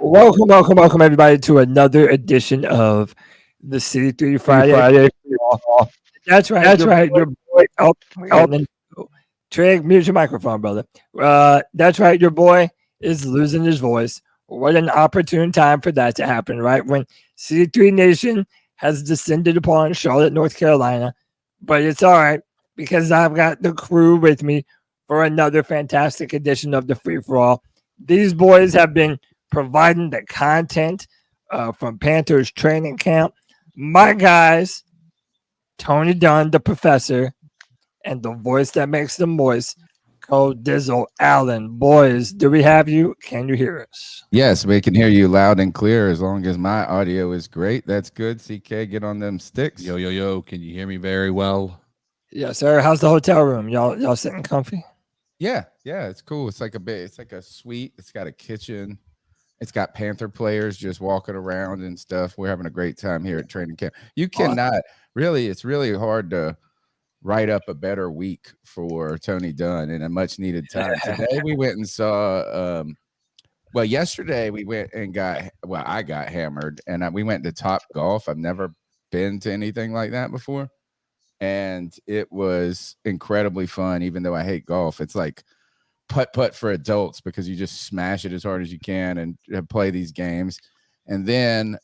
Welcome, everybody, to another edition of the C3 Friday. That's right. That's Your right. boy. Your Oh, we got an intro. Trey, mute your microphone, brother. That's right. Your boy is losing his voice. What an opportune time for that to happen, right? When C3 Nation has descended upon Charlotte, North Carolina. But it's all right because I've got the crew with me for another fantastic edition of the Free For All. These boys have been providing the content from Panthers training camp. My guys, Tony Dunn, the professor, and the voice that makes them moist, Cole Dizzle Allen. Boys, do we have you? Can you hear us? Yes, we can hear you loud and clear as long as my audio is great. That's good. CK, get on them sticks. Yo. Can you hear me very well? Yes, sir. How's the hotel room? Y'all sitting comfy? Yeah, it's cool. It's like a suite. It's got a kitchen. It's got Panther players just walking around and stuff. We're having a great time here at training camp. You cannot really, it's really hard to write up a better week for Tony Dunn in a much needed time. Today we went and saw yesterday we went and I got hammered and we went to Top Golf. I've never been to anything like that before. And it was incredibly fun, even though I hate golf. It's like putt for adults because you just smash it as hard as you can and play these games. And then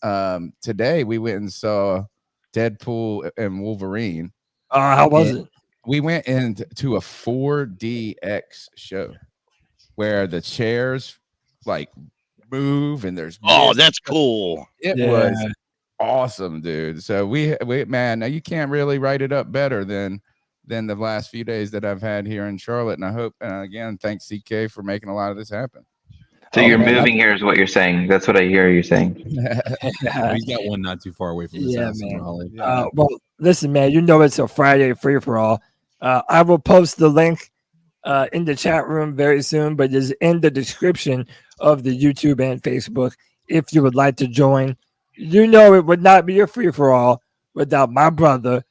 today we went and saw Deadpool and Wolverine. How was it? We went into a 4DX show where the chairs like move and there's that's cool. It was awesome, dude. So we man, now you can't really write it up better than the last few days that I've had here in Charlotte. And I hope, again, thanks CK for making a lot of this happen. So you're moving here is what you're saying. That's what I hear you saying. We got one not too far away from this house in Raleigh. Well, listen, man, you know it's a Friday free for all. I will post the link in the chat room very soon, but it's in the description of the YouTube and Facebook if you would like to join. You know it would not be a free for all without my brother,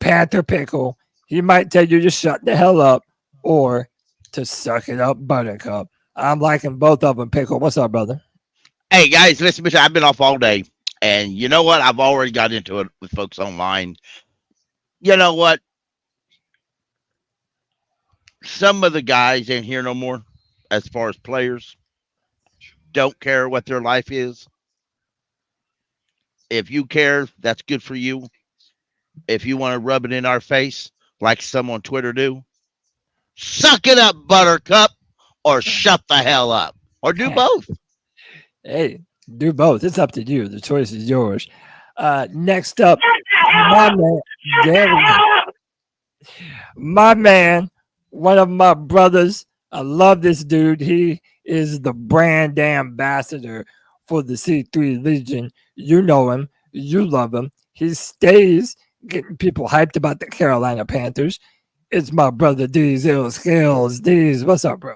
Panther Pickle. He might tell you to shut the hell up or to suck it up, Buttercup. I'm liking both of them. Pickle, what's up, brother? Hey, guys, listen, I've been off all day. And you know what? I've already got into it with folks online. You know what? Some of the guys ain't here no more as far as players. Don't care what their life is. If you care, that's good for you. If you want to rub it in our face, like some on Twitter do, suck it up, Buttercup, or shut the hell up, or do both. Hey, do both. It's up to you. The choice is yours. Next up, my man, one of my brothers. I love this dude. He is the brand ambassador for the C3 Legion. You know him. You love him. He stays getting people hyped about the Carolina Panthers. It's my brother Diesel Skills. Deez, what's up, bro?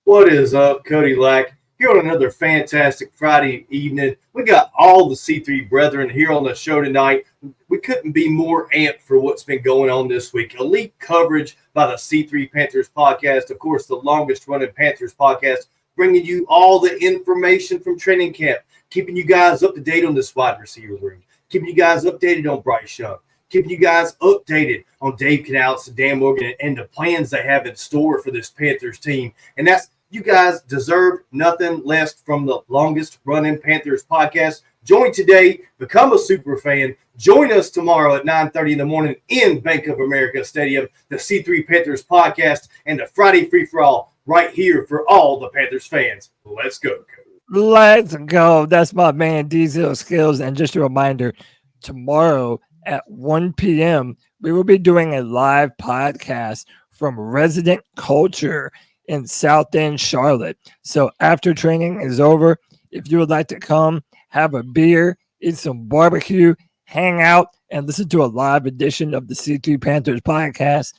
What is up, Cody Lack? Here on another fantastic Friday evening. We got all the C3 brethren here on the show tonight. We couldn't be more amped for what's been going on this week. Elite coverage by the C3 Panthers Podcast. Of course, the longest running Panthers podcast, bringing you all the information from training camp, keeping you guys up to date on this wide receiver room, keeping you guys updated on Bryce Young, keeping you guys updated on Dave Canales and Dan Morgan and the plans they have in store for this Panthers team. And you guys deserve nothing less from the longest running Panthers podcast. Join today, become a super fan. Join us tomorrow at 9:30 in the morning in Bank of America Stadium, the C3 Panthers podcast, and the Friday Free For All right here for all the Panthers fans. Let's go. Let's go. That's my man, Diesel Skills. And just a reminder, tomorrow at 1 p.m., we will be doing a live podcast from Resident Culture in South End, Charlotte. So after training is over, if you would like to come, have a beer, eat some barbecue, hang out, and listen to a live edition of the C3 Panthers podcast,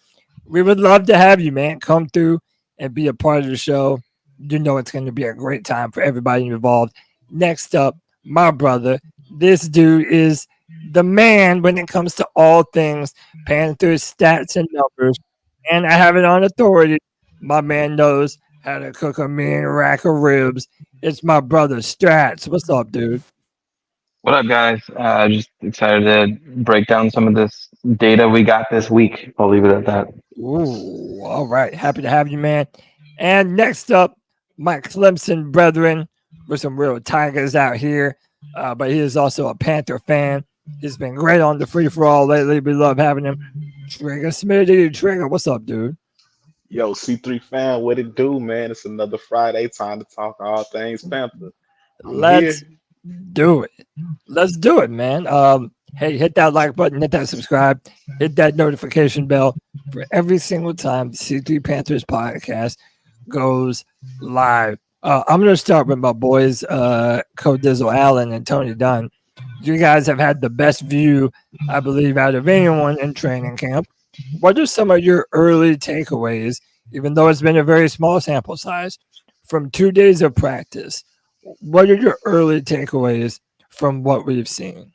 we would love to have you, man. Come through and be a part of the show. You know it's going to be a great time for everybody involved. Next up, my brother. This dude is the man when it comes to all things Panthers stats and numbers. And I have it on authority. My man knows how to cook a mean rack of ribs. it's my brother Strats. What's up, dude? What up, guys? Just excited to break down some of this data we got this week. I'll leave it at that. Ooh, all right. Happy to have you, man. And next up, my Clemson brethren. We're some real Tigers out here, but he is also a Panther fan. He's been great on the free-for-all lately. We love having him. Trigger Smitty. Trigger, what's up, dude? Yo, C3 fan, what it do, man? It's another Friday, time to talk all things Panther. Let's do it. Let's do it, man. Hey, hit that like button, hit that subscribe, hit that notification bell for every single time the C3 Panthers podcast goes live. I'm going to start with my boys, Codizzle Allen and Tony Dunn. You guys have had the best view, I believe, out of anyone in training camp. What are some of your early takeaways, even though it's been a very small sample size, from 2 days of practice? What are your early takeaways from what we've seen?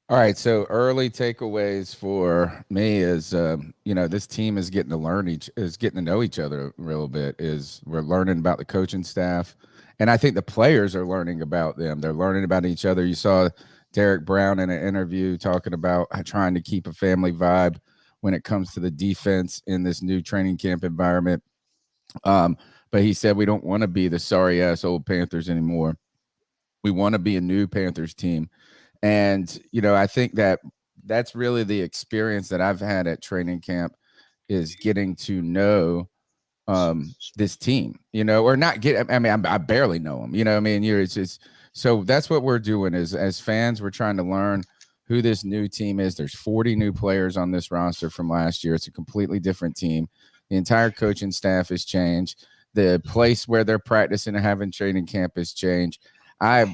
All right, so early takeaways for me is, this team is getting to know each other a little bit. We're learning about the coaching staff, and I think the players are learning about them. They're learning about each other. You saw Derek Brown in an interview talking about trying to keep a family vibe when it comes to the defense in this new training camp environment. But he said we don't want to be the sorry-ass old Panthers anymore. We want to be a new Panthers team. And, I think that's really the experience that I've had at training camp is getting to know this team, or not get. I mean, I barely know them. It's just so that's what we're doing is as fans, we're trying to learn who this new team is. There's 40 new players on this roster from last year. It's a completely different team. The entire coaching staff has changed. The place where they're practicing and having training camp has changed. I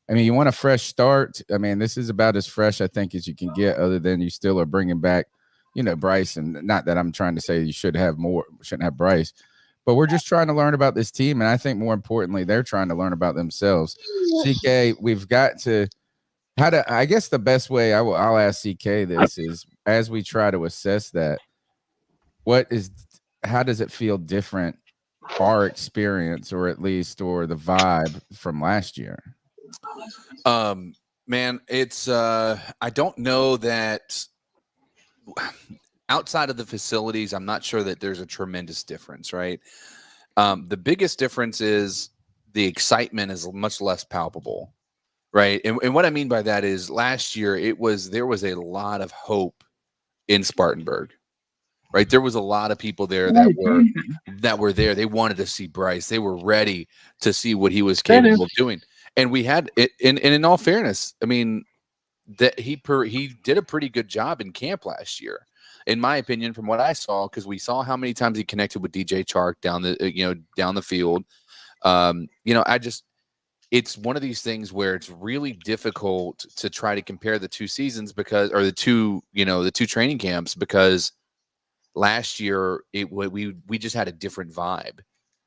mean, you want a fresh start. I mean, this is about as fresh, I think, as you can get, other than you still are bringing back, Bryce. And not that I'm trying to say you shouldn't have Bryce, but we're just trying to learn about this team. And I think more importantly, they're trying to learn about themselves. CK, we've got to I guess the best way I'll ask CK this is as we try to assess that, how does it feel different, our experience, or the vibe from last year? Man, it's I don't know that outside of the facilities, I'm not sure that there's a tremendous difference, right? The biggest difference is the excitement is much less palpable, right? And what I mean by that is last year there was a lot of hope in Spartanburg, right? There was a lot of people there that were there. They wanted to see Bryce. They were ready to see what he was capable of doing. And we had it, and in all fairness, I mean, that he did a pretty good job in camp last year, in my opinion, from what I saw, because we saw how many times he connected with DJ Chark down the field. It's one of these things where it's really difficult to try to compare the two seasons the two training camps, because last year we just had a different vibe.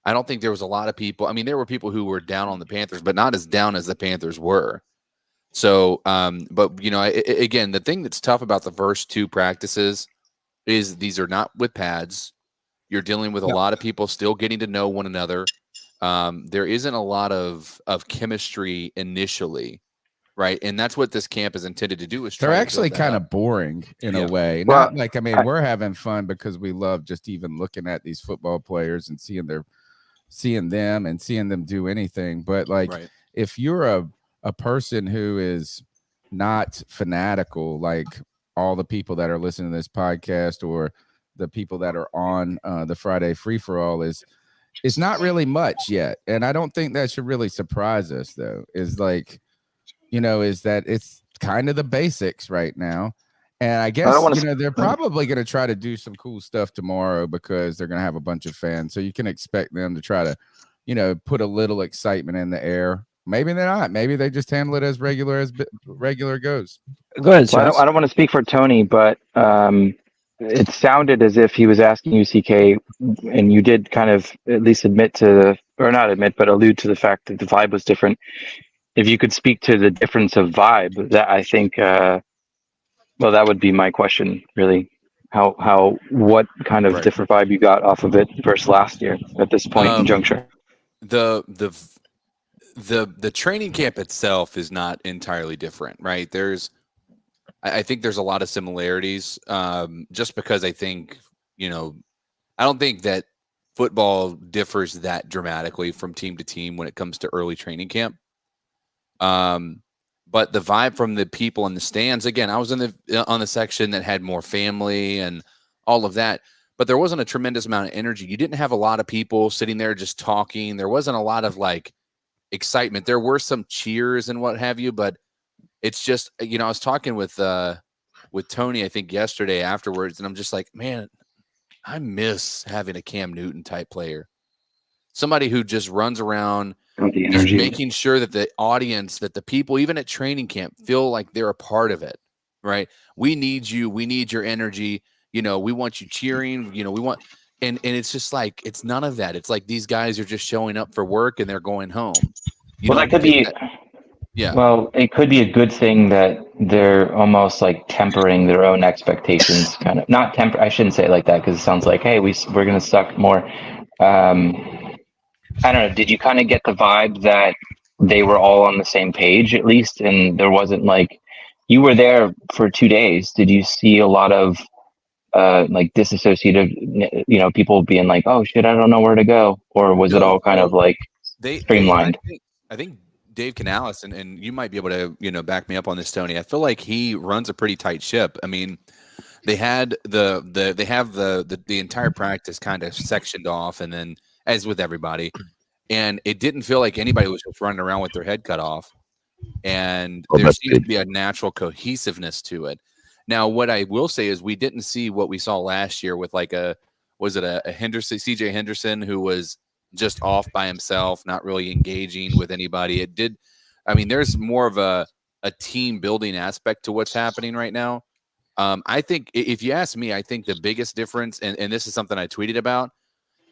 I don't think there was a lot of people. I mean, there were people who were down on the Panthers, but not as down as the Panthers were. So, again, the thing that's tough about the first two practices is these are not with pads. You're dealing with a lot of people still getting to know one another. There isn't a lot of chemistry initially, right? And that's what this camp is intended to do. Is they're actually kind of boring in a way. Well, We're having fun because we love just even looking at these football players and seeing them and seeing them do anything. But if you're a person who is not fanatical, like all the people that are listening to this podcast or the people that are on the Friday free-for-all, it's not really much yet. And I don't think that should really surprise us, though, is that it's kind of the basics right now. And I guess, they're probably going to try to do some cool stuff tomorrow because they're going to have a bunch of fans. So you can expect them to try to, put a little excitement in the air. Maybe they're not. Maybe they just handle it as regular goes. Go ahead, well, I don't want to speak for Tony, but it sounded as if he was asking you, CK, and you did kind of at least allude to the fact that the vibe was different. If you could speak to the difference of vibe, that I think, that would be my question, really. What kind of different vibe you got off of it versus last year at this point in juncture? the training camp itself is not entirely different, right? I think there's a lot of similarities, just because I think, I don't think that football differs that dramatically from team to team when it comes to early training camp. But the vibe from the people in the stands, again, I was on the section that had more family and all of that, but there wasn't a tremendous amount of energy. You didn't have a lot of people sitting there just talking. There wasn't a lot of like excitement. There were some cheers and what have you, but it's just, I was talking with Tony, I think yesterday afterwards, and I'm just like, man, I miss having a Cam Newton type player, somebody who just runs around, just making sure that the audience, that the people, even at training camp, feel like they're a part of it, right? We need you. We need your energy. We want you cheering. We want, and it's just like, it's none of that. It's like these guys are just showing up for work and they're going home. That could be. Yeah. Well, it could be a good thing that they're almost like tempering their own expectations, kind of not temper. I shouldn't say it like that because it sounds like, hey, we're going to suck more. I don't know. Did you kind of get the vibe that they were all on the same page at least, and there wasn't like, you were there for 2 days. Did you see a lot of like disassociative, people being like, oh shit, I don't know where to go, or was it all kind of like streamlined? I think Dave Canales, and you might be able to, back me up on this, Tony. I feel like he runs a pretty tight ship. I mean, they had the entire practice kind of sectioned off, and then as with everybody, and it didn't feel like anybody was just running around with their head cut off. And there seemed to be a natural cohesiveness to it. Now, what I will say is we didn't see what we saw last year with like a Henderson, CJ Henderson, who was just off by himself, not really engaging with anybody. There's more of a team building aspect to what's happening right now. I think if you ask me, I think the biggest difference, and this is something I tweeted about,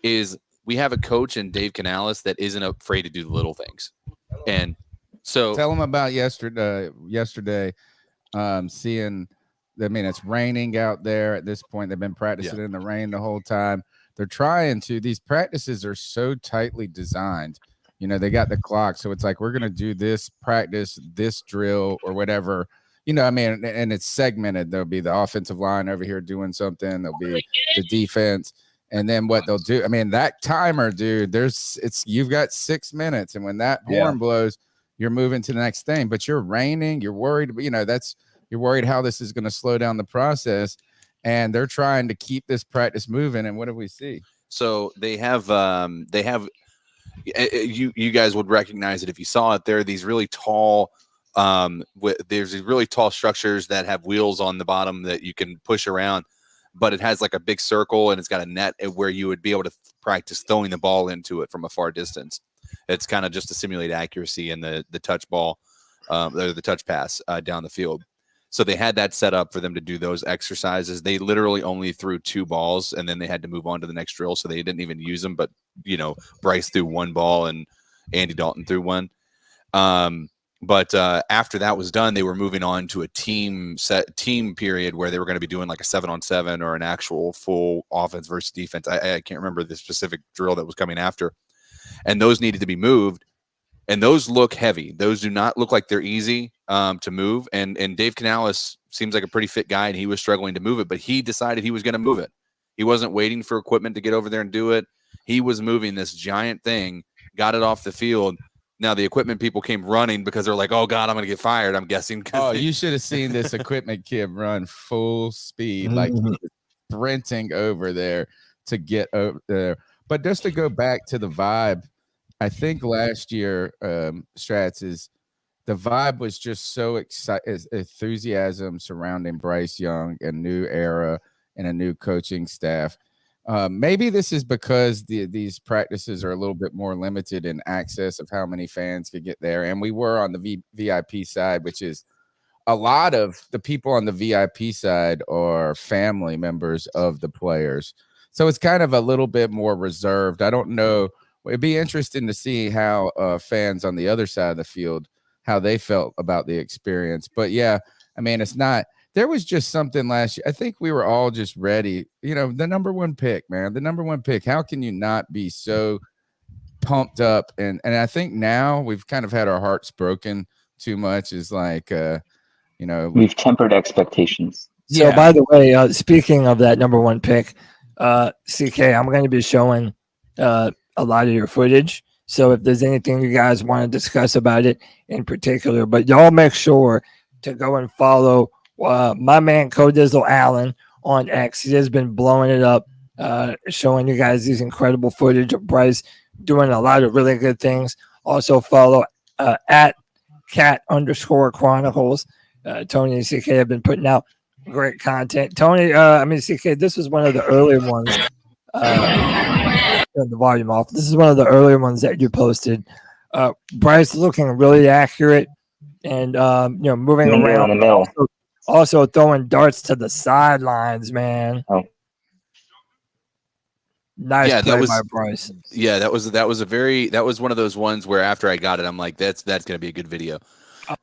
is we have a coach in Dave Canales that isn't afraid to do the little things. And so tell them about yesterday, seeing, it's raining out there at this point. They've been practicing in the rain the whole time. They're trying to, these practices are so tightly designed. They got the clock. So it's like, we're going to do this practice, this drill or whatever, and it's segmented. There'll be the offensive line over here doing something. There'll be the defense. And then what they'll do, that timer, dude, you've got 6 minutes. And when that horn blows, you're moving to the next thing, but you're raining. You're worried, you're worried how this is going to slow down the process. And they're trying to keep this practice moving. And what do we see? So they have you guys would recognize it if you saw it. There are these really tall, there's these really tall structures that have wheels on the bottom that you can push around, but it has like a big circle and it's got a net where you would be able to practice throwing the ball into it from a far distance. It's kind of just to simulate accuracy in the touch ball, or the touch pass down the field. So they had that set up for them to do those exercises. They literally only threw 2 balls and then they had to move on to the next drill. So they didn't even use them, but Bryce threw 1 ball and Andy Dalton threw 1. But after that was done, they were moving on to a team period where they were going to be doing like a 7-on-7 or an actual full offense versus defense. I can't remember the specific drill that was coming after. And those needed to be moved. And those look heavy. Those do not look like they're easy to move. And Dave Canales seems like a pretty fit guy, and he was struggling to move it, but he decided he was going to move it. He wasn't waiting for equipment to get over there and do it. He was moving this giant thing, got it off the field. Now the equipment people came running because they're like, oh, God, I'm going to get fired, I'm guessing. You should have seen this equipment kid run full speed, like he was sprinting over there to get over there. But just to go back to the vibe, I think last year, Strats, is the vibe was just so enthusiasm surrounding Bryce Young, a new era and a new coaching staff. Maybe this is because these practices are a little bit more limited in access of how many fans could get there. And we were on the VIP side, which is a lot of the people on the VIP side are family members of the players. So it's kind of a little bit more reserved. I don't know. It'd be interesting to see how fans on the other side of the field, how they felt about the experience. But yeah, it's not. There was just something last year. I think we were all just ready. The number 1 pick, man. The number 1 pick. How can you not be so pumped up, and I think now we've kind of had our hearts broken too much. Is like We've tempered expectations. So, by the way, speaking of that number one pick, CK, I'm going to be showing a lot of your footage. So, if there's anything you guys want to discuss about it in particular, but y'all make sure to go and follow my man Codizzle Allen on X. He has been blowing it up, showing you guys these incredible footage of Bryce doing a lot of really good things. Also follow at cat_chronicles. Tony and CK have been putting out great content. Tony, CK, this was one of the earlier ones. Turn the volume off. This is one of the earlier ones that you posted. Bryce looking really accurate and moving around. In the middle. Also throwing darts to the sidelines, man. Oh. Nice Yeah, play that was by Bryce. Yeah, that was one of those ones where after I got it, I'm like, that's gonna be a good video.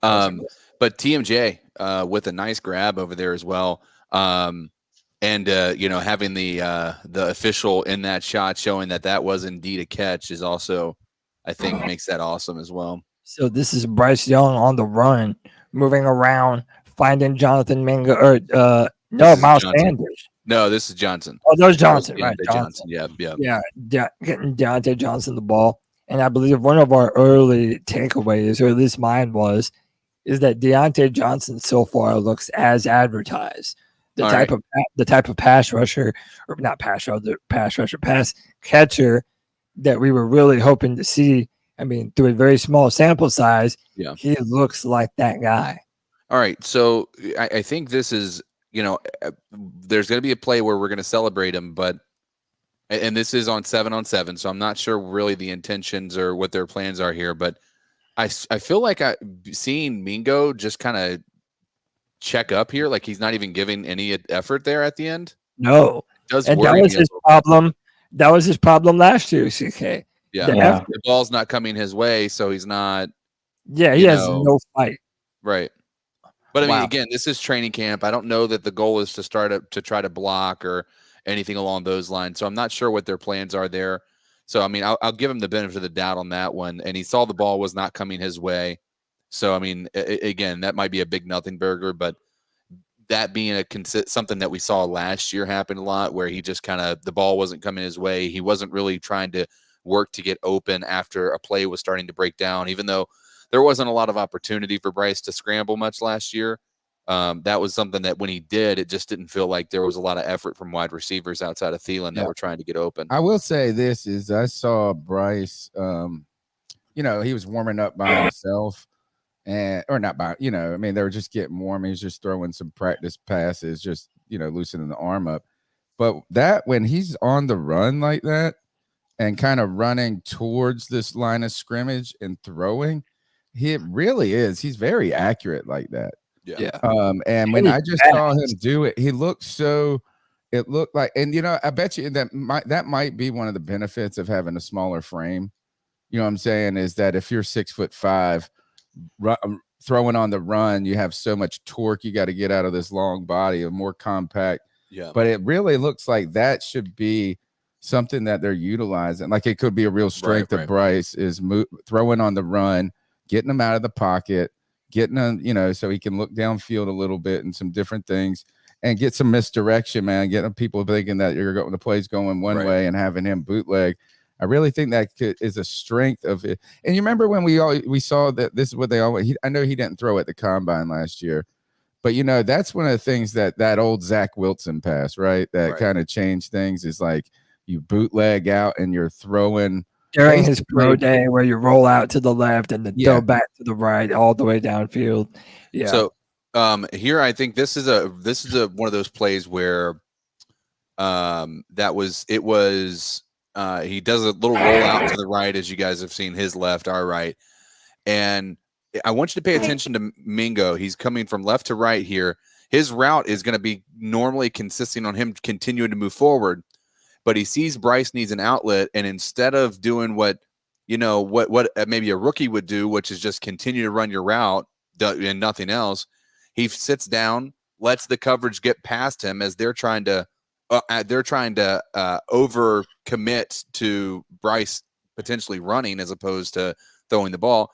But TMJ with a nice grab over there as well. And having the official in that shot showing that was indeed a catch is also, I think, makes that awesome as well. So this is Bryce Young on the run, moving around, finding Jonathan Mingo Miles Sanders. No, this is Johnson. Oh, there's Johnson, right? Johnson. Yeah. Getting Deontay Johnson the ball. And I believe one of our early takeaways, or at least mine is that Deontay Johnson so far looks as advertised. The type of pass rusher, or not pass rusher, pass catcher that we were really hoping to see. I mean, through a very small sample size, he looks like that guy. All right, so I think this is, there's going to be a play where we're going to celebrate him, and this is on 7-on-7, so I'm not sure really the intentions or what their plans are here, but I feel like seeing Mingo just kind of check up here, like he's not even giving any effort there at the end. No, and that was his problem. That was his problem last year, CK. The ball's not coming his way, so he's not. Yeah, he has no fight. Right. But I mean, again, this is training camp. I don't know that the goal is to try to block or anything along those lines. So I'm not sure what their plans are there. So, I mean, I'll give him the benefit of the doubt on that one. And he saw the ball was not coming his way. So, I mean, again, that might be a big nothing burger, but that being something that we saw last year happen a lot, where he just the ball wasn't coming his way. He wasn't really trying to work to get open after a play was starting to break down, even though there wasn't a lot of opportunity for Bryce to scramble much last year. That was something that when he did, it just didn't feel like there was a lot of effort from wide receivers outside of Thielen that were trying to get open. I will say this is I saw Bryce, he was warming up by himself they were just getting warm. He was just throwing some practice passes, just, loosening the arm up. But that when he's on the run like that and kind of running towards this line of scrimmage and throwing, he really is. He's very accurate like that. Yeah. And when I just saw him do it, he looked so. It looked like, and I bet you that might be one of the benefits of having a smaller frame. You know what I'm saying? Is that if you're 6'5", throwing on the run, you have so much torque you got to get out of this long body, a more compact. Yeah. But it really looks like that should be something that they're utilizing. Like it could be a real strength of Bryce is throwing on the run, getting him out of the pocket, getting him, so he can look downfield a little bit and some different things and get some misdirection, man, getting people thinking that the play's going one way and having him bootleg. I really think that is a strength of it. And you remember when we saw that this is what they always, I know he didn't throw at the combine last year, but that's one of the things that old Zach Wilson pass, right? That kind of changed things is like you bootleg out and you're throwing during his pro day where you roll out to the left and then throw back to the right all the way downfield. Yeah. So here I think this is one of those plays where he does a little roll out to the right, as you guys have seen his left, our right. And I want you to pay attention to Mingo. He's coming from left to right here. His route is going to be normally consisting on him continuing to move forward, but he sees Bryce needs an outlet. And instead of doing what maybe a rookie would do, which is just continue to run your route and nothing else, he sits down, lets the coverage get past him as they're trying to over commit to Bryce potentially running as opposed to throwing the ball.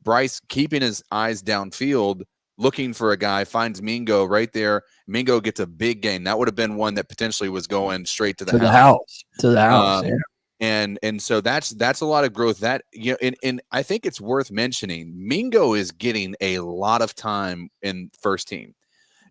Bryce keeping his eyes downfield, looking for a guy, finds Mingo right there. Mingo gets a big gain. That would have been one that potentially was going straight to the house. To the house. Yeah. And so that's a lot of growth. That and I think it's worth mentioning. Mingo is getting a lot of time in first team.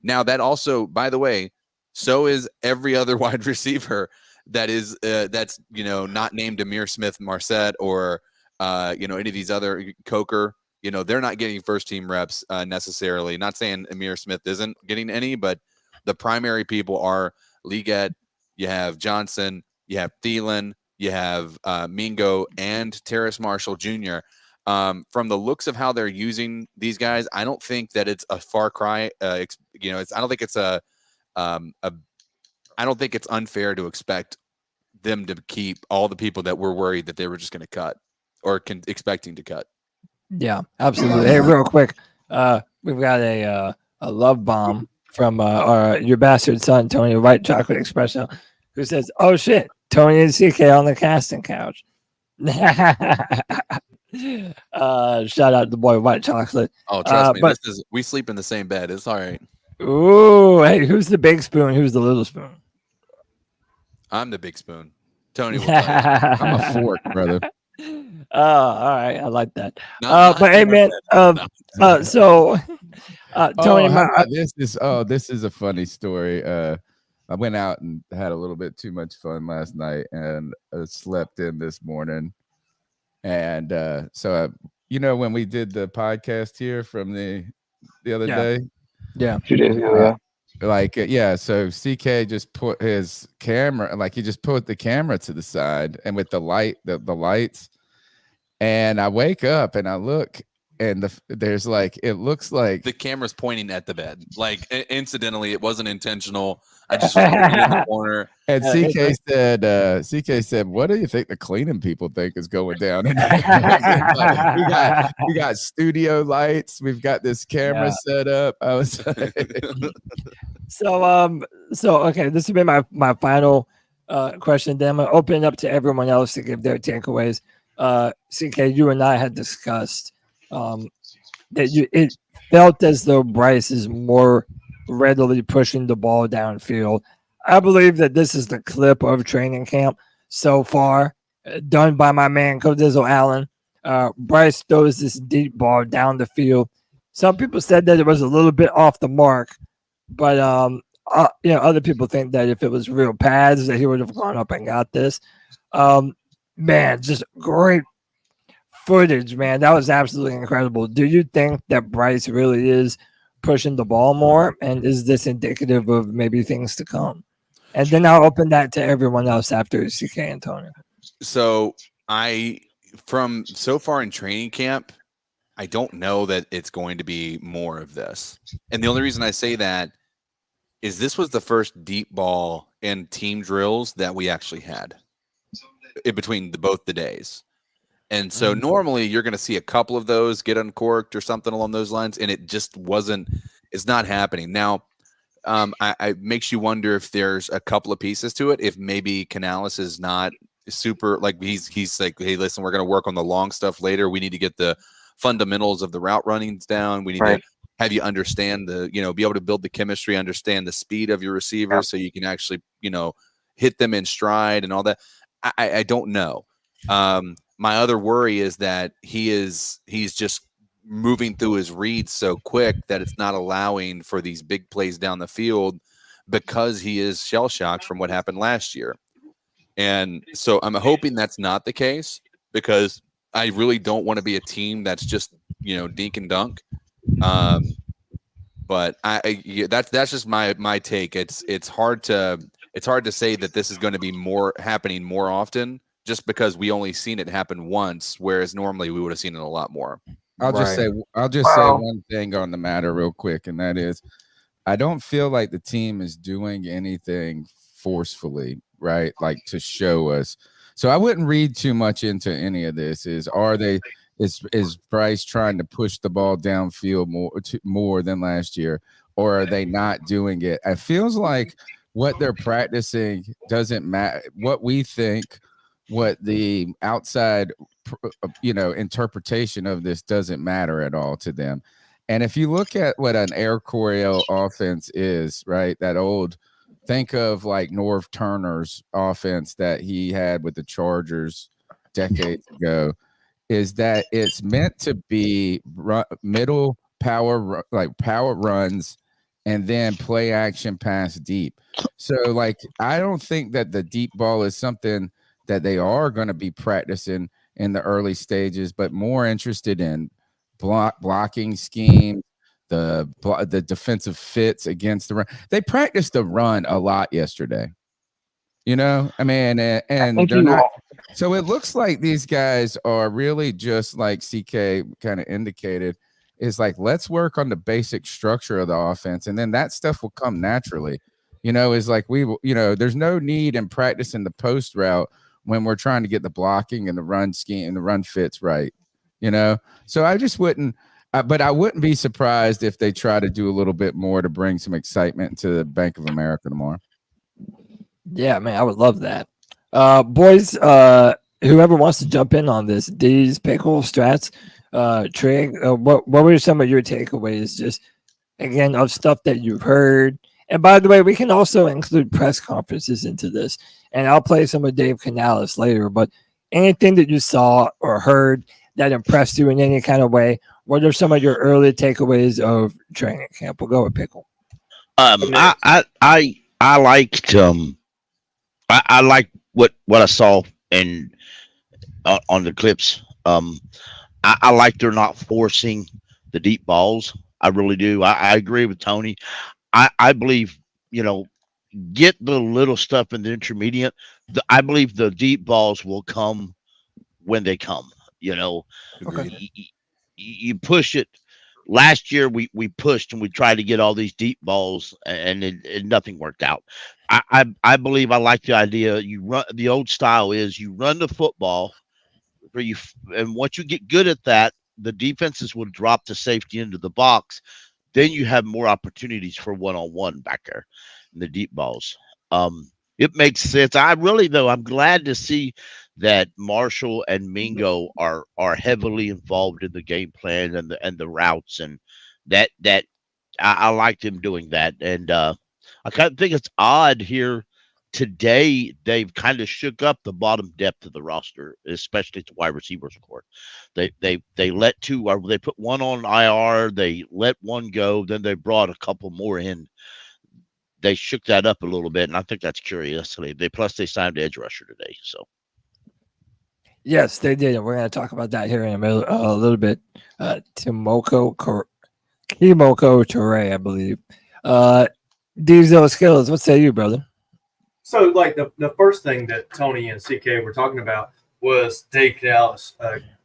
Now that also, by the way, so is every other wide receiver that is that's not named Amir Smith-Marset or any of these other Coker. They're not getting first team reps necessarily. Not saying Amir Smith isn't getting any, but the primary people are Legette, you have Johnson, you have Thielen, you have Mingo, and Terrace Marshall Jr. From the looks of how they're using these guys, I don't think that it's a far cry. I don't think it's I don't think it's unfair to expect them to keep all the people that we're worried that they were just going to cut or expecting to cut. Yeah, absolutely. Hey, real quick, we've got a love bomb from your bastard son, Tony White Chocolate Espresso, who says, "Oh shit, Tony and CK on the casting couch." Shout out to the boy White Chocolate. Oh, trust me, we sleep in the same bed. It's all right. Ooh, hey, who's the big spoon? Who's the little spoon? I'm the big spoon. Tony will I'm a fork, brother. Oh, all right. I like that. But hey, man. So, Tony, this is a funny story. I went out and had a little bit too much fun last night and slept in this morning. And so, when we did the podcast here from the other day, 2 days ago, so CK just put his camera, he just put the camera to the side and with the lights, and I wake up and I look and there's it looks like the camera's pointing at the bed. Incidentally, it wasn't intentional. I just was in the corner. And CK said, "What do you think the cleaning people think is going down?" we got studio lights. We've got this camera set up. I was so okay. This has been my final question. Then I'm gonna open it up to everyone else to give their takeaways. CK, you and I had discussed that it felt as though Bryce is more readily pushing the ball downfield. I believe that this is the clip of training camp so far, done by my man Codizzle Allen. Bryce throws this deep ball down the field. Some people said that it was a little bit off the mark, but other people think that if it was real pads, that he would have gone up and got this. Man, just great footage, man. That was absolutely incredible. Do you think that Bryce really is pushing the ball more, and is this indicative of maybe things to come? And then I'll open that to everyone else after CK and Tony. So from so far in training camp, I don't know that it's going to be more of this. And the only reason I say that is this was the first deep ball in team drills that we actually had in between both the days. And so normally you're going to see a couple of those get uncorked or something along those lines. And it just it's not happening. Now, it makes you wonder if there's a couple of pieces to it. If maybe Canales is not super, he's like, hey, listen, we're going to work on the long stuff later. We need to get the fundamentals of the route runnings down. We need to have you understand be able to build the chemistry, understand the speed of your receivers so you can actually, hit them in stride and all that. I don't know. My other worry is that he's just moving through his reads so quick that it's not allowing for these big plays down the field because he is shell-shocked from what happened last year. And so I'm hoping that's not the case because I really don't want to be a team that's just, dink and dunk. But that's just my take. It's hard to say that this is going to be happening more often just because we only seen it happen once, whereas normally we would have seen it a lot more. I'll just say one thing on the matter real quick, and that is I don't feel like the team is doing anything forcefully, right? To show us. So I wouldn't read too much into any of this. Is Bryce trying to push the ball downfield more than last year, or are they not doing it? It feels like what they're practicing doesn't matter. What we think what the outside, interpretation of this doesn't matter at all to them. And if you look at what an Air Coryell offense is, right, think of like Norv Turner's offense that he had with the Chargers decades ago, is that it's meant to be middle power, like power runs, and then play action pass deep. So like, I don't think that the deep ball is something that they are going to be practicing in the early stages, but more interested in blocking scheme, the defensive fits against the run. They practiced the run a lot yesterday. I mean, and they're not. So it looks like these guys are really just like CK kind of indicated, is like, let's work on the basic structure of the offense, and then that stuff will come naturally. Is like there's no need in practicing the post route when we're trying to get the blocking and the run scheme and the run fits right. So I just wouldn't. But I wouldn't be surprised if they try to do a little bit more to bring some excitement to the Bank of America tomorrow. Yeah, man, I would love that. Boys, whoever wants to jump in on this, D's, Pickle, Strats, Trig, what were some of your takeaways, just, again, of stuff that you've heard? And by the way, we can also include press conferences into this, and I'll play some of Dave Canales later, but anything that you saw or heard that impressed you in any kind of way, what are some of your early takeaways of training camp? We'll go with Pickle. I liked I liked what I saw on the clips. I like they're not forcing the deep balls. I really do. I agree with Tony. I believe, get the little stuff in the intermediate. I believe the deep balls will come when they come. Okay. You push it. Last year we pushed and we tried to get all these deep balls, and nothing worked out. I believe I like the idea. You run, the old style is you run the football where and once you get good at that, the defenses will drop the safety into the box. Then you have more opportunities for one-on-one back there in the deep balls. It makes sense. I'm glad to see that Marshall and Mingo are heavily involved in the game plan and the routes, and that I like them doing that. And I kind of think it's odd here today. They've kind of shook up the bottom depth of the roster, especially the wide receivers court. They let two, or they put one on IR, they let one go, then they brought a couple more in. They shook that up a little bit, and I think that's curious. They signed an edge rusher today. So yes, they did, and we're going to talk about that here in a little bit. Kemoko Turay, I believe. Diesel Skills, what say you, brother? So, like, the first thing that Tony and CK were talking about was Dave Canales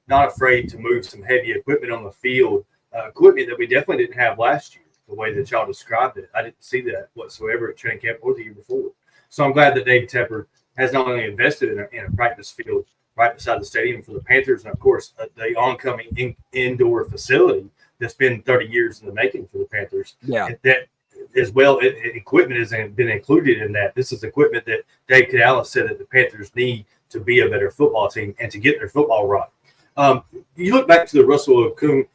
not afraid to move some heavy equipment on the field, equipment that we definitely didn't have last year. The way that y'all described it, I didn't see that whatsoever at training camp or the year before. So I'm glad that Dave Tepper has not only invested in a practice field right beside the stadium for the Panthers, and of course the oncoming indoor facility that's been 30 years in the making for the Panthers. Yeah, that as well. Equipment has been included in that. This is equipment that Dave Canales said that the Panthers need to be a better football team and to get their football right. You look back to the Russell Okung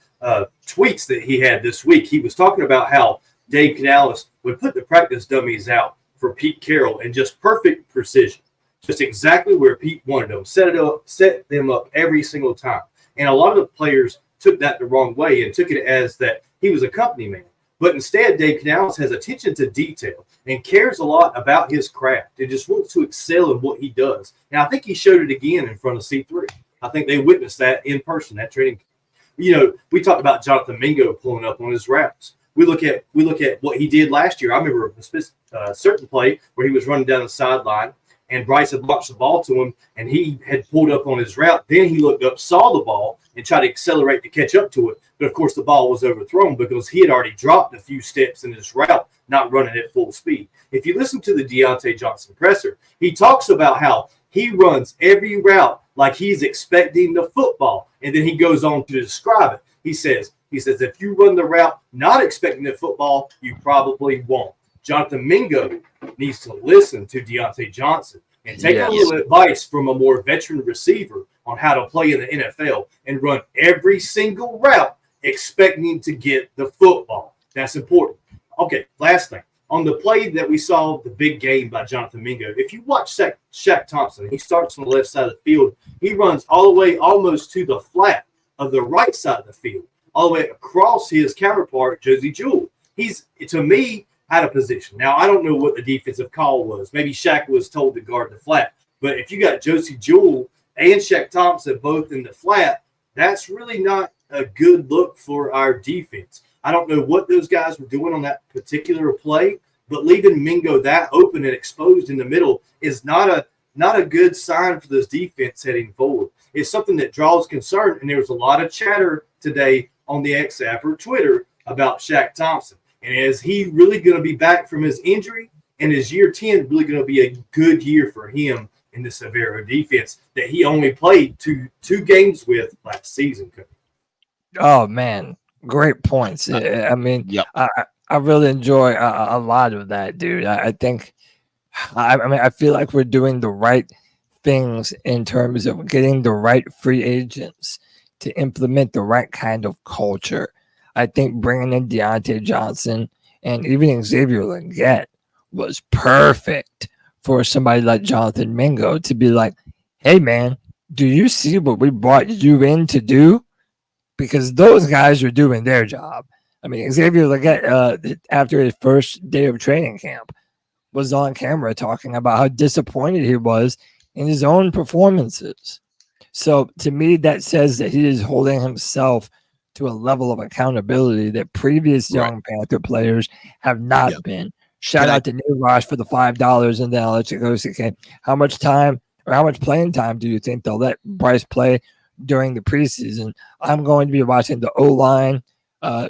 tweets that he had this week. He was talking about how Dave Canales would put the practice dummies out for Pete Carroll in just perfect precision, just exactly where Pete wanted them, set them up every single time. And a lot of the players took that the wrong way and took it as that he was a company man. But instead, Dave Canales has attention to detail and cares a lot about his craft and just wants to excel in what he does. And I think he showed it again in front of C3. I think they witnessed that in person, that training. We talked about Jonathan Mingo pulling up on his routes. We look at what he did last year. I remember a certain play where he was running down the sideline, and Bryce had launched the ball to him, and he had pulled up on his route. Then he looked up, saw the ball, and tried to accelerate to catch up to it. But, of course, the ball was overthrown because he had already dropped a few steps in his route, not running at full speed. If you listen to the Deontay Johnson presser, he talks about how he runs every route like he's expecting the football, and then he goes on to describe it. He says, if you run the route not expecting the football, you probably won't. Jonathan Mingo needs to listen to Deontay Johnson and take a little advice from a more veteran receiver on how to play in the NFL and run every single route expecting to get the football. That's important. Okay, last thing. On the play that we saw, the big game by Jonathan Mingo, if you watch Shaq Thompson, he starts on the left side of the field. He runs all the way almost to the flat of the right side of the field, all the way across his counterpart, Josie Jewell. He's, to me, out of position. Now, I don't know what the defensive call was. Maybe Shaq was told to guard the flat. But if you got Josie Jewell and Shaq Thompson both in the flat, that's really not a good look for our defense. I don't know what those guys were doing on that particular play, but leaving Mingo that open and exposed in the middle is not a good sign for this defense heading forward. It's something that draws concern, and there was a lot of chatter today on the X app or Twitter about Shaq Thompson. And is he really going to be back from his injury? And is year 10 really going to be a good year for him in the Severo defense that he only played two games with last season? Oh, man. Great points. I mean, I really enjoy a lot of that, dude. I think, I feel like we're doing the right things in terms of getting the right free agents to implement the right kind of culture. I think bringing in Deontay Johnson and even Xavier Legette was perfect for somebody like Jonathan Mingo to be like, hey, man, do you see what we brought you in to do? Because those guys are doing their job. I mean, Xavier Legette, after his first day of training camp, was on camera talking about how disappointed he was in his own performances. So to me, that says that he is holding himself to a level of accountability that previous young Panther players have not been. Shout out to New Rosh for the $5, and then I'll let you go, CK. How much time or how much playing time do you think they'll let Bryce play during the preseason? I'm going to be watching the O-line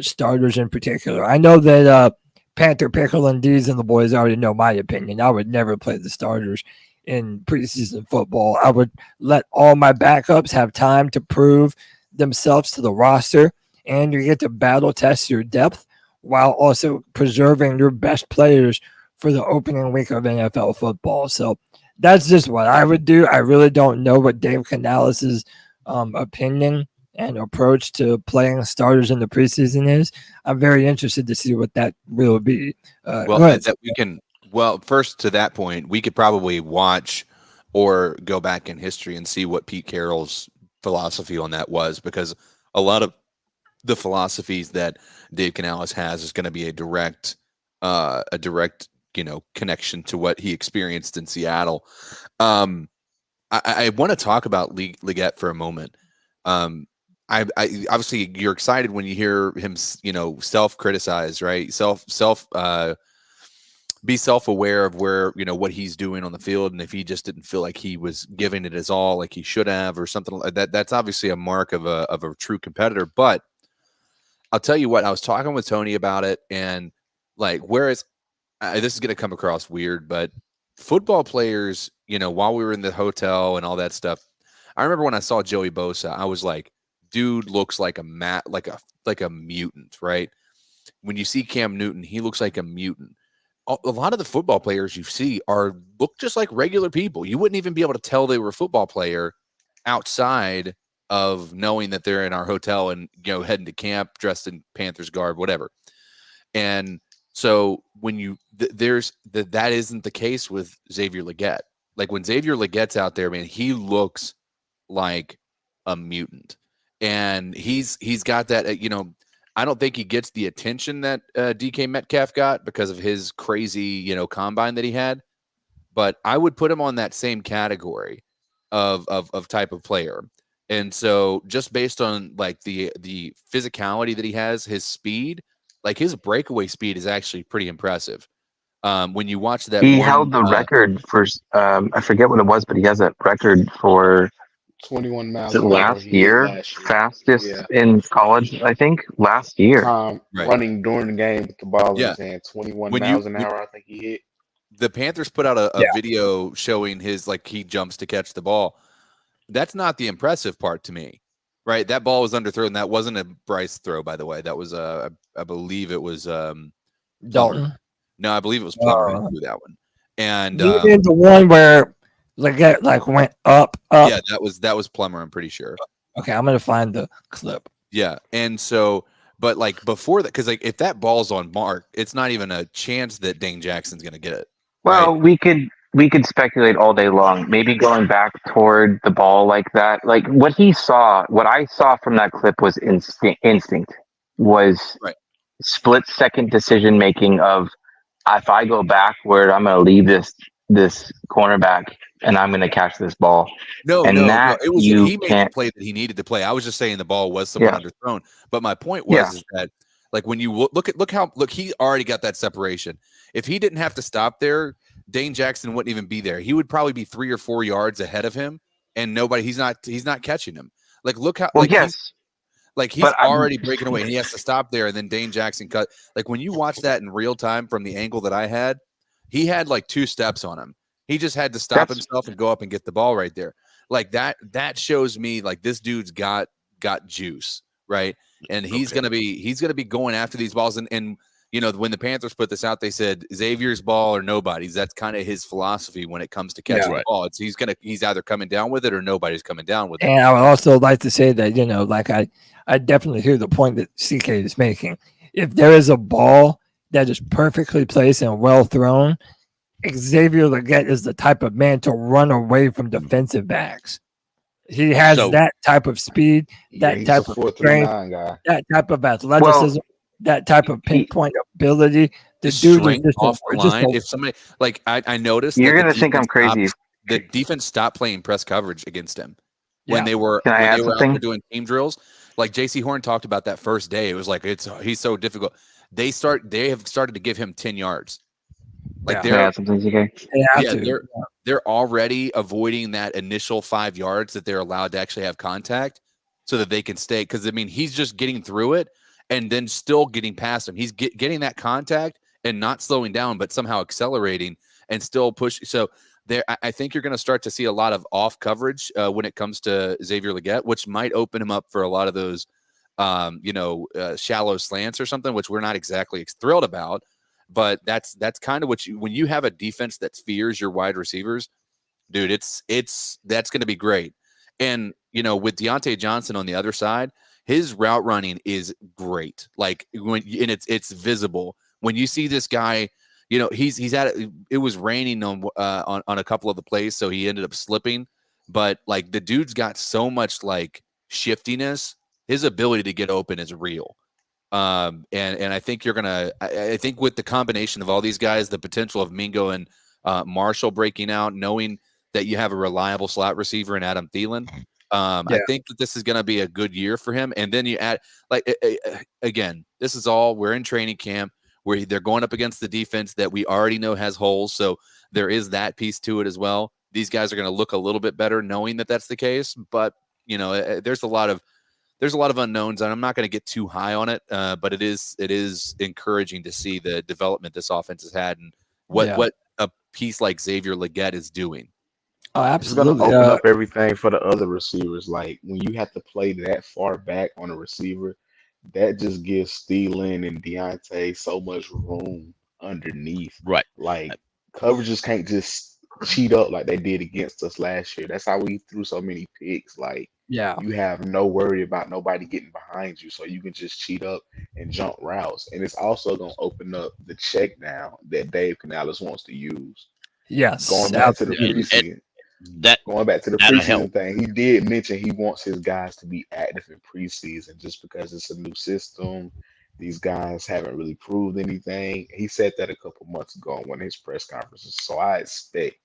starters in particular. I know that Panther Pickle and D's and the boys already know my opinion. I would never play the starters in preseason football. I would let all my backups have time to prove themselves to the roster, and you get to battle test your depth while also preserving your best players for the opening week of NFL football. So that's just what I would do. I really don't know what Dave Canales' opinion and approach to playing starters in the preseason is. I'm very interested to see what that will be. First to that point, we could probably watch or go back in history and see what Pete Carroll's philosophy on that was, because a lot of the philosophies that Dave Canales has is going to be a direct connection to what he experienced in Seattle. I want to talk about Legette for a moment. I obviously you're excited when you hear him, self-criticize, right? Be self-aware of where, what he's doing on the field. And if he just didn't feel like he was giving it his all, like he should have, or something like that, that's obviously a mark of a true competitor. But I'll tell you what, I was talking with Tony about it, and like, whereas this is going to come across weird, but football players, while we were in the hotel and all that stuff, I remember when I saw Joey Bosa, I was like, dude looks like a mutant, right? When you see Cam Newton, he looks like a mutant. A lot of the football players you see look just like regular people. You wouldn't even be able to tell they were a football player outside of knowing that they're in our hotel and, heading to camp dressed in Panthers garb, whatever. And so when that isn't the case with Xavier Legette. Like when Xavier Legette's out there, man, he looks like a mutant, and he's got that, I don't think he gets the attention that DK Metcalf got because of his crazy, combine that he had. But I would put him on that same category of type of player. And so just based on like the physicality that he has, his speed, like his breakaway speed is actually pretty impressive. When you watch that, he held the record for I forget what it was, but he has a record for 21 miles last year, fastest in college, I think, last year. Running during the game with the ball in his hand, 21 miles an hour, I think he hit. The Panthers put out a video showing his, like, he jumps to catch the ball. That's not the impressive part to me, right? That ball was underthrown. That wasn't a Bryce throw, by the way. That was, I believe it was Dalton. No, I believe it was Plummer who threw that one. And he did the one where Legette like went up. Yeah, that was Plummer, I'm pretty sure. Okay, I'm gonna find the clip. Yeah, and so, but like before that, because like if that ball's on Mark, it's not even a chance that Dane Jackson's gonna get it. Well, right? we could speculate all day long. Maybe going back toward the ball like that, like what I saw from that clip was instinct was Right. split second decision making of if I go backward, I'm going to leave this cornerback and I'm going to catch this ball. No, And no, that it was you he made the can't- play that he needed to play. I was just saying the ball was somewhat underthrown. But my point was is that like when you look, he already got that separation. If he didn't have to stop there, Dane Jackson wouldn't even be there. He would probably be 3 or 4 yards ahead of him, and he's not catching him. Like look how he's already breaking away. And he has to stop there, and then Dane Jackson cut. Like when you watch that in real time from the angle that I had, he had like 2 steps on him. He just had to stop himself and go up and get the ball right there. Like that shows me like this dude's got juice, right? And he's gonna be going after these balls. And you know, when the Panthers put this out, they said Xavier's ball or nobody's. That's kind of his philosophy when it comes to catching the ball. He's either coming down with it or nobody's coming down with it. And I would also like to say that, you know, like I definitely hear the point that CK is making. If there is a ball that is perfectly placed and well thrown, Xavier Legette is the type of man to run away from defensive backs. He has that type of speed, that type of strength, that type of athleticism, that type of pinpoint ability. The dude is just off the line. If somebody like I noticed, you're gonna think I'm crazy. The defense stopped playing press coverage against him when they were out there doing team drills. Like JC Horn talked about that first day. It was like he's so difficult. They have started to give him 10 yards. Like they're already avoiding that initial 5 yards that they're allowed to actually have contact so that they can stay. Because I mean, he's just getting through it and then still getting past him. He's getting that contact and not slowing down, but somehow accelerating and still push. So there, I think you're going to start to see a lot of off coverage when it comes to Xavier Legette, which might open him up for a lot of those, shallow slants or something, which we're not exactly thrilled about. But that's kind of when you have a defense that fears your wide receivers, dude, that's going to be great. And, you know, with Deontay Johnson on the other side, his route running is great. Like it's visible when you see this guy. You know, it was raining on a couple of the plays, so he ended up slipping. But like the dude's got so much like shiftiness, his ability to get open is real. And I think I think with the combination of all these guys, the potential of Mingo and Marshall breaking out, knowing that you have a reliable slot receiver in Adam Thielen, I think that this is going to be a good year for him. And then you add again, this is all we're in training camp where they're going up against the defense that we already know has holes. So there is that piece to it as well. These guys are going to look a little bit better knowing that that's the case. But, you know, there's a lot of unknowns, and I'm not going to get too high on it. But it is encouraging to see the development this offense has had and what a piece like Xavier Legette is doing. Oh, absolutely. It's going to open up everything for the other receivers. Like when you have to play that far back on a receiver, that just gives Thielen and Deontay so much room underneath. Right. Like coverages can't just cheat up like they did against us last year. That's how we threw so many picks. Like you have no worry about nobody getting behind you, so you can just cheat up and jump routes. And it's also going to open up the check down that Dave Canales wants to use. Yes. Going back to the preseason. Going back to the preseason thing, he did mention he wants his guys to be active in preseason just because it's a new system. These guys haven't really proved anything. He said that a couple months ago on one of his press conferences. So I expect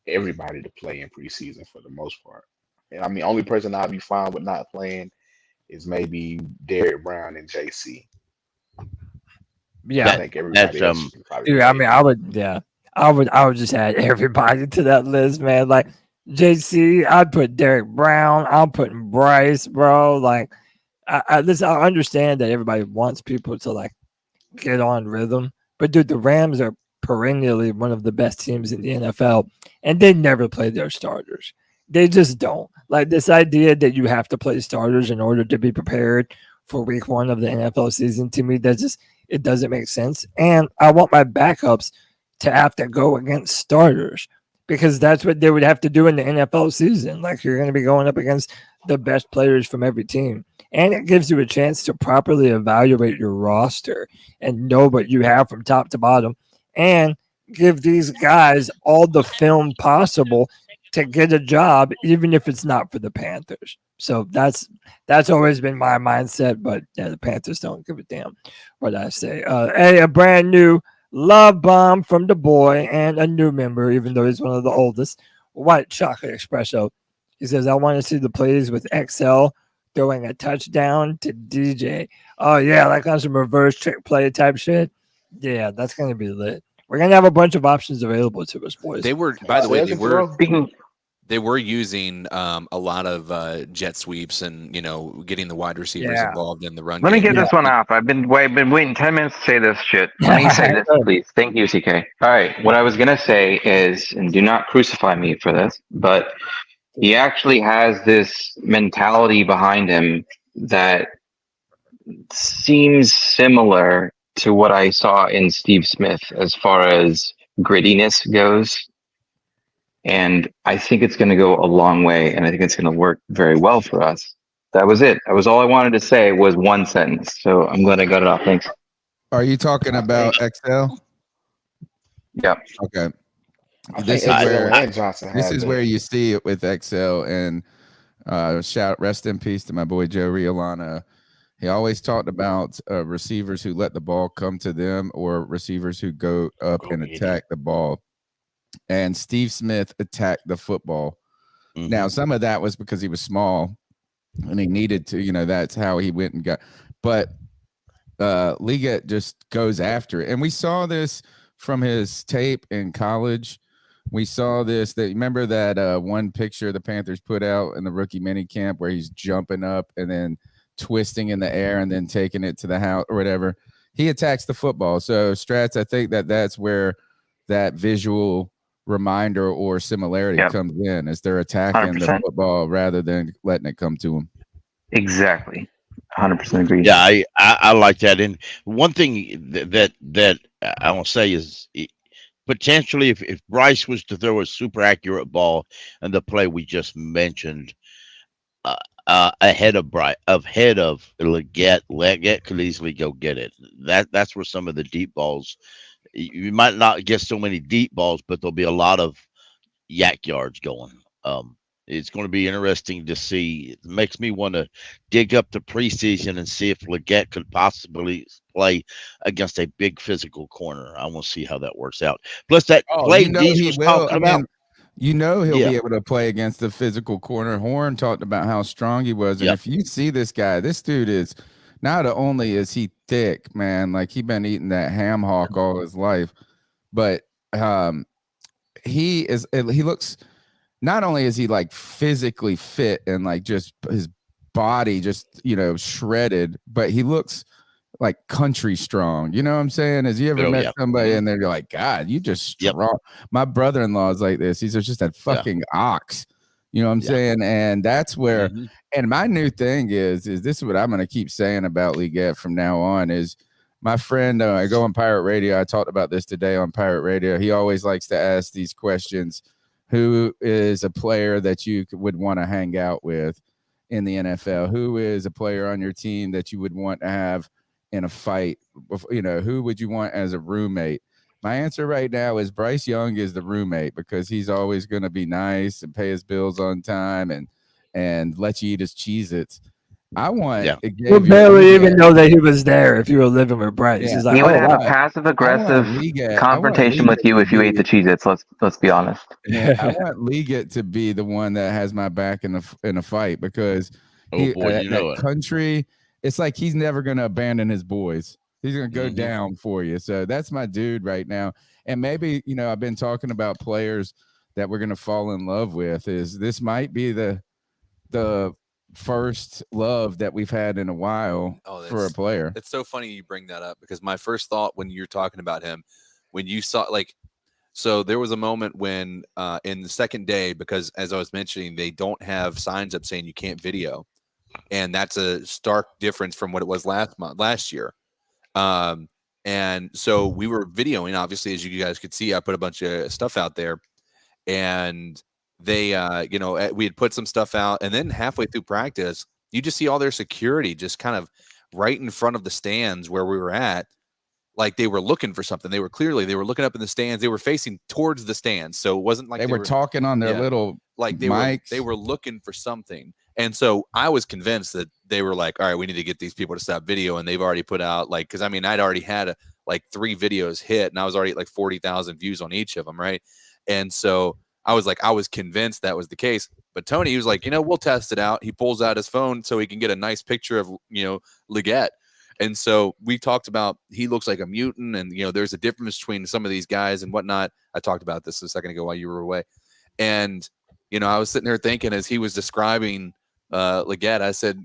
everybody to play in preseason for the most part. And I mean, only person I'll be fine with not playing is maybe Derek Brown and JC. Yeah, I think everybody else can probably dude, I mean, I would just add everybody to that list, man. Like JC, I'd put Derek Brown. I'm putting Bryce, bro. Like, I understand that everybody wants people to like get on rhythm, but dude, the Rams are perennially one of the best teams in the NFL, and they never play their starters. They just don't. Like this idea that you have to play starters in order to be prepared for week 1 of the NFL season, to me, it doesn't make sense. And I want my backups to have to go against starters because that's what they would have to do in the NFL season. Like, you're going to be going up against the best players from every team. And it gives you a chance to properly evaluate your roster and know what you have from top to bottom, and give these guys all the film possible to get a job, even if it's not for the Panthers. So that's always been my mindset. But yeah, the Panthers don't give a damn what I say. A brand new love bomb from the boy and a new member, even though he's one of the oldest. White Chocolate Espresso. He says, I want to see the plays with XL throwing a touchdown to DJ. Oh yeah, like on some reverse trick play type shit. Yeah, that's gonna be lit. We're gonna have a bunch of options available to us, boys. They were, by the way, they were using a lot of jet sweeps and getting the wide receivers involved in the run. Let me game. get this one off. I've been waiting 10 minutes to say this shit. Let me say this, please. Thank you, CK. All right, what I was gonna say is, and do not crucify me for this, but he actually has this mentality behind him that seems similar to what I saw in Steve Smith as far as grittiness goes. And I think it's going to go a long way, and I think it's going to work very well for us. That was it. That was all I wanted to say, was one sentence. So I'm glad I got it off. Thanks. Are you talking about XL? Yeah. Okay. This is where you see it with XL, and rest in peace to my boy Joe Riolano. He always talked about receivers who let the ball come to them, or receivers who go up and attack the ball. And Steve Smith attacked the football. Mm-hmm. Now, some of that was because he was small and he needed to, that's how he went and got. But Legette just goes after it. And we saw this from his tape in college. We saw this. Remember that one picture the Panthers put out in the rookie mini camp where he's jumping up and then twisting in the air and then taking it to the house or whatever? He attacks the football. So, Strats, I think that's where that visual reminder or similarity comes in, as they're attacking 100%. The football rather than letting it come to them. Exactly. 100% agree. Yeah, I like that. And one thing that I want to say is, potentially, if Bryce was to throw a super accurate ball and the play we just mentioned, ahead of Legette could easily go get it. That's where some of the deep balls. You might not get so many deep balls, but there'll be a lot of yak yards going. It's going to be interesting to see. It makes me want to dig up the preseason and see if Legette could possibly play against a big physical corner. I want to see how that works out. Plus, that play Deej was talking about. He'll be able to play against the physical corner. Horn talked about how strong he was. And if you see this guy, this dude is not only is he thick, man, like he been eating that ham hock all his life, but he looks, not only is he like physically fit and like just his body just, shredded, but he looks like country strong. You know what I'm saying? Has you ever met somebody and they're like, God, you just strong. My brother-in-law is like this. He's just a fucking ox. You know what I'm saying? And that's where, and my new thing is this is what I'm going to keep saying about Legette from now on is my friend, I go on Pirate Radio. I talked about this today on Pirate Radio. He always likes to ask these questions. Who is a player that you would want to hang out with in the NFL? Who is a player on your team that you would want to have in a fight? Who would you want as a roommate? My answer right now is Bryce Young is the roommate, because he's always going to be nice and pay his bills on time and let you eat his Cheez-Its. I want you barely even know that he was there if you were living with Bryce. Yeah. He's like, he would have a passive-aggressive confrontation with you if you ate the Cheez-Its. Let's be honest. Yeah, I want Legette to be the one that has my back in a fight, because country, it's like he's never going to abandon his boys. He's going to go down for you. So that's my dude right now. And maybe, I've been talking about players that we're going to fall in love with. This might be the first love that we've had in a while for a player. It's so funny you bring that up, because my first thought when you're talking about him, when you saw so there was a moment when in the second day, because as I was mentioning, they don't have signs up saying you can't video. And that's a stark difference from what it was last year. And so we were videoing, obviously, as you guys could see, I put a bunch of stuff out there, and they, we had put some stuff out, and then halfway through practice, you just see all their security just kind of right in front of the stands where we were at. Like they were looking for something. They were looking up in the stands. They were facing towards the stands. So it wasn't like they were talking on their little like mics. They were looking for something. And so I was convinced that they were like, all right, we need to get these people to stop video. And they've already put out because I'd already had 3 videos hit, and I was already at 40,000 views on each of them. Right. And so I was convinced that was the case. But Tony, he was like, we'll test it out. He pulls out his phone so he can get a nice picture of, Legette. And so we talked about he looks like a mutant, and there's a difference between some of these guys and whatnot. I talked about this a second ago while you were away, and I was sitting there thinking as he was describing Legette, I said,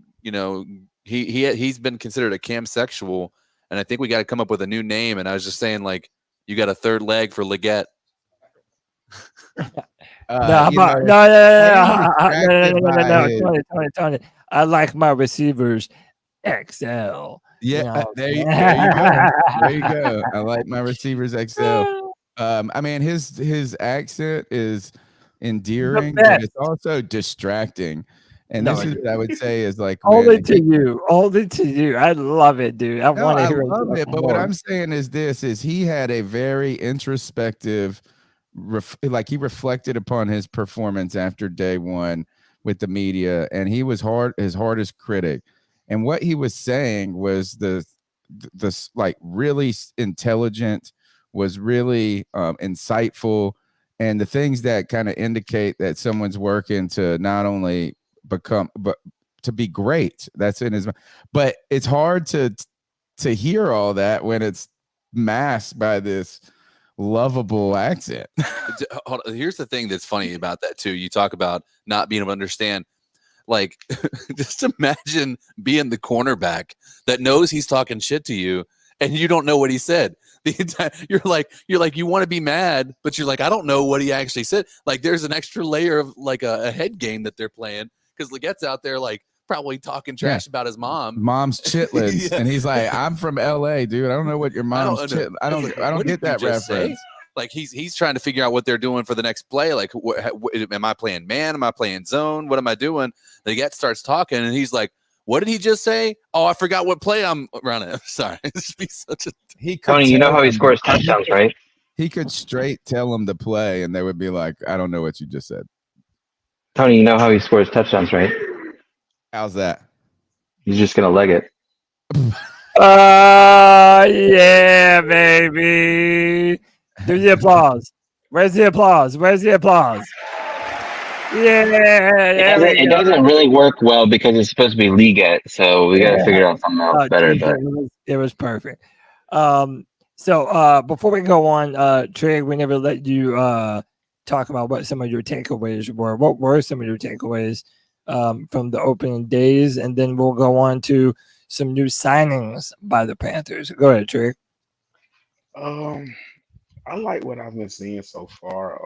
he's been considered a camsexual, and I think we got to come up with a new name. And I was just saying, you got a third leg for Legette. Tony. I like my receivers XL. Yeah, there you go. There you go. I like my receivers XL. His accent is endearing, but it's also distracting. And this is what I would say is only to you. I love it, dude. I want to hear it. Love it. But what I'm saying is he had a very introspective, he reflected upon his performance after day one with the media, and he was his hardest critic. And what he was saying was the really intelligent, was really insightful, and the things that kind of indicate that someone's working to not only become, but to be great. That's in his. But it's hard to hear all that when it's masked by this lovable accent. Here's the thing that's funny about that too. You talk about not being able to understand. Just imagine being the cornerback that knows he's talking shit to you, and you don't know what he said. The entire you're like you want to be mad, but you're like, I don't know what he actually said. There's an extra layer of a head game that they're playing, because Legette's out there probably talking trash about his mom's chitlins, and he's like, I'm from LA, dude. I don't know what your mom's chitlins. I don't get that reference. Say? He's trying to figure out what they're doing for the next play. Am I playing man? Am I playing zone? What am I doing? Legette starts talking, and he's like, what did he just say? Oh, I forgot what play I'm running. Sorry. Tony, you know how he scores touchdowns, right? He could straight tell them to play, and they would be like, I don't know what you just said. Tony, you know how he scores touchdowns, right? How's that? He's just going to leg it. Yeah, baby. Do the applause. Where's the applause? Yeah. It doesn't really work well because it's supposed to be Legette, so we got to figure out something else better. But it was perfect. So before we go on, Trey, we never let you talk about what some of your takeaways were. What were some of your takeaways from the opening days? And then we'll go on to some new signings by the Panthers. Go ahead, Trey. I like what I've been seeing so far.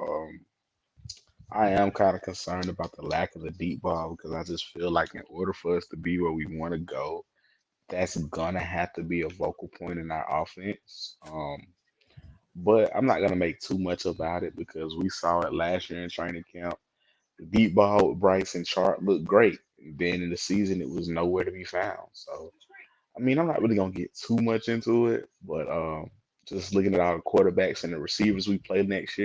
I am kind of concerned about the lack of the deep ball, because I just feel like in order for us to be where we want to go, that's gonna have to be a vocal point in our offense. But I'm not gonna make too much about it, because we saw it last year in training camp. The deep ball with Bryce and Chart looked great. Then in the season, it was nowhere to be found. So, I'm not really gonna get too much into it, but just looking at all the quarterbacks and the receivers we play this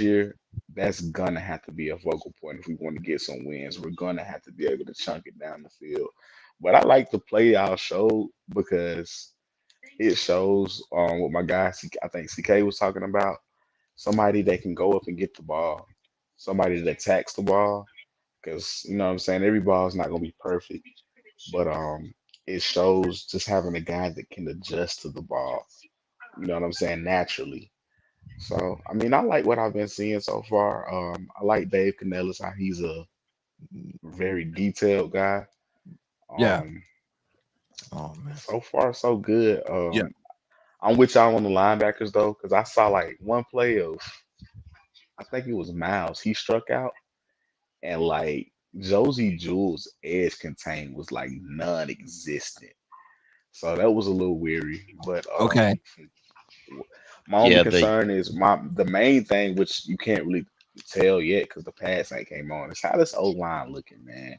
year, that's gonna have to be a vocal point if we want to get some wins. We're gonna have to be able to chunk it down the field. But I like the play y'all showed, because it shows what my guy, I think CK was talking about, somebody that can go up and get the ball, somebody that attacks the ball, because every ball is not gonna be perfect, but it shows just having a guy that can adjust to the ball, naturally. So, I like what I've been seeing so far. I like Dave Canellis, how he's a very detailed guy. Yeah. Oh man. So far, so good. Yeah. I'm with y'all on the linebackers though, because I saw one play of, I think it was Miles. He struck out, and Josie Jewell's edge contain was non-existent. So that was a little weary. But okay. My only concern is the main thing, which you can't really tell yet because the pads ain't came on. It's how this O line looking, man.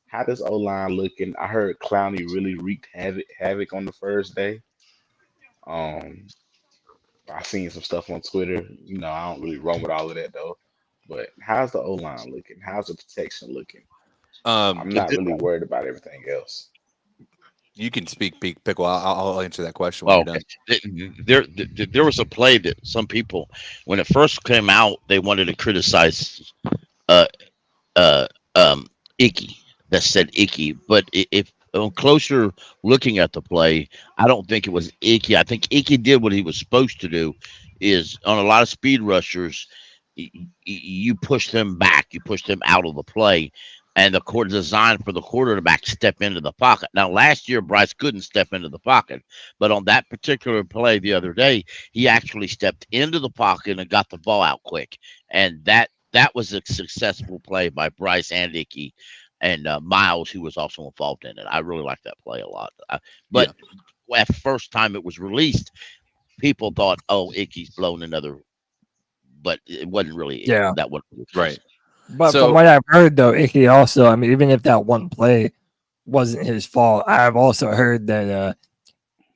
How this O line looking? I heard Clowney really wreaked havoc on the first day. Um, I seen some stuff on Twitter. I don't really run with all of that though. But how's the O line looking? How's the protection looking? I'm not really worried about everything else. You can speak, Pickle. I'll answer that question when you're done. There was a play that some people, when it first came out, they wanted to criticize Icky. That said Icky, but if on closer looking at the play, I don't think it was Icky. I think Icky did what he was supposed to do. Is on a lot of speed rushers, you push them back, you push them out of the play. And the court designed for the quarterback to step into the pocket. Now, last year, Bryce couldn't step into the pocket, but on that particular play the other day, he actually stepped into the pocket and got the ball out quick. And that was a successful play by Bryce and Icky and Miles, who was also involved in it. I really like that play a lot. But at first time it was released, people thought, "Oh, Icky's blown another," but it wasn't really. Yeah, that wasn't really right. But from what I've heard, though, Icky also, I mean, even if that one play wasn't his fault, I've also heard that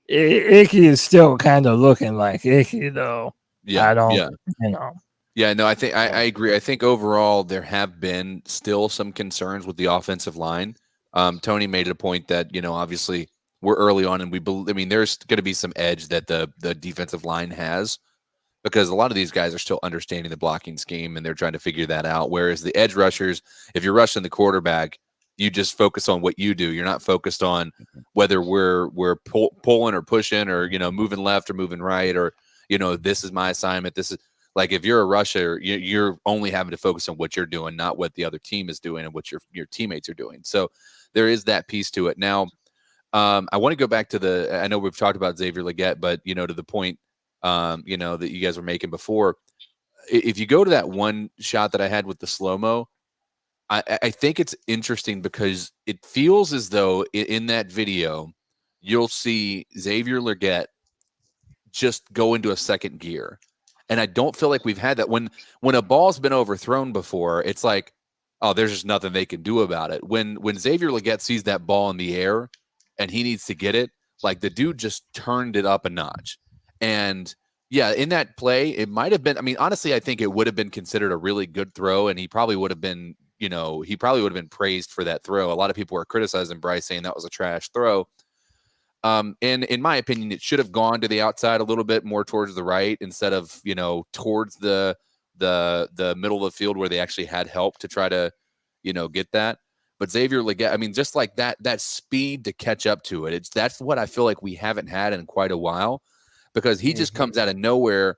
Icky is still kind of looking like Icky, though. Yeah, I don't, Yeah, no, I think I agree. I think overall there have been still some concerns with the offensive line. Tony made it a point that, obviously we're early on and there's going to be some edge that the defensive line has, because a lot of these guys are still understanding the blocking scheme and they're trying to figure that out. Whereas the edge rushers, if you're rushing the quarterback, you just focus on what you do. You're not focused on whether we're pulling or pushing or, moving left or moving right, or, this is my assignment. This is like, if you're a rusher, you're only having to focus on what you're doing, not what the other team is doing and what your teammates are doing. So there is that piece to it. Now, I want to go back to I know we've talked about Xavier Legette, but, to the point, that you guys were making before, if you go to that one shot that I had with the slow-mo, I think it's interesting because it feels as though in that video, you'll see Xavier Legette just go into a second gear. And I don't feel like we've had that. When a ball's been overthrown before, it's like, oh, there's just nothing they can do about it. When Xavier Legette sees that ball in the air and he needs to get it, like the dude just turned it up a notch. And yeah, in that play, it might have been, honestly, I think it would have been considered a really good throw, and he probably would have been, praised for that throw. A lot of people were criticizing Bryce, saying that was a trash throw. And in my opinion, it should have gone to the outside a little bit more towards the right instead of, towards the middle of the field where they actually had help to try to, get that. But Xavier Legette, just like that speed to catch up to it. That's what I feel like we haven't had in quite a while, because he just comes out of nowhere,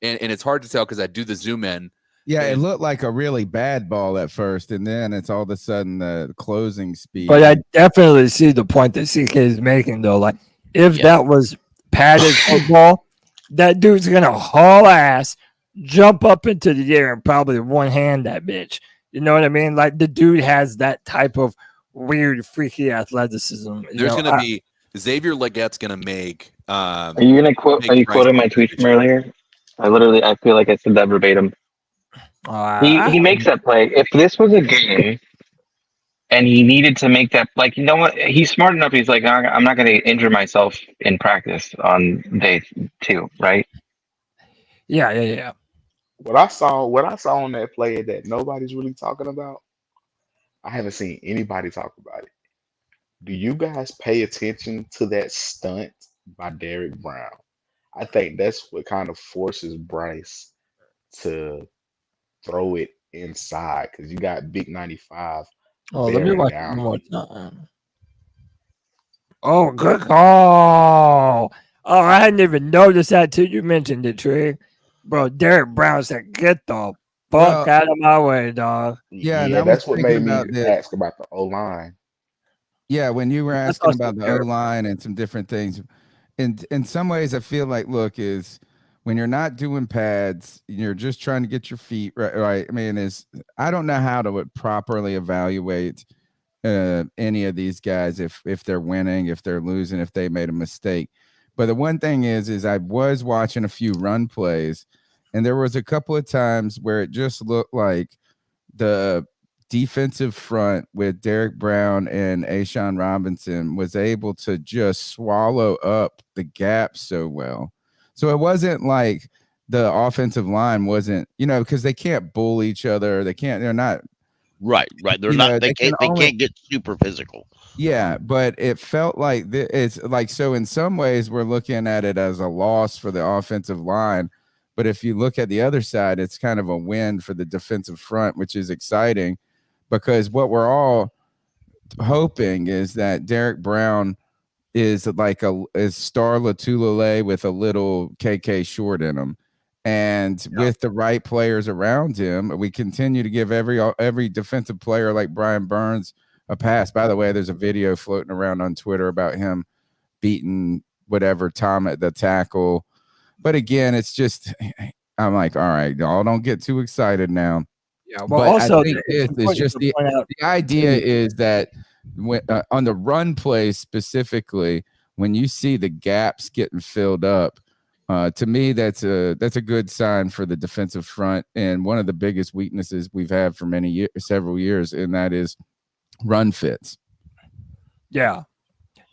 and it's hard to tell because I do the zoom in. Yeah, it looked like a really bad ball at first, and then it's all of a sudden the closing speed. But I definitely see the point that CK is making, though. Like, if that was padded football, that dude's going to haul ass, jump up into the air, and probably one-hand that bitch. You know what I mean? Like, the dude has that type of weird, freaky athleticism. There's going to be Xavier Legette's going to make. Are you going to quote? Are you quoting my tweet from earlier? I feel like I said that verbatim. He makes that play. If this was a game and he needed to make that, like, you know what? He's smart enough. He's like, I'm not going to injure myself in practice on day 2, right? Yeah. What I saw on that play that nobody's really talking about, I haven't seen anybody talk about it. Do you guys pay attention to that stunt by Derek Brown? I think that's what kind of forces Bryce to throw it inside, because you got Big 95. Oh, let me watch one more time. Oh, good call. Oh, I hadn't even noticed that till you mentioned it, Trig. Bro, Derek Brown said, get the fuck out of my way, dog. Yeah, that's what made me ask about the O-line. Yeah, when you were asking about the O-line and some different things, in some ways I feel like, is when you're not doing pads, you're just trying to get your feet right. I don't know how to properly evaluate any of these guys, if they're winning, if they're losing, if they made a mistake. But the one thing is I was watching a few run plays, And there was a couple of times where it just looked like the defensive front with Derek Brown and Ashawn Robinson was able to just swallow up the gap so well. So it wasn't like the offensive line wasn't, because they can't bull each other. They're not. Right. They're not. They can't get super physical. Yeah, but it felt like it's like, so in some ways we're looking at it as a loss for the offensive line. But if you look at the other side, it's kind of a win for the defensive front, which is exciting because what we're all hoping is that Derek Brown is like is Star Latulele with a little KK short in him. And with the right players around him, we continue to give every defensive player like Brian Burns a pass. By the way, there's a video floating around on Twitter about him beating whatever Tom at the tackle. But again, it's just, I'm like, all right, y'all don't get too excited now. Yeah, well, but also, I think it's just the idea is that when, on the run play specifically, when you see the gaps getting filled up, to me, that's a good sign for the defensive front. And one of the biggest weaknesses we've had for several years, and that is run fits. Yeah,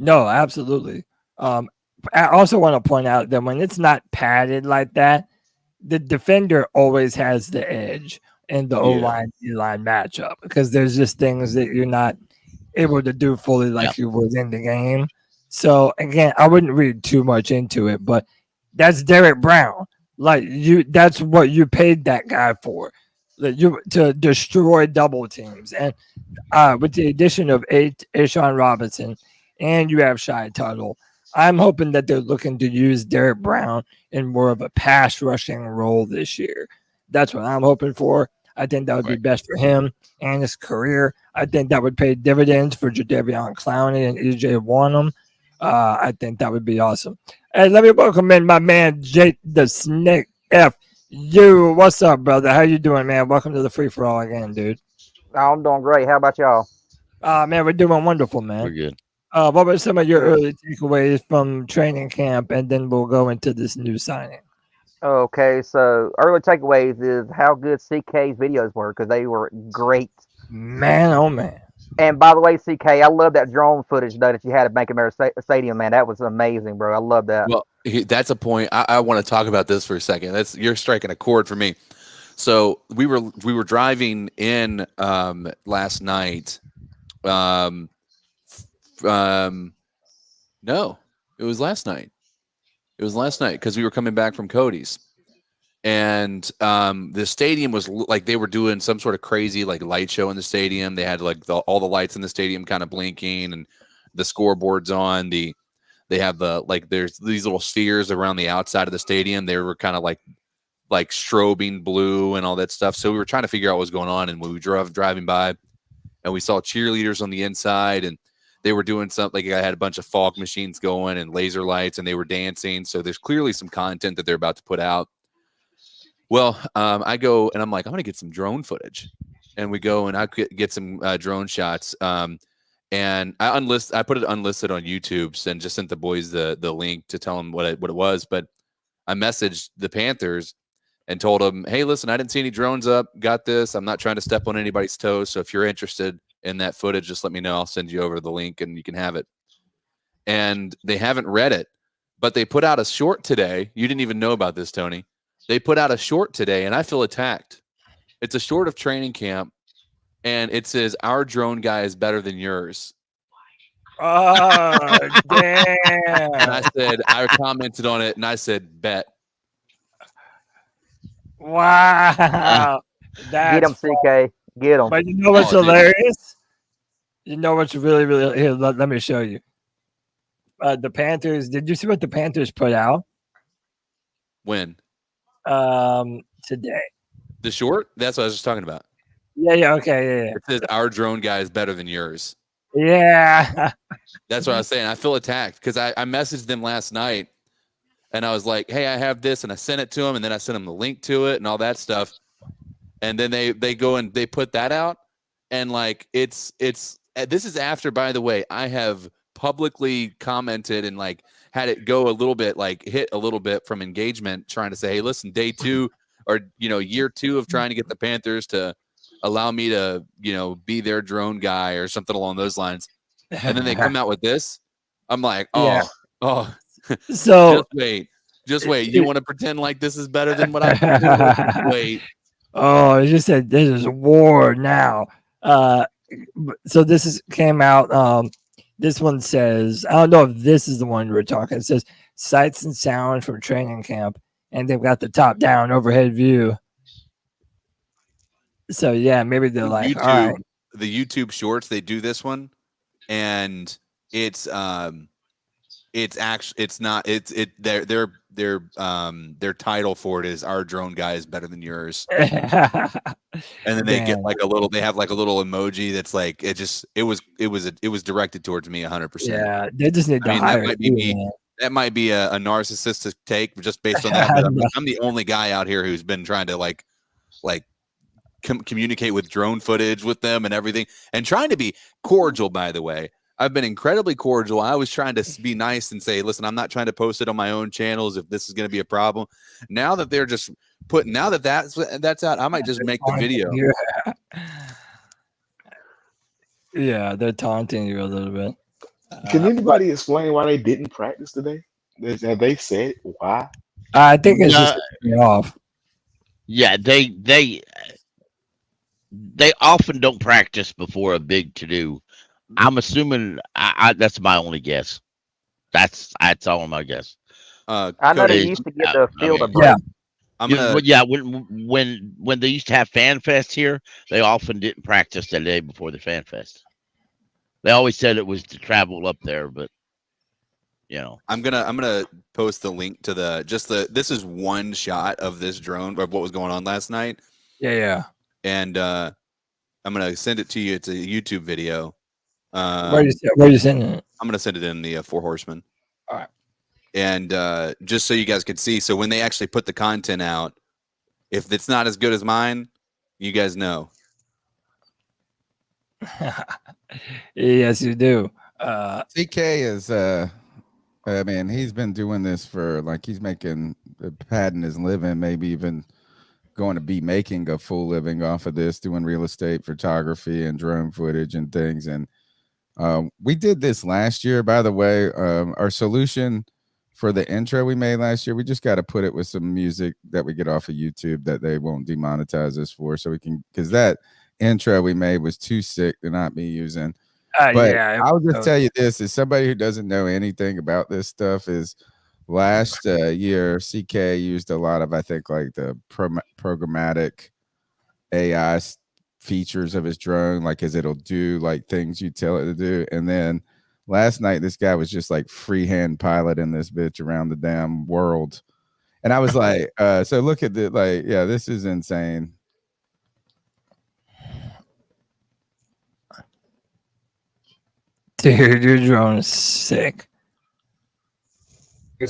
no, absolutely. I also want to point out that when it's not padded like that, the defender always has the edge in the O-line, D-line matchup because there's just things that you're not able to do fully like you would in the game. So again, I wouldn't read too much into it, but that's Derek Brown. That's what you paid that guy for. To destroy double teams. And with the addition of Ashawn Robinson and you have Shy Tuttle, I'm hoping that they're looking to use Derek Brown in more of a pass rushing role this year. That's what I'm hoping for. I think that would be best for him and his career. I think that would pay dividends for Jadeveon Clowney and EJ Wanham. I think that would be awesome. And let me welcome in my man, Jake the Snake F. What's up, brother? How you doing, man? Welcome to the Free For All again, dude. I'm doing great. How about y'all? Man, we're doing wonderful, man. We're good. What were some of your early takeaways from training camp, and then we'll go into this new signing? Okay, so early takeaways is how good CK's videos were because they were great. Man, oh man. And by the way, CK, I love that drone footage though that you had at Bank of America Stadium, man. That was amazing, bro. I love that. Well, that's a point. I want to talk about this for a second. You're striking a chord for me. So we were driving in last night. No, it was last night. It was last night because we were coming back from Cody's, and the stadium was like they were doing some sort of crazy like light show in the stadium. They had like all the lights in the stadium kind of blinking, and the scoreboards on. They have there's these little spheres around the outside of the stadium. They were kind of like strobing blue and all that stuff. So we were trying to figure out what was going on, and when we driving by, and we saw cheerleaders on the inside, and they were doing something. Like I had a bunch of fog machines going and laser lights, and they were dancing. So there's clearly some content that they're about to put out. Well, I go and I'm like, I'm going to get some drone footage, and we go and I get some drone shots. And I put it unlisted on YouTube and just sent the boys the link to tell them what it was. But I messaged the Panthers and told them, hey, listen, I didn't see any drones up. Got this. I'm not trying to step on anybody's toes. So if you're interested in that footage, just let me know. I'll send you over the link and you can have it. And they haven't read it, but they put out a short today. You didn't even know about this, Tony. They put out a short today, and I feel attacked. It's a short of training camp, and it says, our drone guy is better than yours. Oh, damn. And I commented on it, and I said, bet. Wow. Get him, CK. Get him. But you know what's hilarious? You know what's really, really... Here, let me show you. The Panthers... Did you see what the Panthers put out? When? Today. The short? That's what I was just talking about. Yeah, okay, yeah. It says, our drone guy is better than yours. Yeah. That's what I was saying. I feel attacked because I messaged them last night, and I was like, hey, I have this, and I sent it to them, and then I sent them the link to it and all that stuff. And then they go and they put that out, and like it's this is after, by the way, I have publicly commented and like had it go a little bit, like hit a little bit from engagement, trying to say, hey, listen, day 2, or year 2 of trying to get the Panthers to allow me to be their drone guy or something along those lines, and then they come out with this. I'm like, Yeah. oh. So just wait. You want to pretend like this is better than what I'm doing? Wait. Oh, you just said this is war now. So this came out. This one says, I don't know if this is the one we're talking. It says sights and sound from training camp, and they've got the top down overhead view. So yeah, maybe they're like, YouTube, all right. The YouTube shorts, they do this one, and it's actually their title for it is our drone guy is better than yours. And then they get like they have like a little emoji that's like it was directed towards me 100%. Yeah, they just need to hire that might be me. That might be a narcissistic take just based on that. But I'm the only guy out here who's been trying to like communicate with drone footage with them and everything, and trying to be cordial. By the way, I've been incredibly cordial. I was trying to be nice and say, listen, I'm not trying to post it on my own channels if this is going to be a problem. Now that they're just that's out, I might just make the video. Yeah, they're taunting you a little bit. Can anybody explain why they didn't practice today? Have they said why? I think it's just off. Yeah, they often don't practice before a big to do. I'm assuming that's my only guess. That's all my guess. I know they used to get the field of break. When they used to have Fan Fest here, they often didn't practice the day before the Fan Fest. They always said it was to travel up there, but I'm gonna post the link to this is one shot of this drone of what was going on last night. Yeah. And I'm gonna send it to you. It's a YouTube video. Where are you sending it? I'm gonna send it in the Four Horsemen. All right. And just so you guys could see, so when they actually put the content out, if it's not as good as mine, you guys know. Yes, you do. CK is he's been doing this for he's padding his living, maybe even going to be making a full living off of this, doing real estate photography and drone footage and things. And we did this last year, by the way. Our solution for the intro we made last year, we just got to put it with some music that we get off of YouTube that they won't demonetize us for, so we can, because that intro we made was too sick to not be using. But yeah, I'll just tell you this, as somebody who doesn't know anything about this stuff, is last year CK used a lot of, I think, like the programmatic AI features of his drone, like as it'll do like things you tell it to do. And then last night this guy was just like freehand piloting this bitch around the damn world, and I was like, so look at the this is insane. Dude, your drone is sick.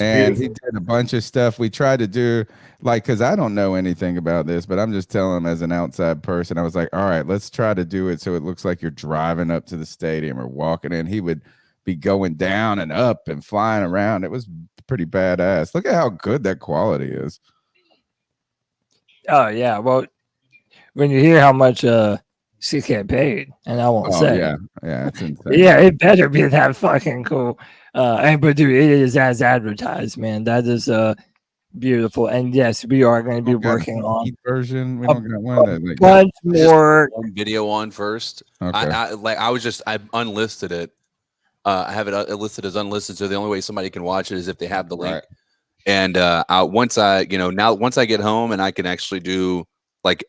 And he did a bunch of stuff we tried to do, because I don't know anything about this, but I'm just telling him as an outside person. I was like, all right, let's try to do it so it looks like you're driving up to the stadium or walking in. He would be going down and up and flying around. It was pretty badass. Look at how good that quality is. Oh yeah, well, when you hear how much CK paid, and I won't say. Yeah, it's insane. Yeah, it better be that fucking cool. But dude, it is as advertised, man. That is beautiful. And yes, we are going to be working on version. We don't got one bunch more video on first. Okay. I unlisted it. I have it listed as unlisted, so the only way somebody can watch it is if they have the link. Right. And once I get home and I can actually do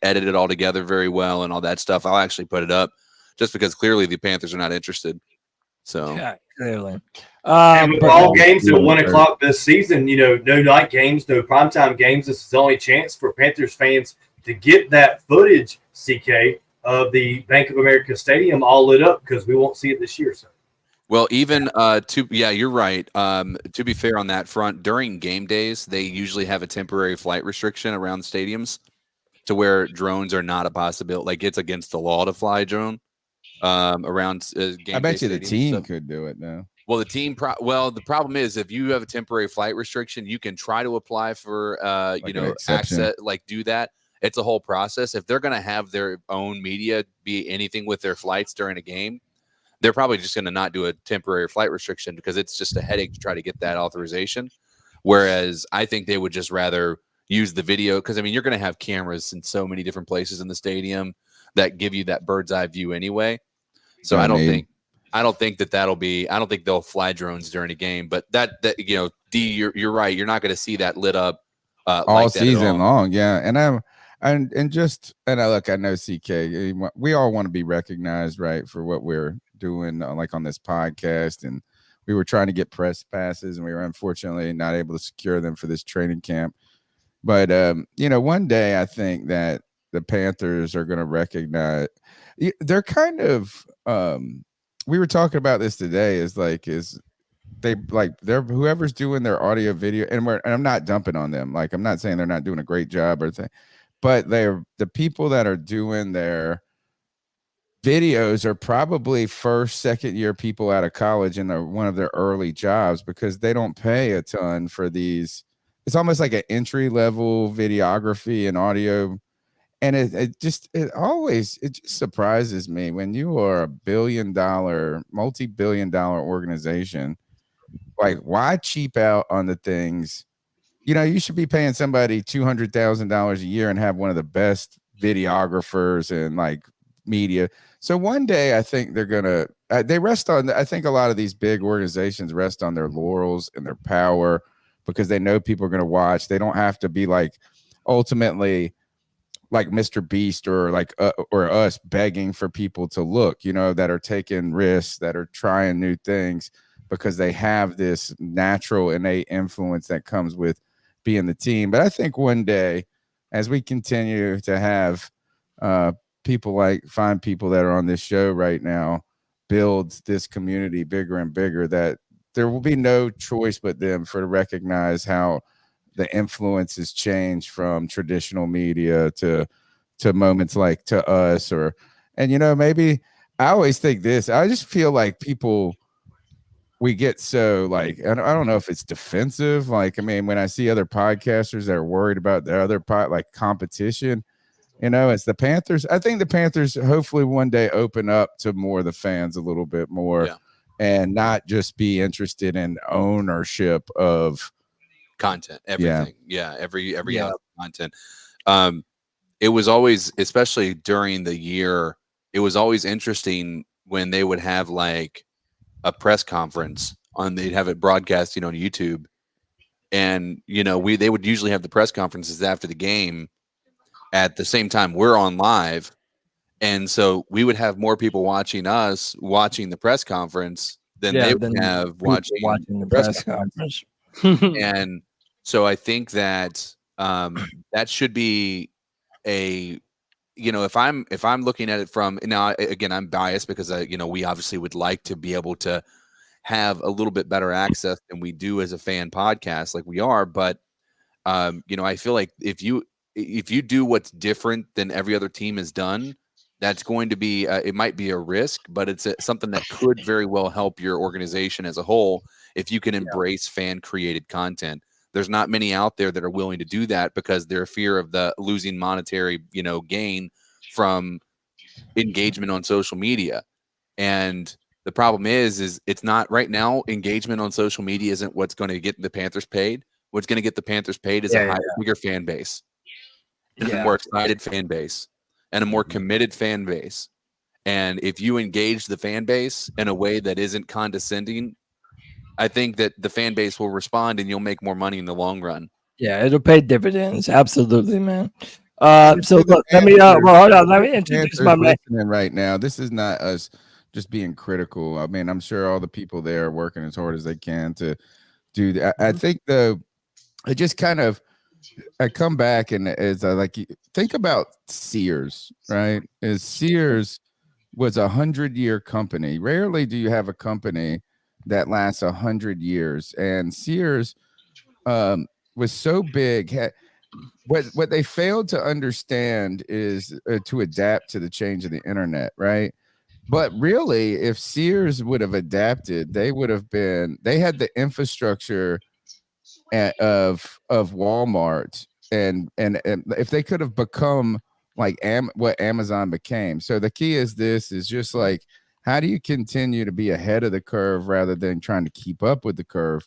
edit it all together very well and all that stuff, I'll actually put it up, just because clearly the Panthers are not interested. So yeah, clearly. And with all games at 1 o'clock this season, no night games, no primetime games. This is the only chance for Panthers fans to get that footage, CK, of the Bank of America Stadium all lit up, because we won't see it this year. So. Well, even you're right. To be fair on that front, during game days, they usually have a temporary flight restriction around stadiums to where drones are not a possibility. It's against the law to fly a drone around game. I bet you stadiums, the team could do it now. Well, the problem is if you have a temporary flight restriction, you can try to apply for access, like do that. It's a whole process. If they're going to have their own media be anything with their flights during a game, they're probably just going to not do a temporary flight restriction because it's just a headache to try to get that authorization. Whereas I think they would just rather use the video because, I mean, you're going to have cameras in so many different places in the stadium that give you that bird's eye view anyway. So I don't think that'll be. I don't think they'll fly drones during a game. But that D, you're right. You're not going to see that lit up all like season long. Yeah, and I look. I know CK. We all want to be recognized, right, for what we're doing, like on this podcast. And we were trying to get press passes, and we were unfortunately not able to secure them for this training camp. But one day I think that the Panthers are going to recognize. They're kind of. We were talking about this today. They're whoever's doing their audio video, and I'm not dumping on them. Like, I'm not saying they're not doing a great job or anything, but they're the people that are doing their videos are probably first, second year people out of college in one of their early jobs because they don't pay a ton for these. It's almost like an entry level videography and audio. And it just surprises me when you are a multi-billion dollar organization, like, why cheap out on the things? You should be paying somebody $200,000 a year and have one of the best videographers and like media. So one day I think they're going to, I think a lot of these big organizations rest on their laurels and their power because they know people are going to watch. They don't have to be like ultimately like Mr. Beast or like or us begging for people to look, that are taking risks, that are trying new things because they have this natural innate influence that comes with being the team. But I think one day, as we continue to have find people that are on this show right now, build this community bigger and bigger, that there will be no choice but them to recognize how the influence has changed from traditional media to moments like to us maybe I always think this. I just feel like we get so like, I don't know if it's defensive. Like, I mean, when I see other podcasters that are worried about their other competition, it's the Panthers. I think the Panthers hopefully one day open up to more of the fans a little bit more and not just be interested in ownership of content, everything. Every content. It was always, especially during the year, it was always interesting when they would have like a press conference they'd have it broadcast, on YouTube. And, they would usually have the press conferences after the game at the same time we're on live. And so we would have more people watching the press conference than they would have watching the press conference. And so I think that that should be if I'm looking at it from now, again, I'm biased because we obviously would like to be able to have a little bit better access than we do as a fan podcast like we are. But, I feel like if you do what's different than every other team has done, that's going to be, it might be a risk, but it's something that could very well help your organization as a whole if you can embrace fan created content. There's not many out there that are willing to do that because they're fear of the losing monetary, gain from engagement on social media. And the problem is it's not right now. Engagement on social media isn't what's going to get the Panthers paid. What's going to get the Panthers paid is a bigger fan base, a more excited fan base, and a more committed fan base. And if you engage the fan base in a way that isn't condescending, I think that the fan base will respond and you'll make more money in the long run. Yeah, it'll pay dividends. Absolutely, man. So look, let me hold on. Let me introduce my man right now. This is not us just being critical. I mean, I'm sure all the people there are working as hard as they can to do that. I think I just kind of, I come back and as I think about Sears, right? As Sears was 100-year company. Rarely do you have a company that lasts 100 years. And Sears was so big. What they failed to understand is to adapt to the change of the internet, right? But really, if Sears would have adapted, they would have been. They had the infrastructure of Walmart, and if they could have become like what Amazon became. So the key is just like, how do you continue to be ahead of the curve rather than trying to keep up with the curve?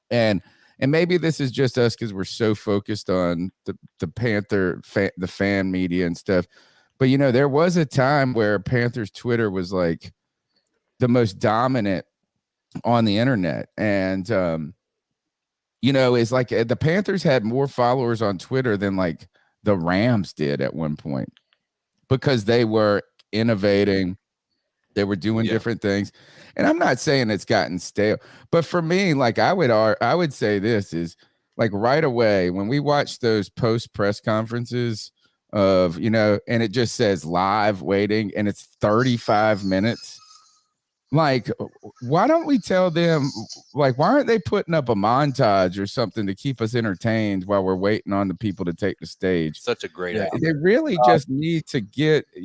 And maybe this is just us because we're so focused on the Panther the fan media and stuff. But there was a time where Panthers Twitter was like the most dominant on the internet, and it's like the Panthers had more followers on Twitter than like the Rams did at one point, because they were innovating, they were doing different things. And I'm not saying it's gotten stale, but for me, like I would say this is like right away when we watch those post press conferences of and it just says live waiting and it's 35 minutes. Like, why don't we tell them, like, why aren't they putting up a montage or something to keep us entertained while we're waiting on the people to take the stage? Such a great idea. They really just need to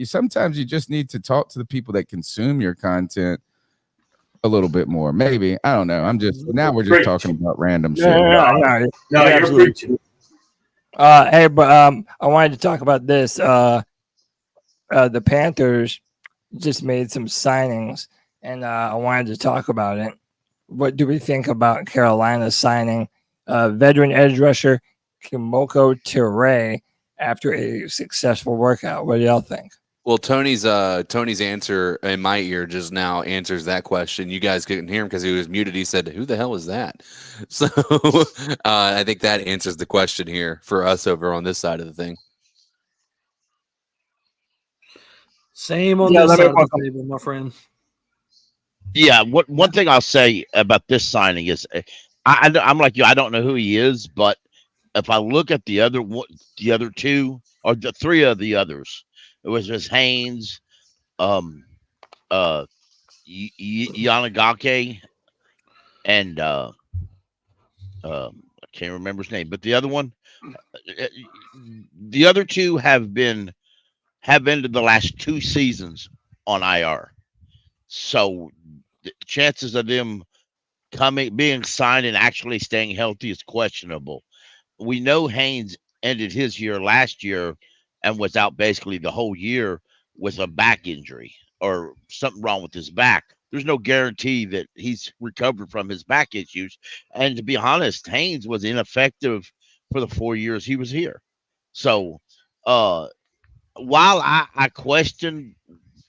sometimes you just need to talk to the people that consume your content a little bit more. Maybe. I don't know. Now we're just talking about random shit. No, you're preaching. Hey, but I wanted to talk about this. The Panthers just made some signings, and I wanted to talk about it. What do we think about Carolina signing veteran edge rusher Kemoko Turay after a successful workout? What do y'all think? Well, Tony's answer in my ear just now answers that question. You guys couldn't hear him because he was muted. He said, "Who the hell is that?" So I think that answers the question here for us over on this side of the thing. Same on this side of the table, my friend. Yeah, one thing I'll say about this signing is I'm like you. I don't know who he is, but if I look at the other two or the three of the others, it was just Haynes, Yanagake, and I can't remember his name, but the other one, the other two have been to the last 2 seasons on IR. So the chances of them being signed and actually staying healthy is questionable. We know Haynes ended his year last year and was out basically the whole year with a back injury or something wrong with his back. There's no guarantee that he's recovered from his back issues. And to be honest, Haynes was ineffective for the 4 years he was here. So while I question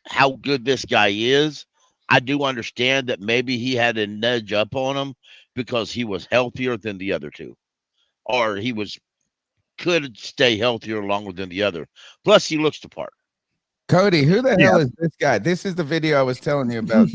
how good this guy is, I do understand that maybe he had a nudge up on him because he was healthier than the other two, or he could stay healthier longer than the other. Plus, he looks the part. Cody, who the hell is this guy? This is the video I was telling you about.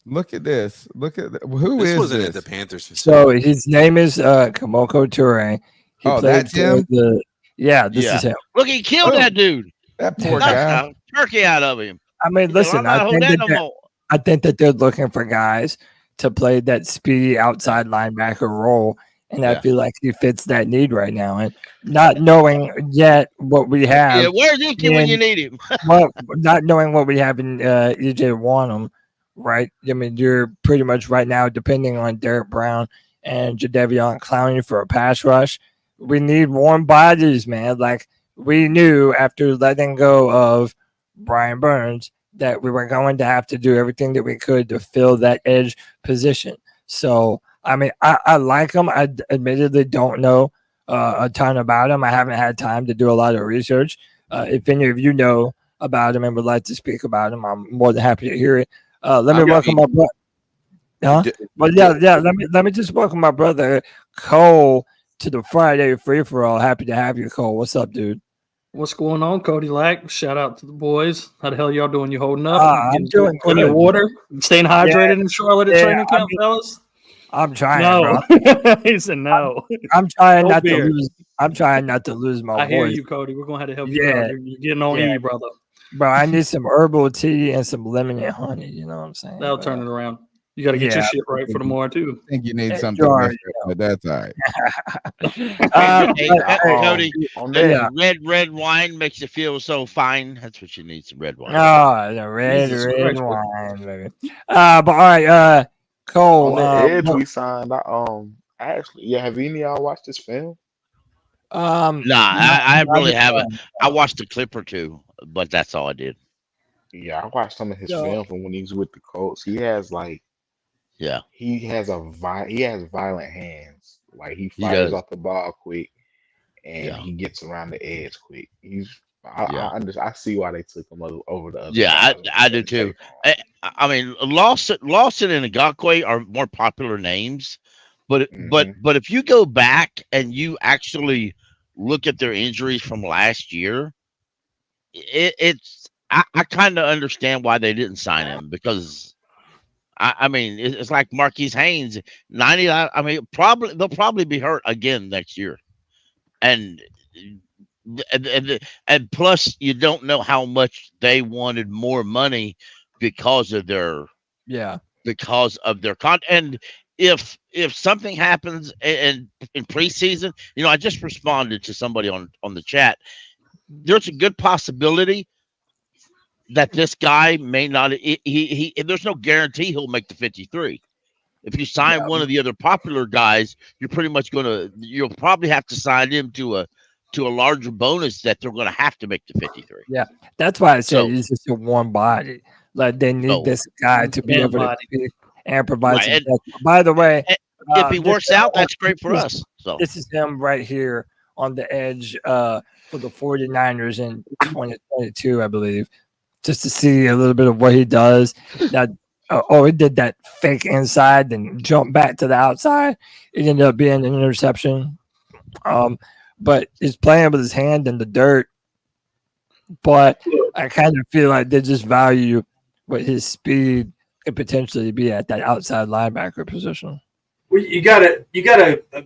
Look at this. This wasn't at the Panthers facility. So his name is Kemoko Turay. That's him? This is him. Look, he killed that dude. That poor guy. Turkey out of him. I mean, listen, I think that they're looking for guys to play that speedy outside linebacker role. And I feel like he fits that need right now. And not knowing yet what we have. Yeah, where's Icky when you need him? Well, not knowing what we have in EJ Wanham, right? I mean, you're pretty much right now depending on Derek Brown and Jadeveon Clowney for a pass rush. We need warm bodies, man. Like, we knew after letting go of Brian Burns that we were going to have to do everything that we could to fill that edge position. So, I mean, I like him. I admittedly don't know a ton about him. I haven't had time to do a lot of research. If any of you know about him and would like to speak about him, I'm more than happy to hear it. Let me welcome my brother. Well, let me just welcome my brother Cole to the Friday Free for All. Happy to have you, Cole. What's up, dude? What's going on, Cody Lack? Shout out to the boys. How the hell y'all doing? You holding up? I'm doing plenty of water. Staying hydrated in Charlotte at training camp, fellas. I'm trying. No, bro. He said no. I'm trying not to lose. I'm trying not to lose my voice. I hear you, Cody. We're gonna have to help you out. You're getting on E, brother. Bro, I need some herbal tea and some lemon and honey. You know what I'm saying? That'll turn it around. You got to get your shit right for tomorrow too. I think you need something. but that's all right. Cody, on the that, red wine makes you feel so fine. That's what you need, some red wine. Oh, the red Jesus Christ. wine, baby. But all right, Cole. on that edge what- we signed. Actually, yeah. Have any of y'all watched this film? Nah, I really haven't. I watched a clip or two, but that's all I did. Yeah, I watched some of his Yeah. film from when he was with the Colts. He has Yeah, he has violent hands. Like he He fires does. off the ball quick, and Yeah. he gets around the edge quick. Yeah. I see why they took him over the other. Yeah, guys. I do too. I mean, Lawson and Ngakwe are more popular names, but if you go back and you actually look at their injuries from last year, I kind of understand why they didn't sign him, because I mean it's like Marquise Haynes 90. I mean they'll probably be hurt again next year, and plus you don't know how much they wanted more money because of their content. And if something happens in preseason, I just responded to somebody on the chat. There's a good possibility that this guy may not. He there's no guarantee he'll make the 53. If you sign one of the other popular guys, you're pretty much you'll probably have to sign him to a larger bonus that they're going to have to make the 53. Yeah, that's why I said he's just a warm body. Like they need this guy to be able to speak and provide some depth. By the way, if he works out, that's great for us. So this is him right here on the edge for the 49ers in 2022, I believe, just to see a little bit of what he does. That he did that fake inside, then jump back to the outside. It ended up being an interception. But he's playing with his hand in the dirt. But I kind of feel like they just value what his speed could potentially be at that outside linebacker position. Well, you gotta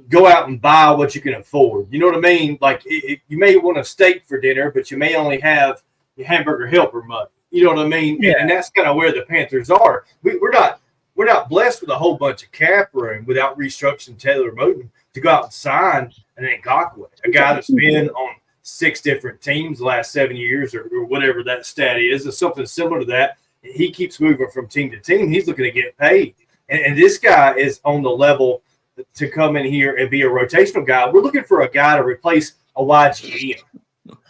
go out and buy what you can afford. You know what I mean? Like you may want a steak for dinner, but you may only have your hamburger helper money. You know what I mean? Yeah. And that's kind of where the Panthers are. We're not blessed with a whole bunch of cap room without restructuring Taylor Moton to go out and sign an Ngakwe, a guy that's been on 6 different teams the last 7 years or whatever that stat is, or something similar to that. He keeps moving from team to team. He's looking to get paid. And this guy is on the level to come in here and be a rotational guy. We're looking for a guy to replace a YGM.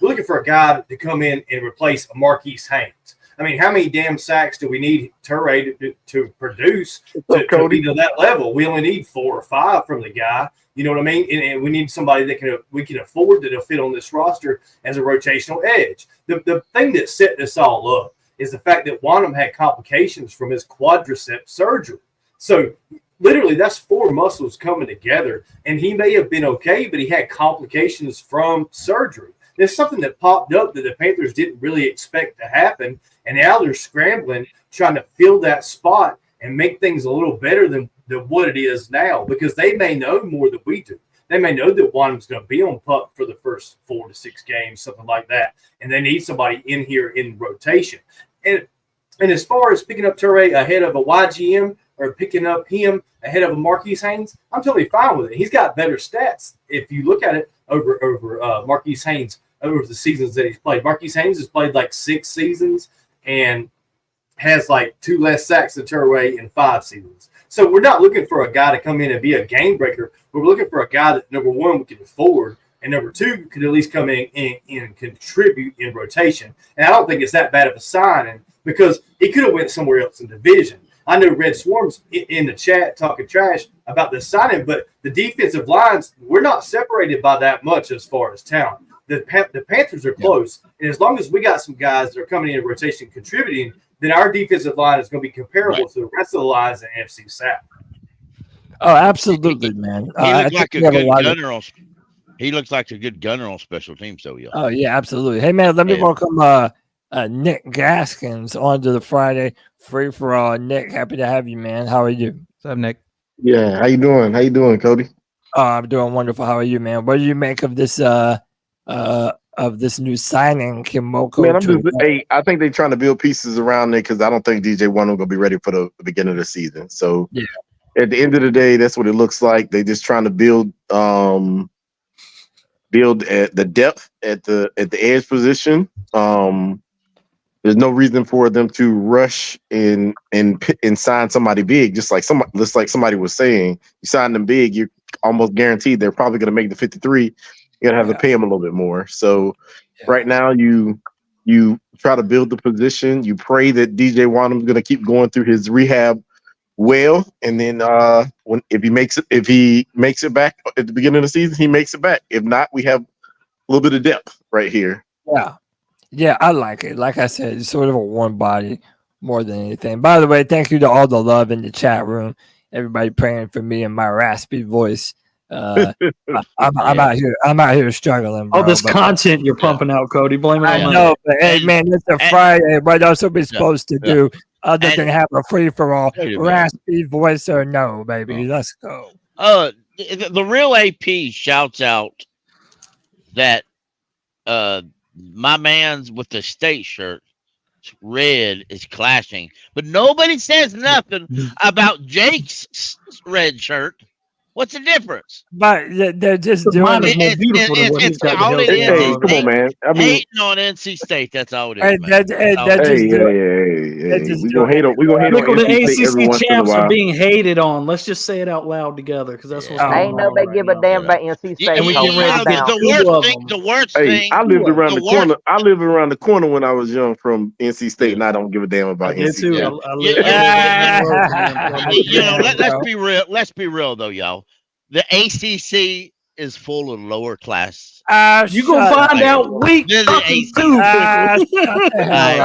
We're looking for a guy to come in and replace a Marquise Haynes. I mean, how many damn sacks do we need Turay to produce to be to that level? We only need 4 or 5 from the guy. You know what I mean? And we need somebody that we can afford to fit on this roster as a rotational edge. The thing that set this all up is the fact that Wanham had complications from his quadricep surgery. So literally that's 4 muscles coming together, and he may have been okay, but he had complications from surgery. There's something that popped up that the Panthers didn't really expect to happen, and now they're scrambling, trying to fill that spot and make things a little better than what it is now, because they may know more than we do. They may know that Wanham's going to be on pup for the first 4 to 6 games, something like that, and they need somebody in here in rotation. And as far as picking up Turay ahead of a YGM or picking up him ahead of a Marquise Haynes, I'm totally fine with it. He's got better stats if you look at it over Marquise Haynes over the seasons that he's played. Marquise Haynes has played like 6 seasons and has like 2 less sacks than Turay in 5 seasons. So we're not looking for a guy to come in and be a game breaker. We're looking for a guy that, number one, we can afford, and number 2, could at least come in and contribute in rotation. And I don't think it's that bad of a signing, because he could have went somewhere else in division. I know Red Swarm's in the chat talking trash about the signing, but the defensive lines, we're not separated by that much as far as talent. The Panthers are close, and as long as we got some guys that are coming in rotation contributing, then our defensive line is going to be comparable to the rest of the lines in NFC South. Oh, absolutely, man. He looks like a good gunner on. He looks like a good gunner on special teams, though. Yeah. Oh yeah, absolutely. Hey man, let me welcome Nick Gaskins onto the Friday free for all. Nick, happy to have you, man. How are you? What's up, Nick? Yeah, how you doing? How you doing, Cody? I'm doing wonderful. How are you, man? What do you make of this new signing, Kemoko? Man, I think they're trying to build pieces around it, because I don't think DJ Wanham gonna be ready for the beginning of the season. So yeah, at the end of the day, that's what it looks like. They just trying to build at the depth at the edge position. There's no reason for them to rush and sign somebody big. Just like somebody was saying, you sign them big, you're almost guaranteed they're probably going to make the 53. You're gonna have to pay them a little bit more. So right now, you try to build the position. You pray that DJ Wonnum's going to keep going through his rehab well, and then if he makes it back at the beginning of the season, he makes it back. If not, we have a little bit of depth right here. Yeah, I like it. Like I said, it's sort of a warm body more than anything. By the way, thank you to all the love in the chat room. Everybody praying for me and my raspy voice. I'm out here struggling. Bro, all this content you're pumping out, Cody. Blame it on I know, but hey, man, it's a Friday. What else are we supposed to do other than have a free for all? Raspy voice or no, baby? Let's go. The real AP shouts out that my man's with the state shirt red is clashing, but nobody says nothing about Jake's red shirt. What's the difference? But they're just doing it. Come on, man. I mean, hating on NC State. That's all it is. We gonna hate on the NC State ACC champs are being hated on. Let's just say it out loud together, because that's what's going on. Ain't nobody give a damn about NC State. The worst thing. I lived around the corner. I lived around the corner when I was young from NC State, and I don't give a damn about NC State. Let's be real. Let's be real, though, y'all. The ACC is full of lower class. You gonna find out week 2.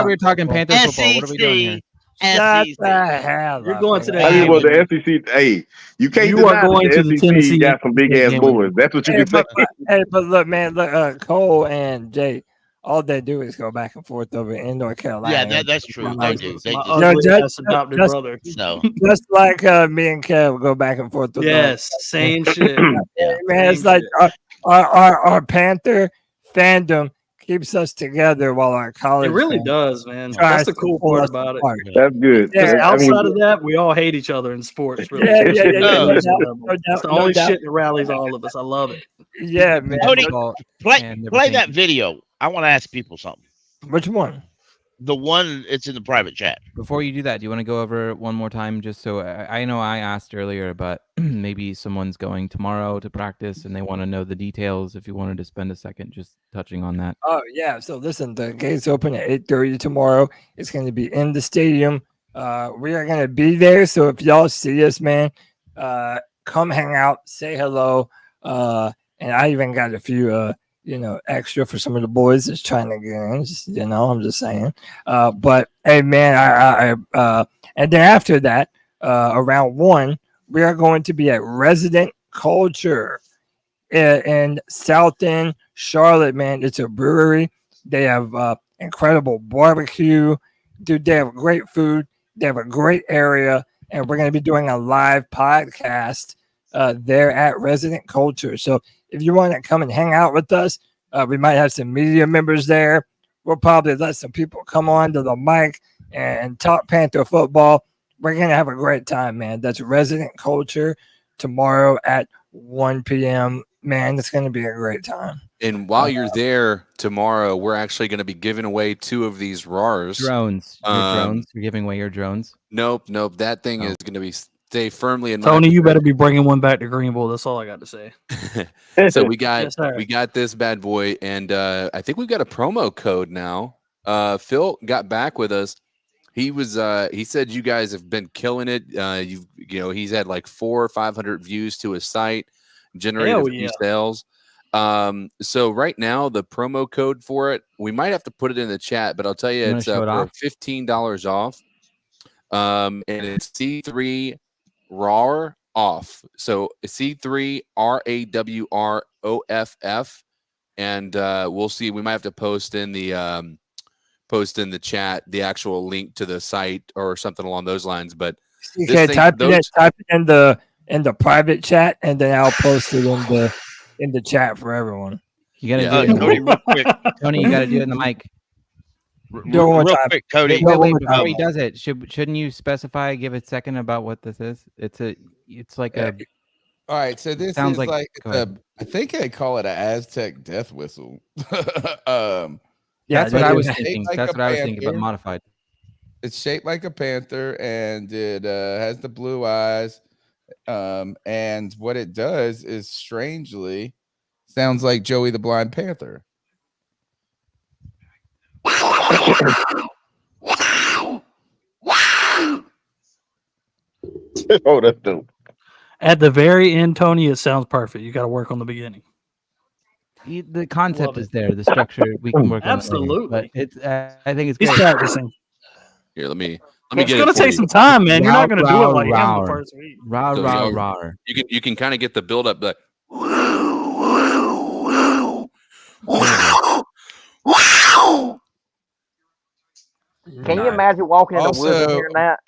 We're talking Panthers football. What are we doing here? You're going to the SEC. Hey, you can't. You are going to the Tennessee. Got some big ass boys. That's what you can say. But look, man, Cole and Jay, all they do is go back and forth over in North Carolina. Yeah, that's true. They do. Adopted brother. No, just like me and Kev go back and forth. Yes, same shit. Man, it's like our Panther fandom keeps us together while our college. It really does, man. That's the cool part about it. That's good. Yeah, outside of that, we all hate each other in sports. Really. It's the only shit that rallies all of us. I love it. Yeah, man. Cody, play that video. I want to ask people something. Which one? The one it's in the private chat. Before you do that, do you want to go over one more time, just so I know I asked earlier, but maybe someone's going tomorrow to practice and they want to know the details. If you wanted to spend a second just touching on that. Oh yeah. So listen, the gates open at 8:30 tomorrow. It's going to be in the stadium. We are going to be there. So if y'all see us, man, come hang out, say hello. And I even got a few extra for some of the boys that's trying to get in. I'm just saying. But hey, man, I and then after that, around 1, we are going to be at Resident Culture in South End, Charlotte. Man, it's a brewery. They have incredible barbecue. Dude, they have great food. They have a great area, and we're going to be doing a live podcast there at Resident Culture. So if you want to come and hang out with us, we might have some media members there. We'll probably let some people come on to the mic and talk Panther football. We're going to have a great time, man. That's Resident Culture tomorrow at 1 p.m. Man, it's going to be a great time. And while you're there tomorrow, we're actually going to be giving away 2 of these RARs. Drones. Drones. You're giving away your drones? Nope. That thing is going to be stay firmly in. Tony, you better be bringing one back to Greenville. That's all I got to say. So we got this bad boy, and I think we've got a promo code now. Phil got back with us. He said you guys have been killing it. He's had like 400 or 500 views to his site, generated a few sales. So right now the promo code for it, we might have to put it in the chat, but I'll tell you, it's for $15 off. And it's C3 RAR off. So C3 RAWROFF, and we'll see. We might have to post in the chat the actual link to the site or something along those lines. But type it in the private chat, and then I'll post it in the chat for everyone. You gotta do it, Tony. You gotta do it in the mic. Real quick, Cody. Wait, before he does it, shouldn't you specify? Give a second about what this is. It's like a. All right, so this sounds is like I think they call it an Aztec death whistle. That's what I was thinking. That's what I was thinking, but modified. It's shaped like a panther, and it has the blue eyes. And what it does is strangely sounds like Joey the Blind Panther. Oh, that's dope. At the very end, Tony, it sounds perfect. You got to work on the beginning. The concept is there. The structure we can work on. Absolutely. But it's. I think it's. He's great. practicing. Here, let me It's get going it to for take you. some time, man. You're not going to do it like him Rawr. the first week. Rawr. You can kind of get the build up like. Can you imagine walking in the woods and hearing that?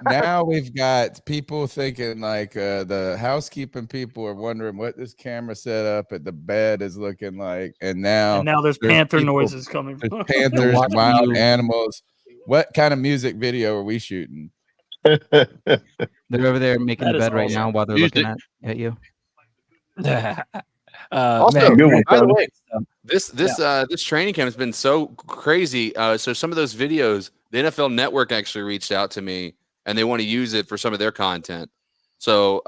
Now we've got people thinking like the housekeeping people are wondering what this camera setup at the bed is looking like, and now there's panther noises coming. There's panthers, wild animals. What kind of music video are we shooting? They're over there making the bed right now while they're looking at you. Also, by the way, this training camp has been so crazy. So some of those videos, the NFL Network actually reached out to me, and they want to use it for some of their content. So,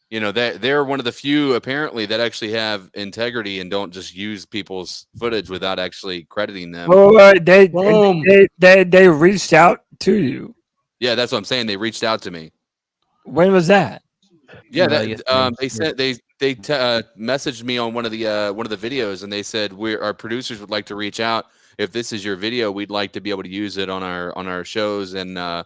they're one of the few apparently that actually have integrity and don't just use people's footage without actually crediting them. Well, they reached out to you. Yeah, that's what I'm saying. They reached out to me. When was that? Yeah, they said they messaged me on one of the videos, and they said our producers would like to reach out. If this is your video, we'd like to be able to use it on our shows and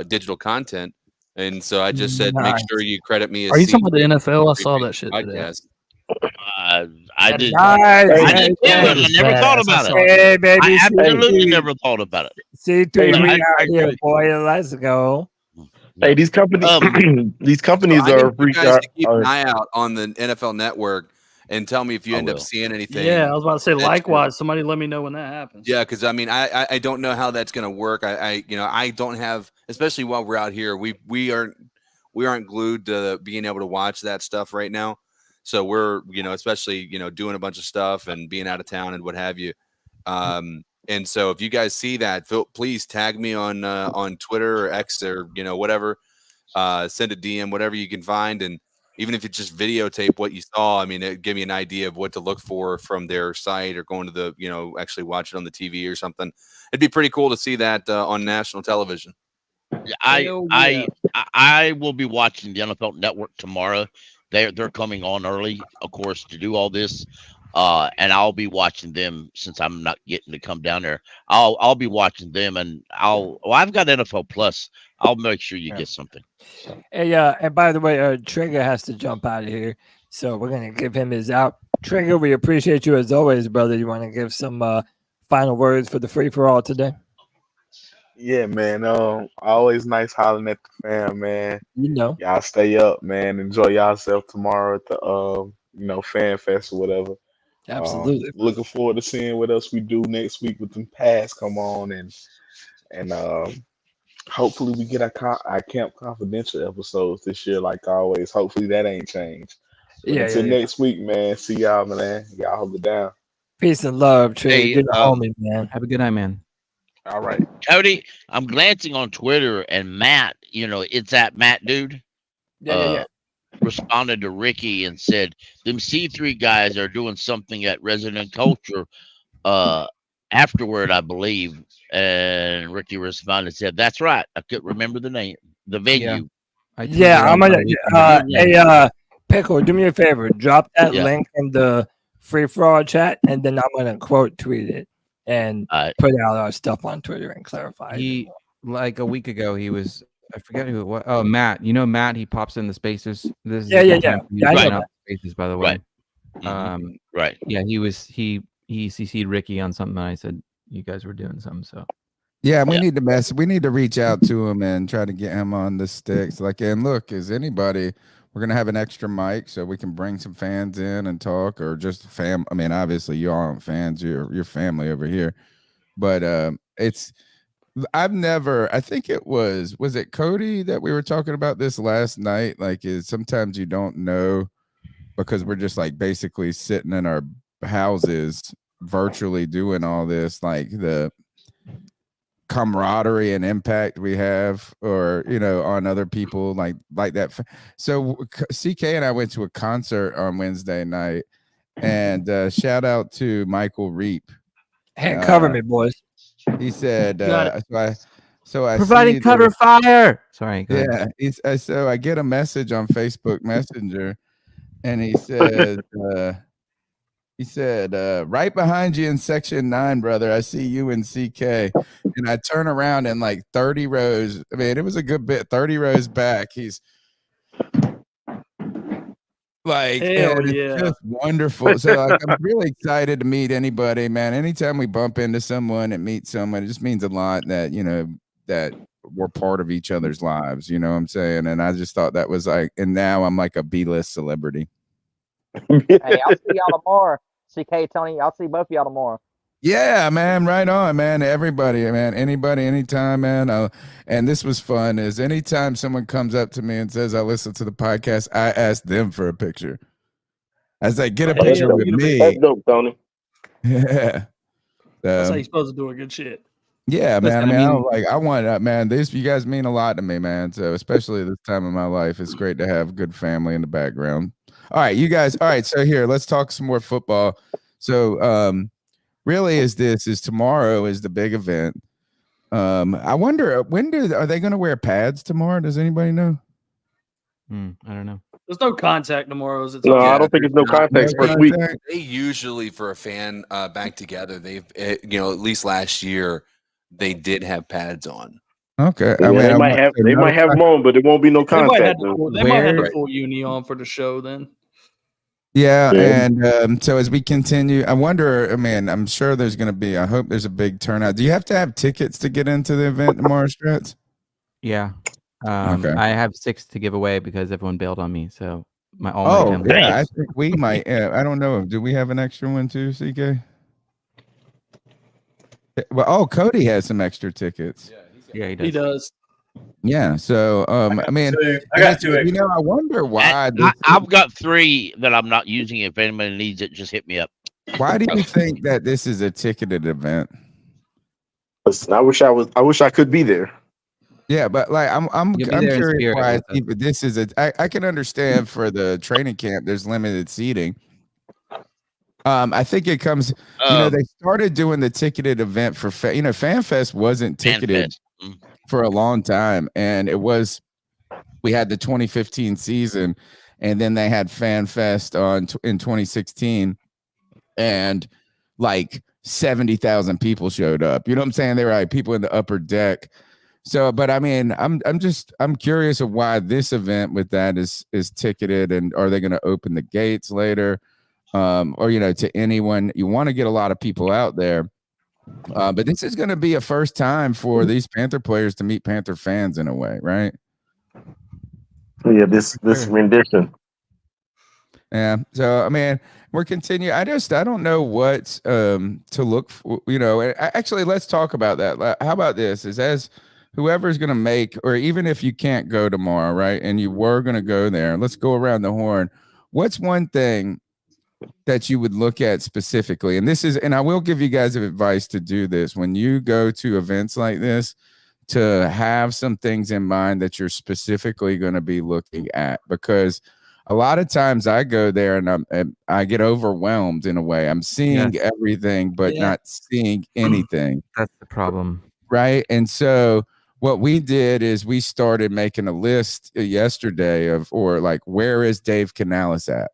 digital content. And so I just said, make sure you credit me. As Are you talking about the NFL? I saw that shit today. I did. I never thought about it. Hey, baby, I absolutely never thought about it. C3, we out here, boy. Let's go. Hey, these companies, So are you guys to keep an eye out on the NFL Network and tell me if you end up seeing anything. Yeah, I was about to say likewise. Somebody let me know when that happens. Yeah, because I mean, I don't know how that's going to work. I don't have, especially while we're out here, we aren't glued to being able to watch that stuff right now. So we're especially doing a bunch of stuff and being out of town and what have you. And so if you guys see that, please tag me on Twitter or X or whatever. Send a DM, whatever you can find, and even if it's just videotape what you saw, I mean, it give me an idea of what to look for from their site or going to the actually watch it on the TV or something. It'd be pretty cool to see that on national television. I will be watching the NFL Network tomorrow. They're coming on early, of course, to do all this. And I'll be watching them since I'm not getting to come down there. I'll be watching them, and I've got NFL Plus. I'll make sure you get something. Hey, and by the way, Trigger has to jump out of here, so we're gonna give him his out. Trigger, we appreciate you as always, brother. You want to give some final words for the free for all today? Yeah, man. Always nice hollering at the fam, man. Y'all stay up, man. Enjoy yourself tomorrow at the Fan Fest or whatever. Absolutely. Looking forward to seeing what else we do next week with them pads come on, and hopefully we get our Camp Confidential episodes this year, like always. Hopefully that ain't changed. Until next week, man. See y'all, man. Y'all hold it down. Peace and love, Trey. Good homie, man. Have a good night, man. All right, Cody. I'm glancing on Twitter, and Matt, it's that Matt dude. Responded to Ricky and said, them C3 guys are doing something at Resident Culture afterward, I believe. And Ricky responded and said, that's right. I couldn't remember the name, the venue. I'm going to, hey, Pickle, do me a favor. Drop that link in the free for all chat, and then I'm going to quote tweet it and put out our stuff on Twitter and clarify. Like a week ago, he was, I forget who it was. Oh, Matt. Matt, he pops in the spaces. This is yeah. I know spaces, by the way. Right. Yeah, he CC'd Ricky on something. And I said you guys were doing something. So yeah, we need to we need to reach out to him and try to get him on the sticks. And look, is anybody? We're gonna have an extra mic so we can bring some fans in and talk, or just I mean, obviously you all aren't fans. You're family over here. But I think it was it Cody that we were talking about this last night? Like, sometimes you don't know because we're just like basically sitting in our houses virtually doing all this, like the camaraderie and impact we have, or on other people like that. So CK and I went to a concert on Wednesday night, and shout out to Michael Reap. Hey, cover me, boys. He said, so I providing cover fire. Sorry. Go ahead. So I get a message on Facebook Messenger, and he said, right behind you in section 9, brother. I see you and CK. And I turn around and like 30 rows. I mean, it was a good bit, 30 rows back. He's like, it's just wonderful. So like, I'm really excited to meet anybody, man. Anytime we bump into someone and meet someone, it just means a lot that, that we're part of each other's lives. You know what I'm saying? And I just thought that was like, and now I'm like a B-list celebrity. Hey, I'll see y'all tomorrow. CK, Tony, I'll see both of y'all tomorrow. Yeah, man, right on, man. Everybody, man, anybody, anytime, man. And this was fun. Is anytime someone comes up to me and says I listen to the podcast, I ask them for a picture. As I get a picture with me. That's dope, Tony. Yeah, that's how you're supposed to do a good shit. Yeah, man. I want man. You guys mean a lot to me, man. So especially this time of my life, it's great to have good family in the background. All right, you guys. All right, so here, let's talk some more football. So, really, tomorrow is the big event. I wonder are they going to wear pads tomorrow? Does anybody know? I don't know. There's no contact tomorrow. No, I don't think it's no contact first week. They usually, for a fan back together, they've at least last year they did have pads on. Okay, yeah, they might have them on, but it won't be no contact. They might have the full uni on for the show then. Yeah, and so as we continue, I wonder. I mean, I'm sure there's going to be. I hope there's a big turnout. Do you have to have tickets to get into the event tomorrow, Strats? Yeah, okay. I have 6 to give away because everyone bailed on me. So my family. Yeah, I think we might. I don't know. Do we have an extra one too, CK? Well, Cody has some extra tickets. Yeah, he does. Yeah, so I mean, I got 2. I wonder why. I've got 3 that I'm not using. If anybody needs it, just hit me up. Why do you think that this is a ticketed event? Listen, I wish I could be there. Yeah, but like I'm curious why this is I can understand for the training camp there's limited seating. I think it comes, they started doing the ticketed event for FanFest wasn't ticketed for a long time, and we had the 2015 season, and then they had FanFest in 2016, and like 70,000 people showed up. You know what I'm saying? They were like people in the upper deck. So, but I mean, I'm curious of why this event with that is ticketed, and are they going to open the gates later? Or to anyone. You want to get a lot of people out there, but this is going to be a first time for these Panther players to meet Panther fans in a way, right? Yeah, this rendition. Yeah. So I mean, we're continuing. I don't know what to look for. Actually, let's talk about that. How about this? As whoever's going to make, or even if you can't go tomorrow, right? And you were going to go there, let's go around the horn. What's one thing that you would look at specifically? And I will give you guys advice to do this when you go to events like this, to have some things in mind that you're specifically going to be looking at, because a lot of times I go there and I get overwhelmed in a way. I'm seeing everything, but not seeing anything. That's the problem. Right. And so what we did is we started making a list yesterday where is Dave Canales at?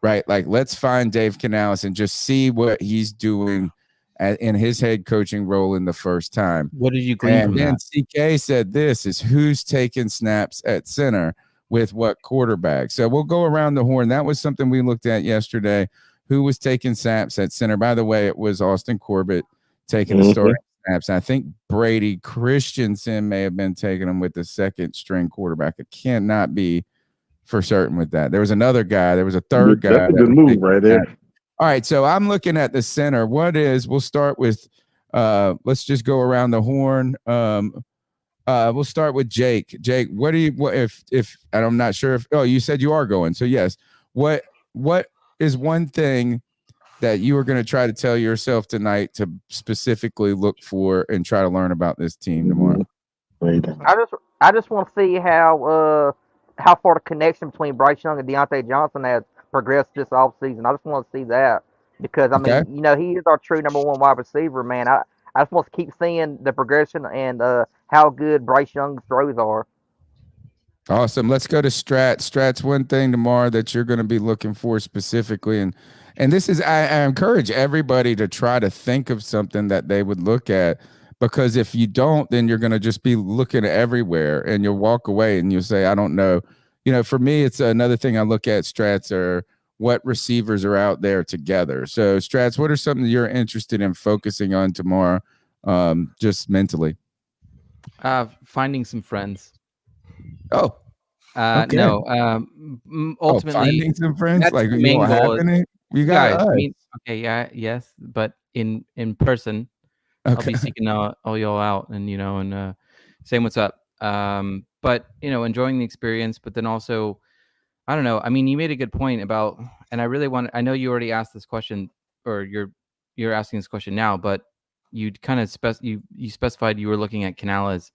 Right, like let's find Dave Canales and just see what he's doing in his head coaching role in the first time. What did you glean from that? And CK said this is who's taking snaps at center with what quarterback. So we'll go around the horn. That was something we looked at yesterday. Who was taking snaps at center? By the way, it was Austin Corbett taking the starting snaps. I think Brady Christensen may have been taking them with the second string quarterback. It cannot be for certain with that. There was another guy. There was a third guy. That's a good move right there. All right, so I'm looking at the center. We'll start with Let's just go around the horn. We'll start with Jake. Jake, what if and I'm not sure if you said you are going. So yes. What is one thing that you are going to try to tell yourself tonight to specifically look for and try to learn about this team tomorrow? I just want to see how far the connection between Bryce Young and Deontay Johnson has progressed this offseason. I just want to see that because I mean, he is our true number one wide receiver, man. I just want to keep seeing the progression and how good Bryce Young's throws are. Awesome. Let's go to Strat. Strat's one thing tomorrow that you're going to be looking for specifically, and this is I encourage everybody to try to think of something that they would look at, because if you don't, then you're going to just be looking everywhere and you'll walk away and you'll say, I don't know. For me, it's another thing I look at, Strats, are what receivers are out there together. So Strats, what are something you're interested in focusing on tomorrow, just mentally? Finding some friends. Oh, okay. No. Ultimately, finding some friends, that's like the main goal. You got guys. Yes, but in person, I'll be seeking all y'all out, and and saying what's up. But enjoying the experience, but then also, I don't know. I mean, you made a good point about, and I know you already asked this question, or you're asking this question now, but you kind of you specified you were looking at Canales.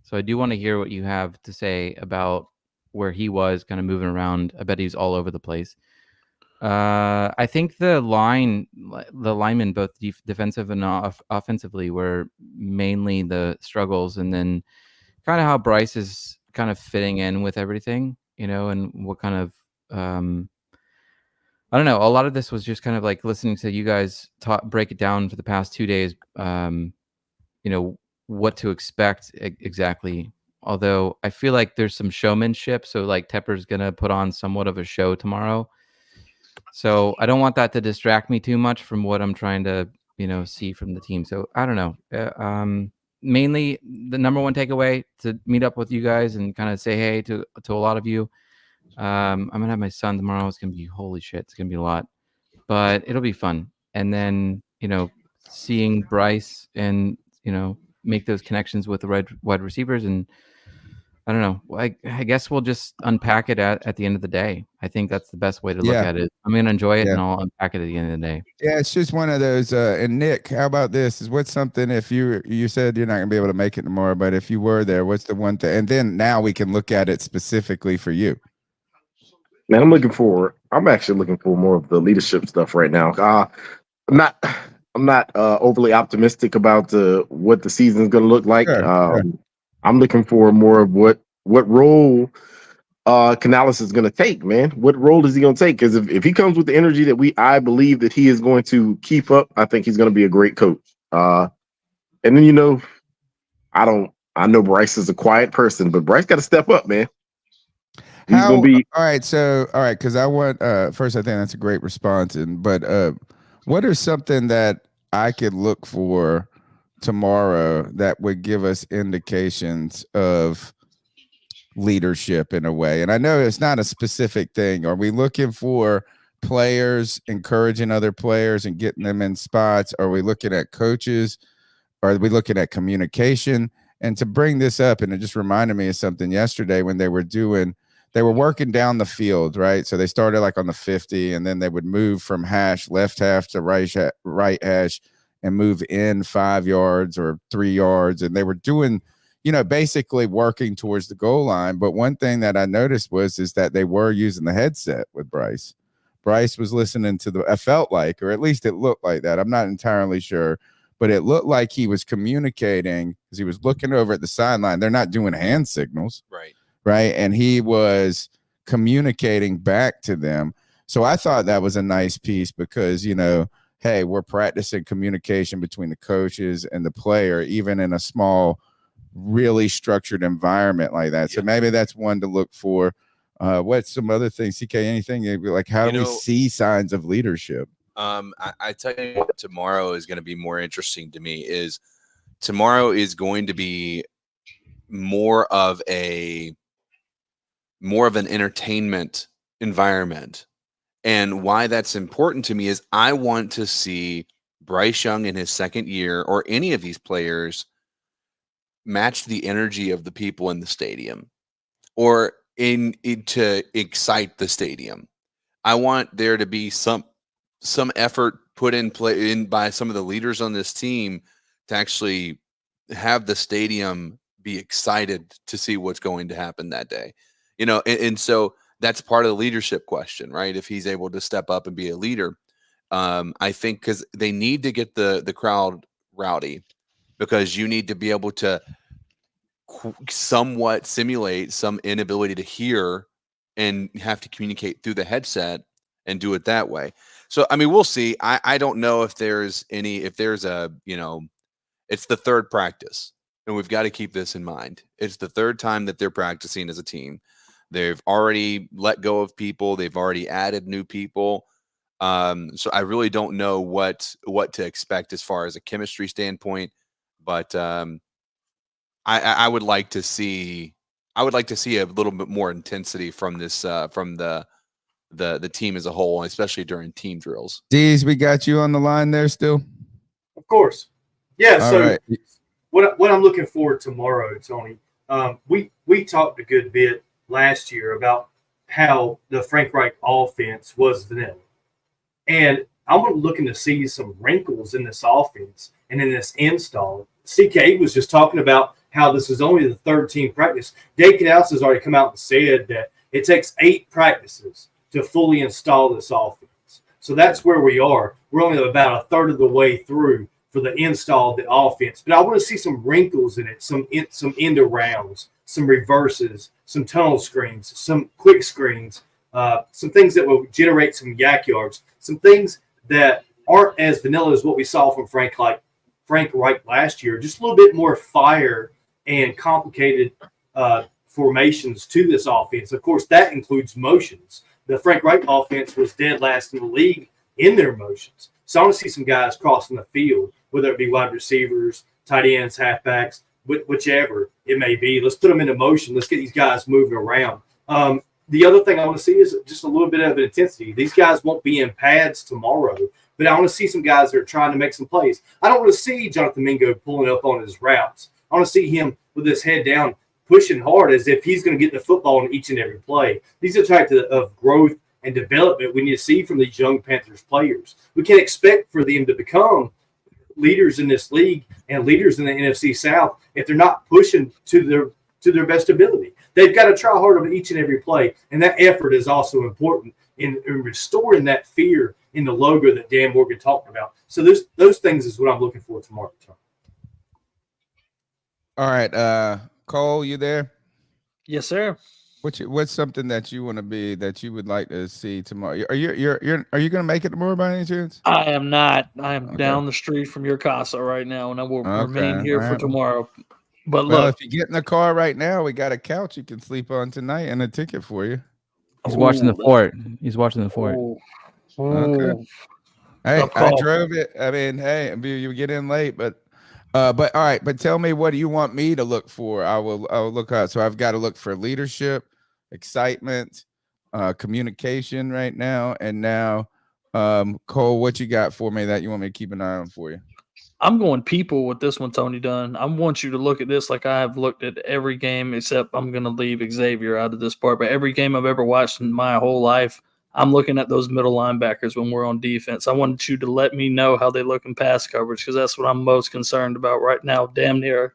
So I do want to hear what you have to say about where he was kind of moving around. I bet he's all over the place. I think the linemen, both defensive and offensively, were mainly the struggles, and then kind of how Bryce is kind of fitting in with everything, and what kind of I don't know. A lot of this was just kind of like listening to you guys break it down for the past 2 days. What to expect exactly. Although I feel like there's some showmanship. So like Tepper's going to put on somewhat of a show tomorrow. So I don't want that to distract me too much from what I'm trying to, see from the team. So I don't know. Mainly the number one takeaway to meet up with you guys and kind of say hey to a lot of you. I'm going to have my son tomorrow. It's going to be, holy shit. It's going to be a lot, but it'll be fun. And then, seeing Bryce and, make those connections with the wide receivers. And I don't know. I guess we'll just unpack it at the end of the day. I think that's the best way to look at it. I'm going to enjoy it and I'll unpack it at the end of the day. Yeah, it's just one of those. And Nick, how about this? What's something, if you said you're not going to be able to make it tomorrow, but if you were there, what's the one thing? And then now we can look at it specifically for you. Man, I'm actually looking for more of the leadership stuff right now. I'm not overly optimistic about what the season is going to look like. Sure. I'm looking for more of what role Canales is going to take, man. What role is he going to take? Because if he comes with the energy that I believe that he is going to keep up, I think he's going to be a great coach. And then, I know Bryce is a quiet person, but Bryce got to step up, man. He's going to be all right. So, all right. Cause I want, first, I think that's a great response. But what are something that I could look for tomorrow that would give us indications of leadership in a way? And I know it's not a specific thing. Are we looking for players encouraging other players and getting them in spots? Are we looking at coaches? Are we looking at communication? And to bring this up, and it just reminded me of something yesterday when they were working down the field, right? So they started like on the 50, and then they would move from left half to right hash and move in 5 yards or 3 yards. And they were doing, basically working towards the goal line. But one thing that I noticed is that they were using the headset with Bryce. Bryce was listening to I felt like, or at least it looked like that. I'm not entirely sure, but it looked like he was communicating because he was looking over at the sideline. They're not doing hand signals. Right. And he was communicating back to them. So I thought that was a nice piece because, hey, we're practicing communication between the coaches and the player, even in a small, really structured environment like that. So maybe that's one to look for. What's some other things, CK, anything like how do we see signs of leadership? I tell you what, tomorrow is going to be more interesting to me is tomorrow is going to be more of an entertainment environment. And why that's important to me is I want to see Bryce Young in his second year, or any of these players, match the energy of the people in the stadium, or to excite the stadium. I want there to be some effort put in by some of the leaders on this team to actually have the stadium be excited to see what's going to happen that day. And so that's part of the leadership question, right? If he's able to step up and be a leader, I think because they need to get the crowd rowdy, because you need to be able to somewhat simulate some inability to hear and have to communicate through the headset and do it that way. So, I mean, we'll see. I don't know if there's a, it's the third practice, and we've got to keep this in mind. It's the third time that they're practicing as a team. They've already let go of people. They've already added new people. So I really don't know what to expect as far as a chemistry standpoint, but I would like to see a little bit more intensity from this from the team as a whole, especially during team drills. Deez, we got you on the line there still? Of course. Yeah, All so right. what I'm looking forward tomorrow, Tony, we talked a good bit last year about how the Frank Reich offense was vanilla. And I'm looking to see some wrinkles in this offense and in this install. CK was just talking about how this is only the third team practice. Dave Canales has already come out and said that it takes 8 practices to fully install this offense. So that's where we are. We're only about a third of the way through for the install of the offense. But I want to see some wrinkles in it, some end arounds, some reverses, some tunnel screens, some quick screens, some things that will generate some yak yards, some things that aren't as vanilla as what we saw from Frank Reich last year. Just a little bit more fire and complicated formations to this offense. Of course, that includes motions. The Frank Reich offense was dead last in the league in their motions. So I want to see some guys crossing the field, whether it be wide receivers, tight ends, halfbacks, whichever it may be. Let's put them into motion. Let's get these guys moving around. The other thing I want to see is just a little bit of intensity. These guys won't be in pads tomorrow, but I want to see some guys that are trying to make some plays. I don't want to see Jonathan Mingo pulling up on his routes. I want to see him with his head down, pushing hard as if he's going to get the football in each and every play. These are the types of growth and development we need to see from these young Panthers players. We can't expect for them to become leaders in this league and leaders in the NFC South if they're not pushing to their best ability. They've got to try hard on each and every play, and that effort is also important in restoring that fear in the logo that Dan Morgan talked about. So those things is what I'm looking for tomorrow. All right, Cole, you there? Yes, sir. What's something that you want to be that you would like to see tomorrow? Are you going to make it tomorrow by any chance? I am not. I am down the street from your casa right now, and I will remain here for tomorrow. But look, if you get in the car right now, we got a couch you can sleep on tonight and a ticket for you. He's watching the fort. He's watching the fort. Okay. Hey, I drove it. I mean, hey, you get in late, but all right. But tell me, what do you want me to look for? I will look out. So I've got to look for leadership, excitement, communication right now. And now, Cole, what you got for me that you want me to keep an eye on for you? I'm going people with this one, Tony Dunn. I want you to look at this like I have looked at every game, except I'm going to leave Xavier out of this part. But every game I've ever watched in my whole life, I'm looking at those middle linebackers when we're on defense. I wanted you to let me know how they look in pass coverage, because that's what I'm most concerned about right now. Damn near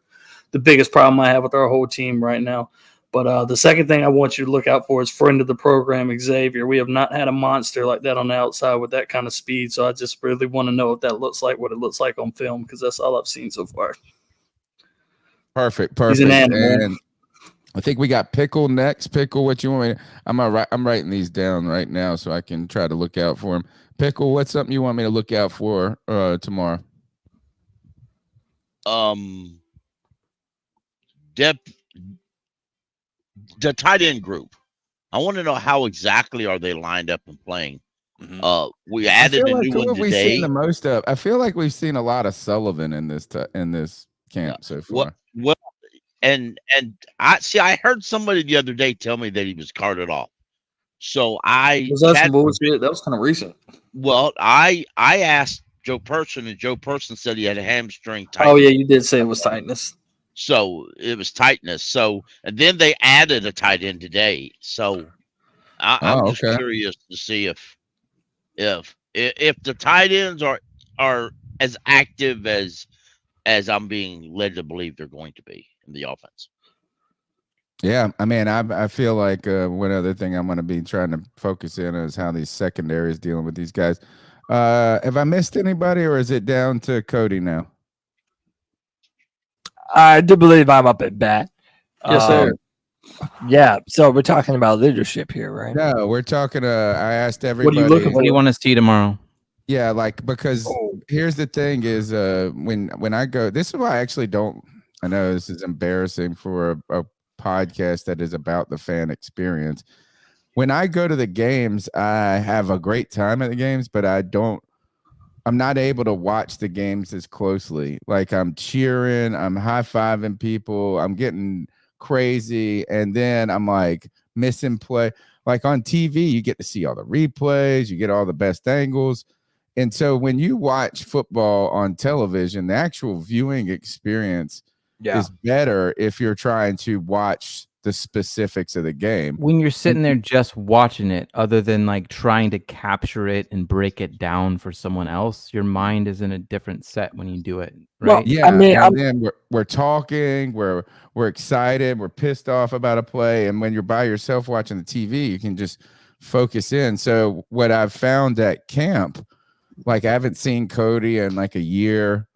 the biggest problem I have with our whole team right now. But the second thing I want you to look out for is friend of the program, Xavier. We have not had a monster like that on the outside with that kind of speed. So I just really want to know what that looks like, what it looks like on film, because that's all I've seen so far. Perfect. He's an animal. And I think we got Pickle next. Pickle, what you want me to? I'm writing these down right now so I can try to look out for him. Pickle, what's something you want me to look out for tomorrow? Depth. The tight end group. I want to know how exactly are they lined up and playing. We added a new one today. The most of. I feel like we've seen a lot of Sullivan in this camp so far. Well, and I see. I heard somebody the other day tell me that he was carted off. So was that some bullshit? That was kind of recent. Well, I asked Joe Person, and Joe Person said he had a hamstring Oh tightness. yeah, you did say it was tightness. So it was tightness. So and then they added a tight end today. So I'm just curious to see if the tight ends are as active as I'm being led to believe they're going to be in the offense. Yeah, I mean, I feel like one other thing I'm going to be trying to focus in is how these secondaries dealing with these guys. Have I missed anybody, or is it down to Cody now? I do believe I'm up at bat. Yes, sir. Yeah, so we're talking about leadership here, right? No, we're talking. I asked everybody. What do you want to see tomorrow? Yeah, like because here's the thing: is when I go, this is why I actually don't. I know this is embarrassing for a podcast that is about the fan experience. When I go to the games, I have a great time at the games, but I'm not able to watch the games as closely. Like I'm cheering, I'm high-fiving people, I'm getting crazy, and then I'm like missing play. Like on TV, you get to see all the replays, you get all the best angles. And so when you watch football on television, the actual viewing experience is better if you're trying to watch the specifics of the game. When you're sitting there just watching it, other than like trying to capture it and break it down for someone else, your mind is in a different set when you do it. Right? Well, yeah, I mean, and then we're talking, we're excited, we're pissed off about a play, and when you're by yourself watching the TV, you can just focus in. So what I've found at camp, like I haven't seen Cody in like a year.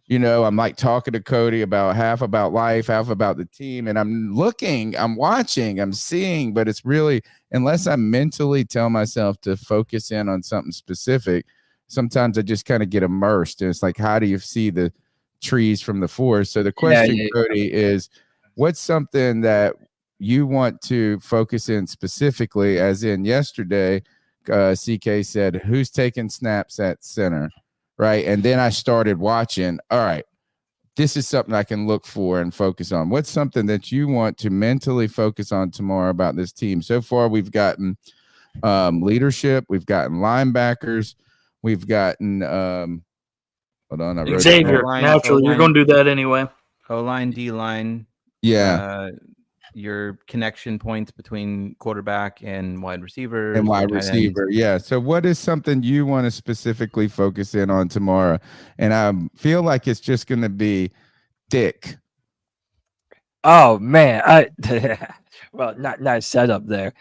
You know, I'm like talking to Cody about half about life, half about the team. And I'm looking, I'm watching, I'm seeing, but it's really, unless I mentally tell myself to focus in on something specific, sometimes I just kind of get immersed. And it's like, how do you see the trees from the forest? So the question, Cody, is what's something that you want to focus in specifically, as in yesterday, CK said, who's taking snaps at center? Right. And then I started watching. All right, this is something I can look for and focus on. What's something that you want to mentally focus on tomorrow about this team? So far, we've gotten leadership. We've gotten linebackers. We've gotten hold on. I wrote Xavier. Naturally, you're going to do that anyway. O-line, D-line. Yeah. Your connection points between quarterback and wide receiver. Yeah. So what is something you want to specifically focus in on tomorrow? And I feel like it's just going to be Dick. Oh man, well, nice setup there.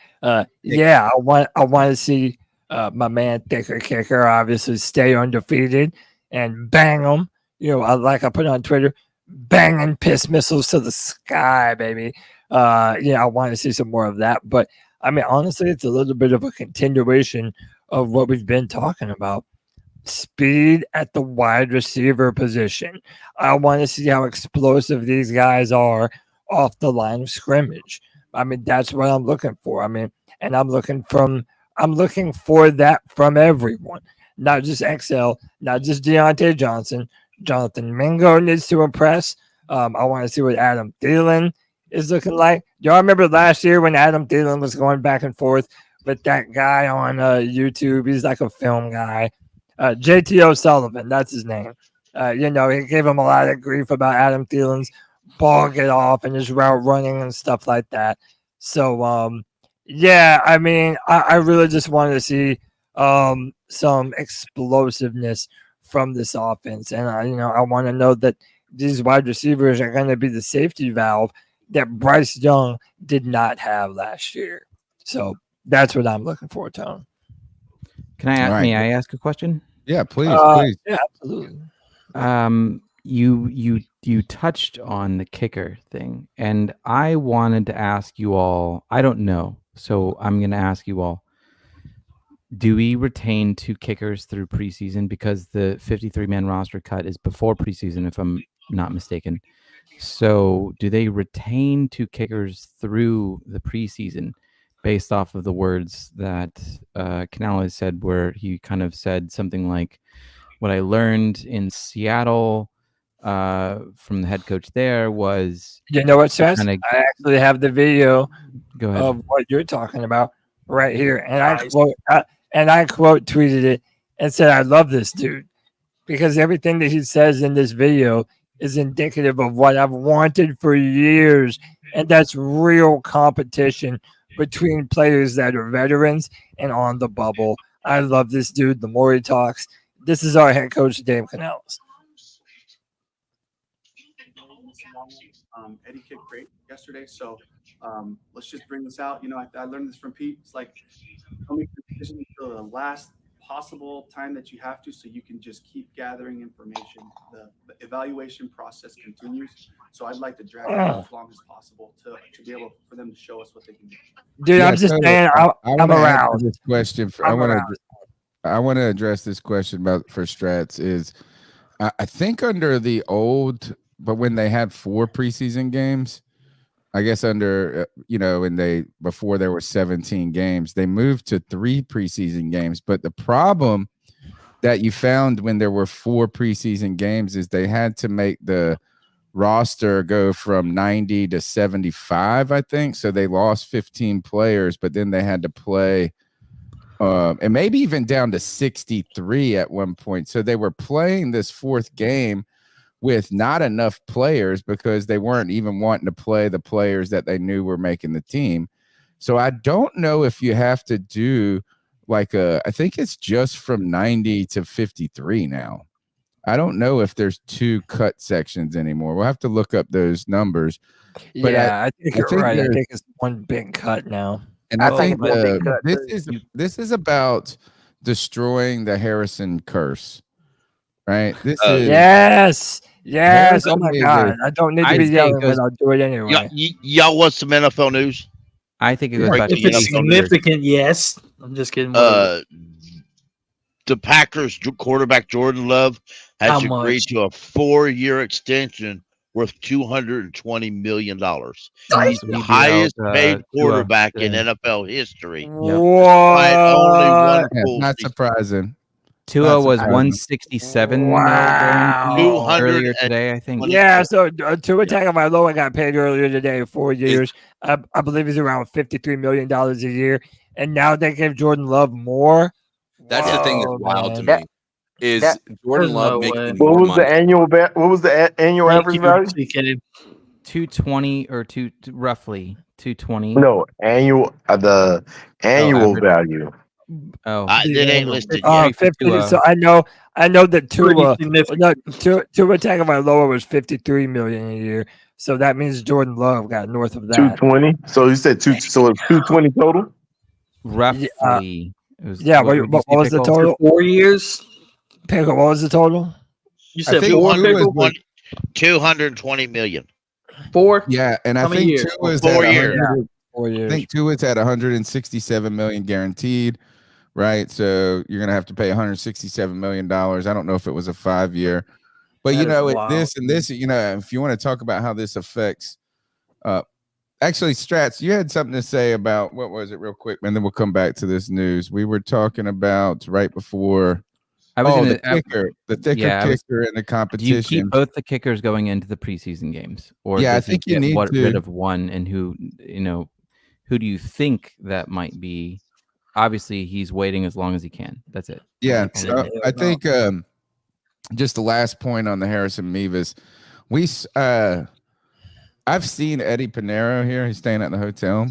Yeah, I want to see my man Thicker Kicker obviously stay undefeated and bang them. You know, I put on Twitter, banging piss missiles to the sky, baby. I want to see some more of that. But I mean, honestly, it's a little bit of a continuation of what we've been talking about. Speed at the wide receiver position. I want to see how explosive these guys are off the line of scrimmage. I mean, that's what I'm looking for. I mean, and I'm looking for that from everyone, not just XL, not just Deontay Johnson. Jonathan Mingo needs to impress. I want to see what Adam Thielen is looking like. Y'all remember last year when Adam Thielen was going back and forth with that guy on YouTube? He's like a film guy. JT O'Sullivan, that's his name. He gave him a lot of grief about Adam Thielen's ball get off and his route running and stuff like that. So, I mean, I really just wanted to see some explosiveness from this offense. And, I want to know that these wide receivers are going to be the safety valve that Bryce Young did not have last year. So that's what I'm looking for, Tone. May I ask a question? Yeah, please. Yeah, absolutely. You touched on the kicker thing, and I wanted to ask you all, I don't know, so I'm going to ask you all, do we retain 2 kickers through preseason? Because the 53-man roster cut is before preseason, if I'm not mistaken. So do they retain 2 kickers through the preseason based off of the words that Canales said, where he kind of said something like, what I learned in Seattle from the head coach there was... You know what, Seth? I actually have the video of what you're talking about right here. And I quote tweeted it and said, I love this dude. because everything that he says in this video is indicative of what I've wanted for years, and that's real competition between players that are veterans and on the bubble. I love this dude. The more he talks, this is our head coach, Dave Canales. Eddie kicked great yesterday, so let's just bring this out. You know, I learned this from Pete. It's like don't make the decision until the last possible time that you have to, so you can just keep gathering information. The evaluation process continues, so I'd like to drag it out as long as possible to be able for them to show us what they can do. Dude, I'm just saying, I'm around. This question for I want to address this question for Strats is I think under the old, but when they had 4 preseason games, I guess under before there were 17 games, they moved to 3 preseason games. But the problem that you found when there were 4 preseason games is they had to make the roster go from 90 to 75, I think. So they lost 15 players, but then they had to play and maybe even down to 63 at one point. So they were playing this 4th game with not enough players because they weren't even wanting to play the players that they knew were making the team. So I don't know if you have to do I think it's just from 90 to 53 now. I don't know if there's 2 cut sections anymore. We'll have to look up those numbers. But I think you're right. I think it's one big cut now. And I think this is about destroying the Harrison curse, right? This is yes. Oh my God! I don't need to be yelling, but I'll do it anyway. Y'all want some NFL news? I think it goes back to it's significant. Yes, I'm just kidding. The Packers quarterback Jordan Love has agreed to a 4-year extension worth $220 million. He's the highest paid quarterback in NFL history. What? Not surprising. Tua was 167 earlier today, I think. Yeah, so Tua Tagovailoa got paid earlier today, 4 years. I believe he's around $53 million a year, and now they give Jordan Love more. That's the thing that's wild to me. Is Jordan Love making what was the annual average value? 220 or roughly 220. No, annual the annual value. Oh, it ain't listed. 50. So I know that Tua Tagovailoa was $53 million a year. So that means Jordan Love got north of that. 220. So you said so it's 220 total. Roughly. What was the total? 4 years. Pickle, what was the total? You said 220 million. 4. Yeah, and I think years? 4 years. 4 years. I think Tua's at 167 million guaranteed, right? So you're gonna have to pay 167 million dollars. I don't know if it was a 5-year, but this, if you want to talk about how this affects. Actually, Strats, you had something to say about what was it, real quick, and then we'll come back to this news. We were talking about right before. The kicker in the competition. Do you keep both the kickers going into the preseason games, or I think you need to get rid of one? And who do you think that might be? Obviously, he's waiting as long as he can. That's it. Yeah, so I think just the last point on the Harrison Mevis, I've seen Eddie Pinheiro here. He's staying at the hotel.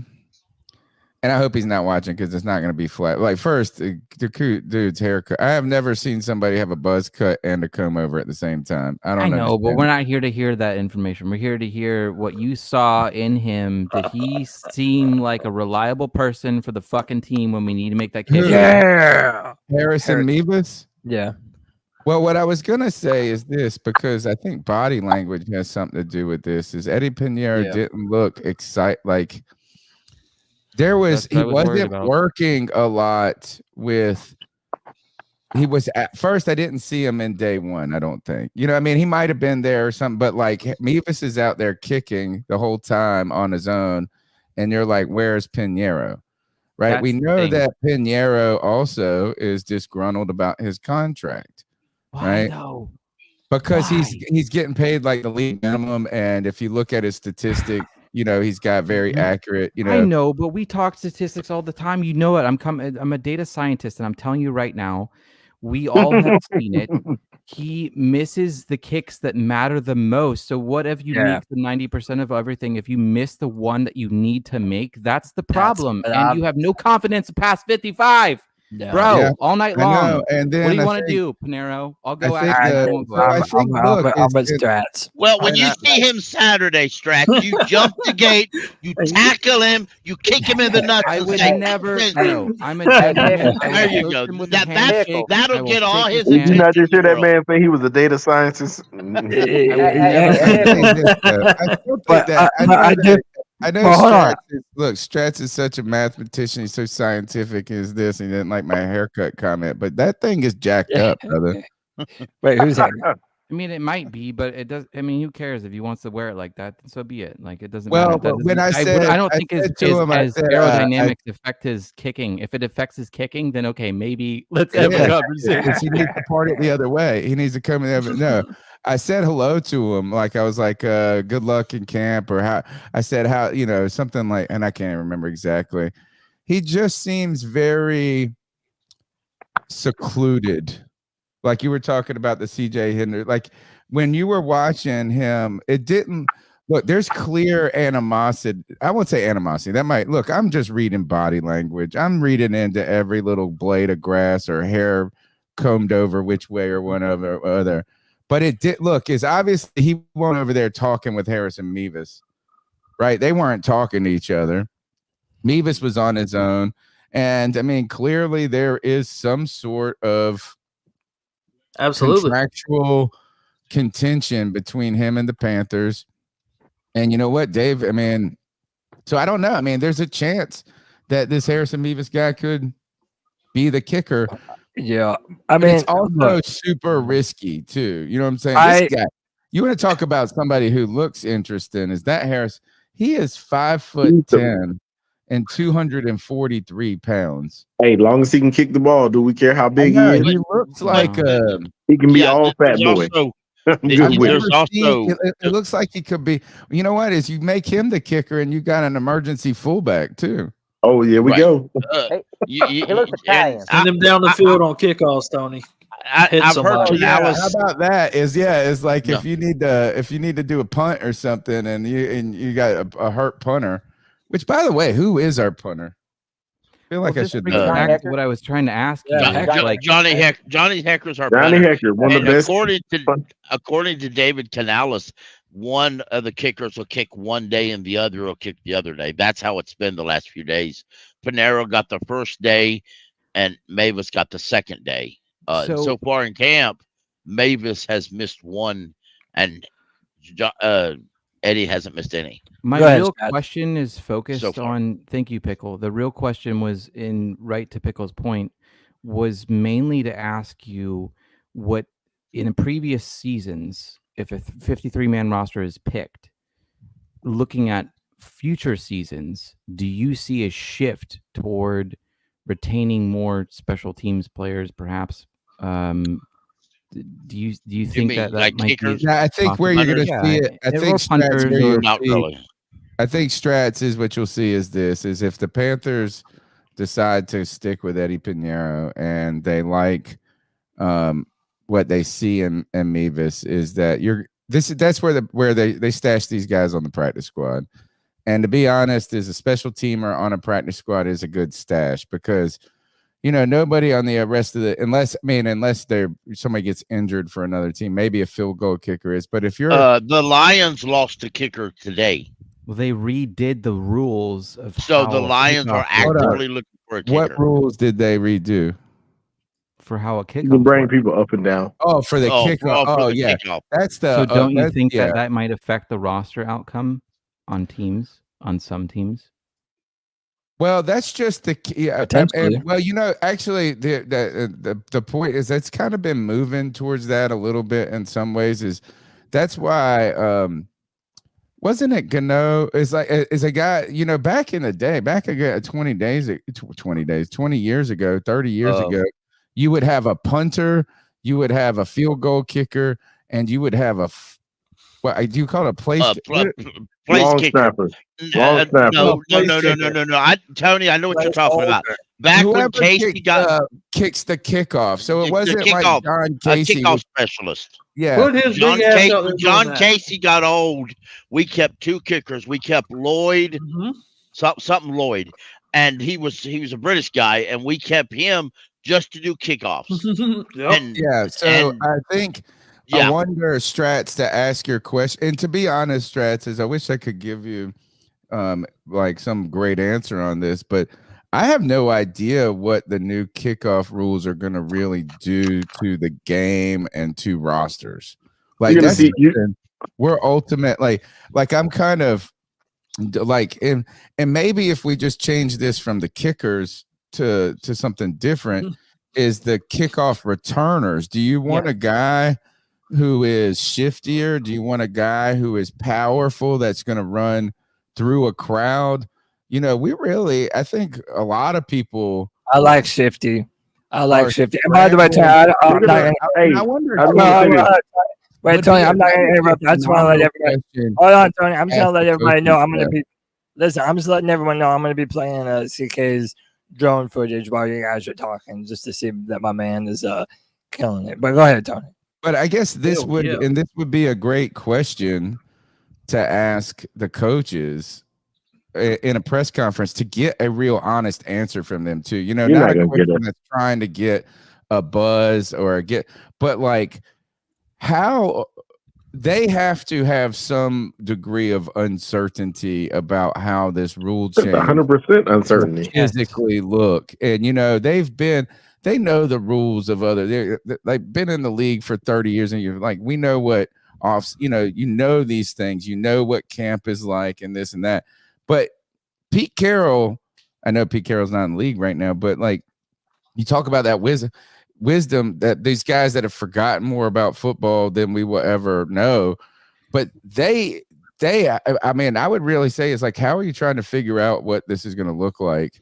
And I hope he's not watching because it's not going to be flat. Like, first, the dude's haircut. I have never seen somebody have a buzz cut and a comb over at the same time. I know, but we're not here to hear that information. We're here to hear what you saw in him. Did he seem like a reliable person for the fucking team when we need to make that kick? Yeah. Harrison Mevis? Yeah. Well, what I was going to say is this, because I think body language has something to do with this, is Eddie Pinheiro didn't look excited. Like, he wasn't working a lot with. He was at first. I didn't see him in day one. I don't think. He might have been there or something. But like Mevis is out there kicking the whole time on his own, and you're like, "Where's Pinheiro?" Right? We know that Pinheiro also is disgruntled about his contract. Why right? though? Because he's getting paid like the league minimum, and if you look at his statistic. He's got very accurate, I know, but we talk statistics all the time. You know it. I'm a data scientist, and I'm telling you right now, We all have seen it. He misses the kicks that matter the most. So what if you make the 90% of everything? If you miss the one that you need to make, that's the problem. And you have no confidence past 55. Bro, all night long. And then what do you want to do, Panero? I'll go I'm after Strats. Well, when you see him Saturday, Strats, you jump the gate, you tackle him, you kick him in the nuts. I would never. No, I'm a gentleman. There you go. That'll get all his Did you not just hear that attention. man say he was a data scientist? I know Well, hold on. Strats is such a mathematician. He's so scientific as this. He didn't like my haircut comment, but that thing is jacked up, brother. Wait, who's that? I mean, it might be, but it does. I mean, who cares if he wants to wear it like that? So be it. Like, it doesn't. Well, matter. but when I don't think his aerodynamics affect his kicking. If it affects his kicking, then okay, maybe let's have a conversation. He needs to part it the other way. He needs to come in there. No, I said hello to him. Like I was like, good luck in camp, or how I said how, something like, and I can't remember exactly. He just seems very secluded. Like you were talking about the CJ Hinder, like when you were watching him, it didn't look, there's clear animosity. I won't say animosity. That might look, I'm just reading body language. I'm reading into every little blade of grass or hair combed over which way or one or other. But it did look, is obviously he went over there talking with Harris and Mevis, right? They weren't talking to each other. Mevis was on his own. And I mean, clearly there is some sort of contractual contention between him and the Panthers. And you know what, Dave? I mean, so I don't know. I mean, there's a chance that this Harrison Mevis guy could be the kicker. Yeah. I mean, it's also super risky too. You know what I'm saying? This guy, you want to talk about somebody who looks interesting, is that Harris? He is 5'10" and 243 pounds. Hey, long as he can kick the ball, do we care how big he is? He looks like he can be all fat boy. It looks like he could be. You know what? Is you make him the kicker, and you got an emergency fullback too. Oh yeah, we go. He looks Italian. Send him down the field on kickoffs, Tony. I've heard Canales. How about that? It's like if you need to do a punt or something, and you got a hurt punter. Which, by the way, who is our punter? I feel like I should know. Back to what I was trying to ask you. Johnny Hecker's our Johnny punter. Hecker, one of the best. According to David Canales, one of the kickers will kick one day and the other will kick the other day. That's how it's been the last few days. Panero got the first day, and Mavis got the second day. So far in camp, Mavis has missed one, and Eddie hasn't missed any. My real question is focused on, thank you, Pickle. The real question was, right to Pickle's point, was mainly to ask you what in previous seasons, if a 53-man roster is picked, looking at future seasons, do you see a shift toward retaining more special teams players, perhaps? Do you think that like might kickers? be? Yeah, I think where you're going to see it. I think Strats, where you'll not see, really. I think Strats is what you'll see is if the Panthers decide to stick with Eddie Pinheiro and they like what they see in Mevis, is that that's where they stash these guys on the practice squad. And to be honest, as a special teamer on a practice squad is a good stash, because nobody on the rest of the unless somebody gets injured for another team, maybe a field goal kicker is. But if you're the Lions lost a kicker today. Well, they redid the rules of so the Lions are actively looking for a kicker. What rules did they redo for how a kickoff? You can bring people up and down. Oh, for the kickoff. Oh, yeah, kickoff. That's the. So don't you think that might affect the roster outcome on some teams? Well, that's just the actually, the point is that's kind of been moving towards that a little bit in some ways. Is that's why wasn't it Gano? Is a guy back in the day, back again 20 years ago, 30 years ago, you would have a punter, you would have a field goal kicker, and you would have what do you call it? plays Long kicker. snapper. Long snapper. No. Tony, I know what you're talking about. Back Whoever when Casey kicks the kickoff, so it the wasn't like kickoff, John a Casey. kickoff specialist. Yeah, Put his John big ass Casey, out there doing John that. Casey got old. We kept two kickers. We kept Lloyd, something Lloyd, and he was a British guy, and we kept him just to do kickoffs. So I think I wonder, Strats, to ask your question. And to be honest, Strats, is I wish I could give you like some great answer on this, but I have no idea what the new kickoff rules are going to really do to the game and to rosters. Like that's we're ultimate like I'm kind of like and maybe if we just change this from the kickers to something different is the kickoff returners. Do you want a guy who is shiftier? Do you want a guy who is powerful that's going to run through a crowd? You know, I think a lot of people. I like shifty. And by the way, Tony, I wonder. Wait, Tony, I'm not going to interrupt. I just want to let everybody. Hold on, Tony. I'm just going to let everybody know I'm going to be. Listen, I'm just letting everyone know I'm going to be playing CK's drone footage while you guys are talking, just to see that my man is killing it. But go ahead, Tony. But I guess this would be a great question to ask the coaches in a press conference to get a real honest answer from them too. You know, not a question that's trying to get a buzz or but like how they have to have some degree of uncertainty about how this rule change 100% uncertainty physically look. And you know, they know the rules of they've been in the league for 30 years, and you're like, we know what you know these things, you know what camp is like and this and that. But Pete Carroll, I know Pete Carroll's not in the league right now, but like you talk about that wisdom that these guys that have forgotten more about football than we will ever know. But I mean, I would really say it's like, how are you trying to figure out what this is going to look like?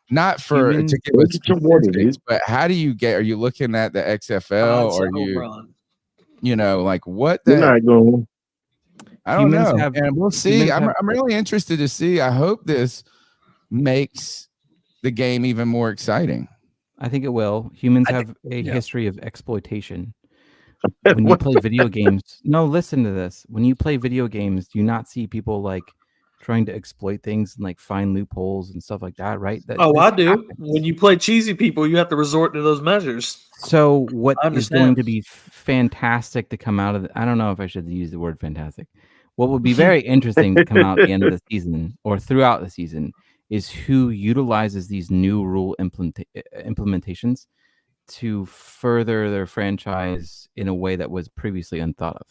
Not for to give us statistics, but how do you are you looking at the XFL or you know, like what the I don't know, and we'll see. I'm really interested to see. I hope this makes the game even more exciting. I think it will. Humans have a history of exploitation. When you play video games, listen to this. When you play video games, do you not see people like trying to exploit things and like find loopholes and stuff like that, right? I do. When you play cheesy people, you have to resort to those measures. So what is going to be fantastic to come out of I don't know if I should use the word fantastic. What would be very interesting to come out at the end of the season or throughout the season is who utilizes these new rule implementations to further their franchise in a way that was previously unthought of.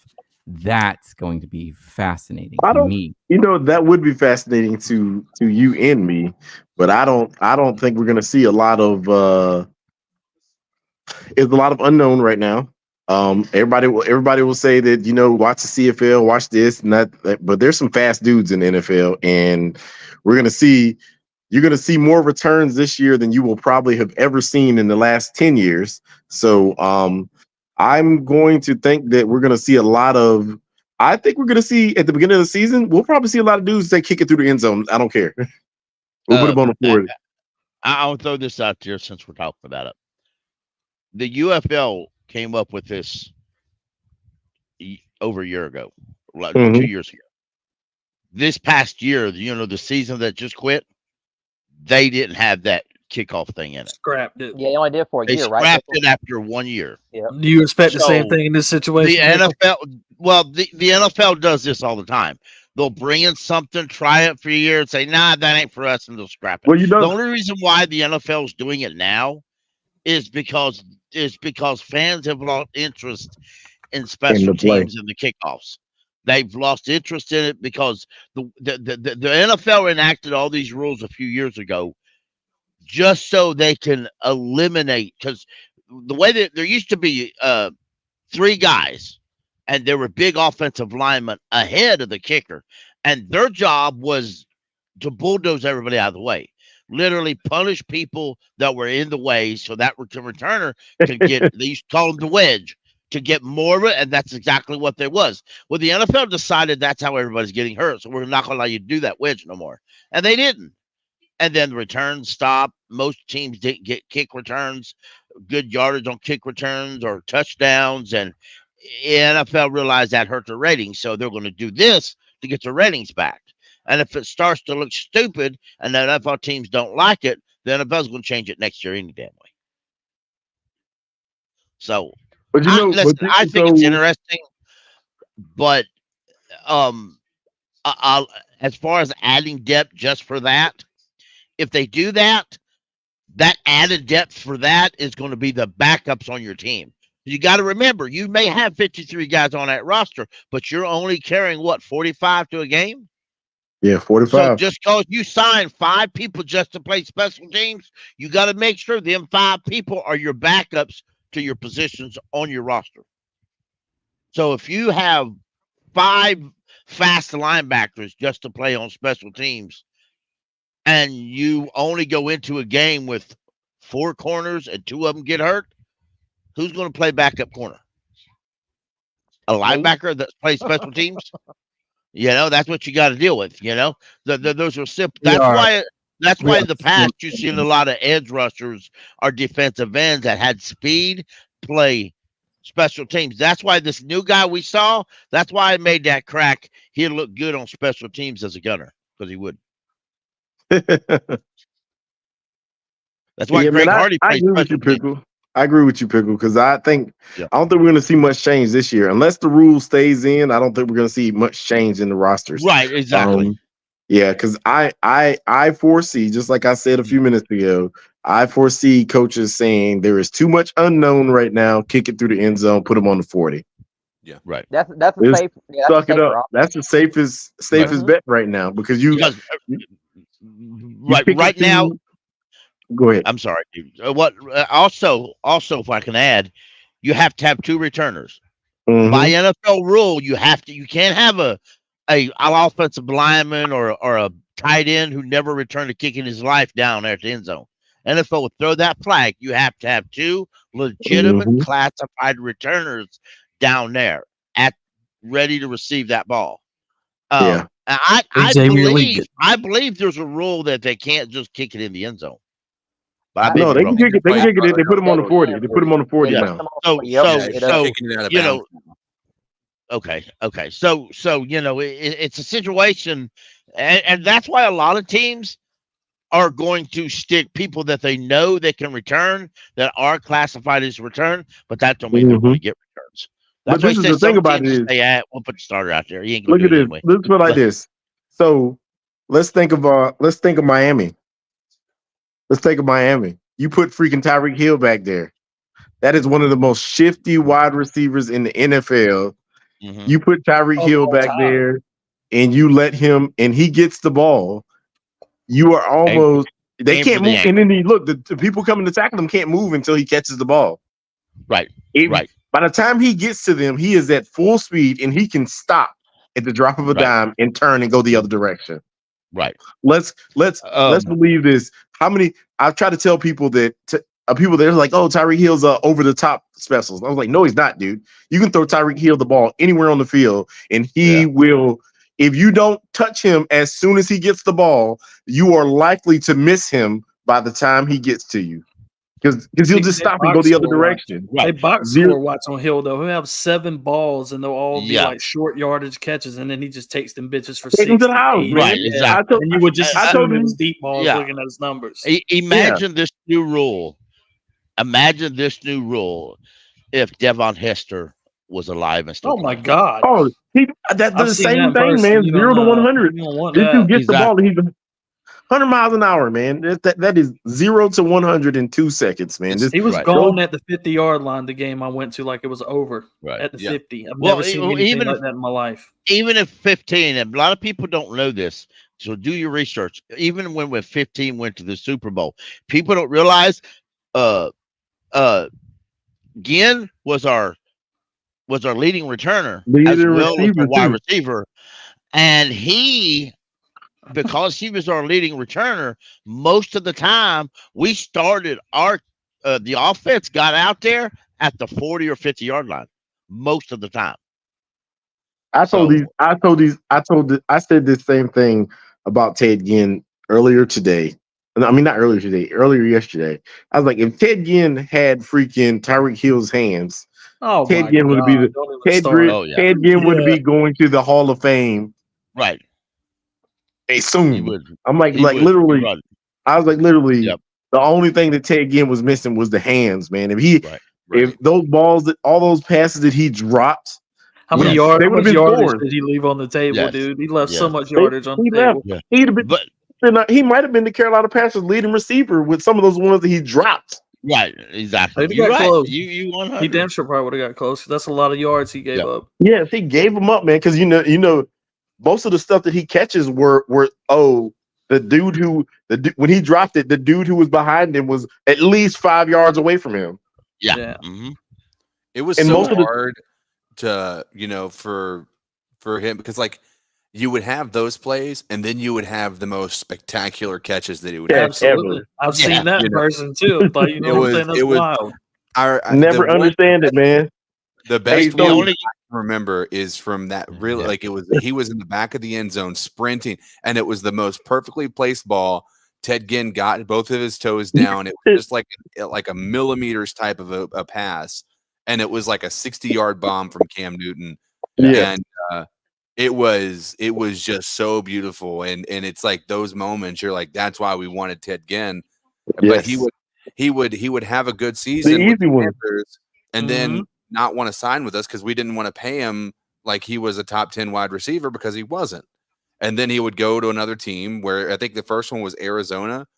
That's going to be fascinating to me. You know, that would be fascinating to you and me, but I don't think we're going to see a lot of it's a lot of unknown right now. Everybody will say that, you know, watch the CFL, watch this and that, but there's some fast dudes in the NFL, and you're going to see more returns this year than you will probably have ever seen in the last 10 years. So I'm going to think that we're going to see I think we're going to see at the beginning of the season, we'll probably see a lot of dudes that kick it through the end zone. I don't care. We'll put them on the 40. I'll throw this out there since we're talking about it. The UFL came up with this over a year ago, like 2 years ago. This past year, you know, the season that just quit, they didn't have that kickoff thing in it. Scrapped it. Yeah, they only did it for a year, right? They scrapped it after 1 year. Yeah. Do you expect the same thing in this situation? The NFL does this all the time. They'll bring in something, try it for a year, and say, nah, that ain't for us, and they'll scrap it. Well, you know, the only reason why the NFL is doing it now is because fans have lost interest in special teams and the kickoffs. They've lost interest in it because the NFL enacted all these rules a few years ago just so they can eliminate, because the way that there used to be 3 guys and there were big offensive linemen ahead of the kicker, and their job was to bulldoze everybody out of the way. Literally punish people that were in the way so that returner could get, they used to call them the wedge. to get more of it, and that's exactly what there was. Well, the NFL decided that's how everybody's getting hurt, so we're not going to allow you to do that wedge no more, and they didn't. And then the returns stopped. Most teams didn't get kick returns, good yardage on kick returns or touchdowns, and the NFL realized that hurt their ratings, so they're going to do this to get their ratings back. And if it starts to look stupid and the NFL teams don't like it, the NFL's going to change it next year any damn way. So, but I think it's interesting, but as far as adding depth just for that, if they do that, that added depth for that is going to be the backups on your team. You got to remember, you may have 53 guys on that roster, but you're only carrying, 45 to a game? Yeah, 45. So just because you sign 5 people just to play special teams, you got to make sure them 5 people are your backups to your positions on your roster. So if you have 5 fast linebackers just to play on special teams, and you only go into a game with 4 corners and 2 of them get hurt, who's going to play backup corner? A linebacker that plays special teams? That's what you got to deal with. Those are simple. That's why in the past you've seen a lot of edge rushers or defensive ends that had speed play special teams. That's why this new guy we saw, that's why I made that crack. He'd look good on special teams as a gunner, because he would. That's why Greg Hardy plays special teams. I agree with you, Pickle, because I don't think we're going to see much change this year. Unless the rule stays in, I don't think we're going to see much change in the rosters. Right, exactly. Because I foresee, just like I said a few minutes ago, I foresee coaches saying there is too much unknown right now. Kick it through the end zone, put them on the 40. Yeah, right. That's a safe. Yeah, suck it up. That's the safest bet right now because right now. Go ahead. I'm sorry. Also, if I can add, you have to have 2 returners. Mm-hmm. By NFL rule, you can't have an offensive lineman or a tight end who never returned a kick in his life down there at the end zone. NFL would throw that flag. You have to have 2 legitimate classified returners down there ready to receive that ball. I believe there's a rule that they can't just kick it in the end zone. But no, they can kick it. They can kick it. They put them on the 40. They put them on the 40 now. Okay. So it's a situation, and that's why a lot of teams are going to stick people that they know they can return, that are classified as return, but that don't mean they're going to get returns. That's but this is the thing about it is, we'll put the starter out there. You ain't look at this. Anyway. Let's put it like this. So let's think of Miami. Let's think of Miami. You put freaking Tyreek Hill back there. That is one of the most shifty wide receivers in the NFL. Mm-hmm. You put Tyreek Hill back there, and you let him, and he gets the ball. You are almost. They can't move, and then the people coming to tackle him can't move until he catches the ball. Right. Right. By the time he gets to them, he is at full speed, and he can stop at the drop of a dime and turn and go the other direction. Right. Let's believe this. How many? I've tried to tell people that people that are like, oh, Tyreek Hill's over the top specials. I was like, no, he's not, dude. You can throw Tyreek Hill the ball anywhere on the field, and he will. If you don't touch him as soon as he gets the ball, you are likely to miss him by the time he gets to you. Because he'll just stop and go the other direction. Right. They box score watch on Hill though. He'll have 7 balls and they'll all be like short yardage catches, and then he just takes them bitches for 6. To the house, right? Exactly. And you would just assume it's deep balls looking at his numbers. Imagine this new rule. Imagine this new rule if Devon Hester was alive and still. Oh my God! Oh, that's the same thing, man. 0 to 100. This dude gets the ball, and he's 100 miles an hour, man. That is 0 to 100 in 2 seconds, man. He was gone at the 50-yard line. The game I went to, like it was over at the 50. I've never seen anything like that in my life. Even if 15, and a lot of people don't know this, so do your research. Even when 15 went to the Super Bowl, people don't realize. Ginn was our leading returner as well as a wide receiver, and because he was our leading returner, most of the time we started the offense got out there at the 40 or 50 yard line. most of the time. I said this same thing about Ted Ginn earlier today. I mean, not earlier today, earlier yesterday. I was like, if Ted Ginn had freaking Tyreek Hill's hands, Ted Ginn would be Ted Ginn would be going to the Hall of Fame. Right. Soon. I'm like literally. I was like, literally, the only thing that Ted Ginn was missing was the hands, man. If those balls, all those passes that he dropped, how much yardage did he leave on the table, dude? He left so much yardage on the table. He'd have been, he might have been the Carolina Panthers leading receiver with some of those ones that he dropped. Right, exactly. He got close. You 100. He damn sure probably would have got close. That's a lot of yards he gave up. Yes, he gave them up, man. Because you know, most of the stuff that he catches were the dude when he dropped it, the dude who was behind him was at least 5 yards away from him. Yeah. Mm-hmm. It was so hard to, for him, because like you would have those plays and then you would have the most spectacular catches that he would have. Absolutely. I've seen that in person too, but it was wild. Never understand it, man. The best one I remember is from that really he was in the back of the end zone sprinting, and it was the most perfectly placed ball. Ted Ginn got both of his toes down. It was just like a millimeters type of a pass, and it was like a 60-yard bomb from Cam Newton. Yeah. And it was just so beautiful, and it's like those moments you're like, that's why we wanted Ted Ginn. But he would have a good season with the Panthers, and then not want to sign with us because we didn't want to pay him like he was a top 10 wide receiver, because he wasn't. And then he would go to another team where I think the first one was Arizona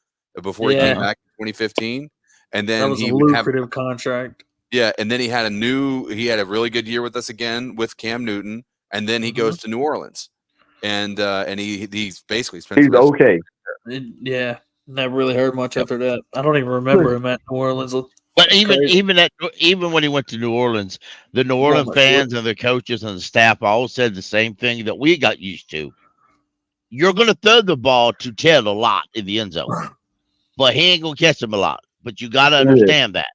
before he came back in 2015. And then that was a lucrative contract. Yeah, and then he had a really good year with us again with Cam Newton, and then he goes to New Orleans, and he's basically spent. He's okay. Yeah, never really heard much after that. I don't even remember him at New Orleans. But even when he went to New Orleans, the New Orleans fans and the coaches and the staff all said the same thing that we got used to. You're going to throw the ball to Ted a lot in the end zone, but he ain't going to catch him a lot. But you got to understand that.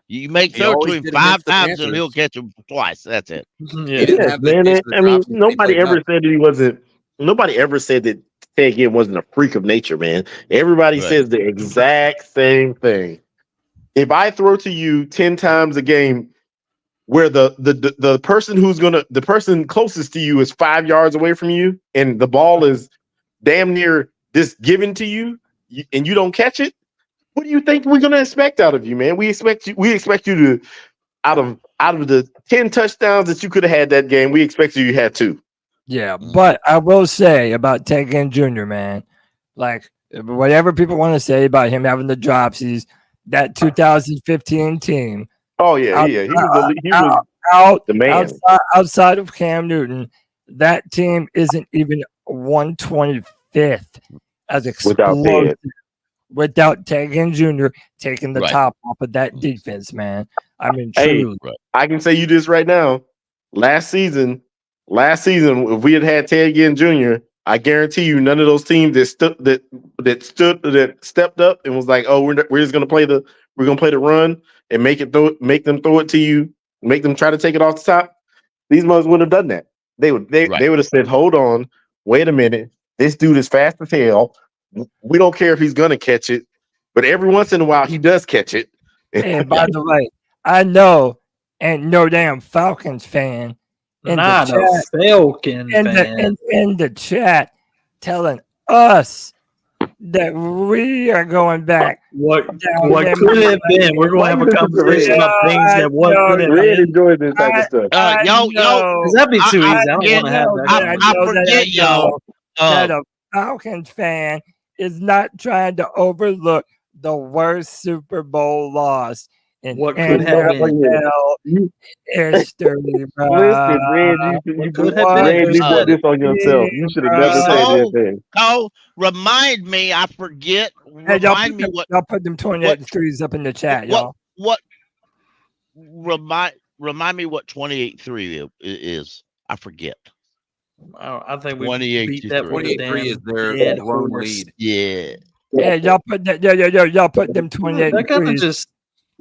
You make throw to him 5 times and he'll catch him twice. That's it. Yeah, man. I mean, nobody ever said that he wasn't. Nobody ever said that Ted Ginn wasn't a freak of nature, man. Everybody says the exact same thing. If I throw to you 10 times a game, where the person closest to you is 5 yards away from you, and the ball is damn near just given to you, and you don't catch it, what do you think we're gonna expect out of you, man? We expect you to, out of the 10 touchdowns that you could have had that game, we expect you had 2. Yeah, but I will say about Ted Ginn Jr., man, like whatever people want to say about him having the dropsies, that 2015 team. Oh yeah, he was the man. Outside of Cam Newton, that team isn't even 125th as explosive without Ted Ginn Jr. taking the top off of that defense, man. I mean, truly. I can say you this right now. Last season, if we had Ted Ginn Jr., I guarantee you, none of those teams that stepped up and was like, "Oh, we're just gonna play the run and make them throw it to you, make them try to take it off the top." These mothers wouldn't have done that. They would have said, "Hold on, wait a minute. This dude is fast as hell. We don't care if he's gonna catch it, but every once in a while he does catch it." And by the way, I know, and no damn Falcons fan. In the chat telling us that we are going back. What could have been? We're going to have a conversation about things that what could have been. Enjoy this type of stuff. Because that'd be too easy. I don't want to have that. I forget, y'all. That a Falcons fan is not trying to overlook the worst Super Bowl loss in what could have been history, bro. Listen, Red, you put this on yourself. You should have never said anything. Oh, remind me, I forget. Y'all put them 28 threes up in the chat, y'all. Remind me what 28-3 is. I forget. I think we beat that 28-3 is their grown lead. Yeah. Yeah, y'all put that. Y'all put them 28 that kind of threes. just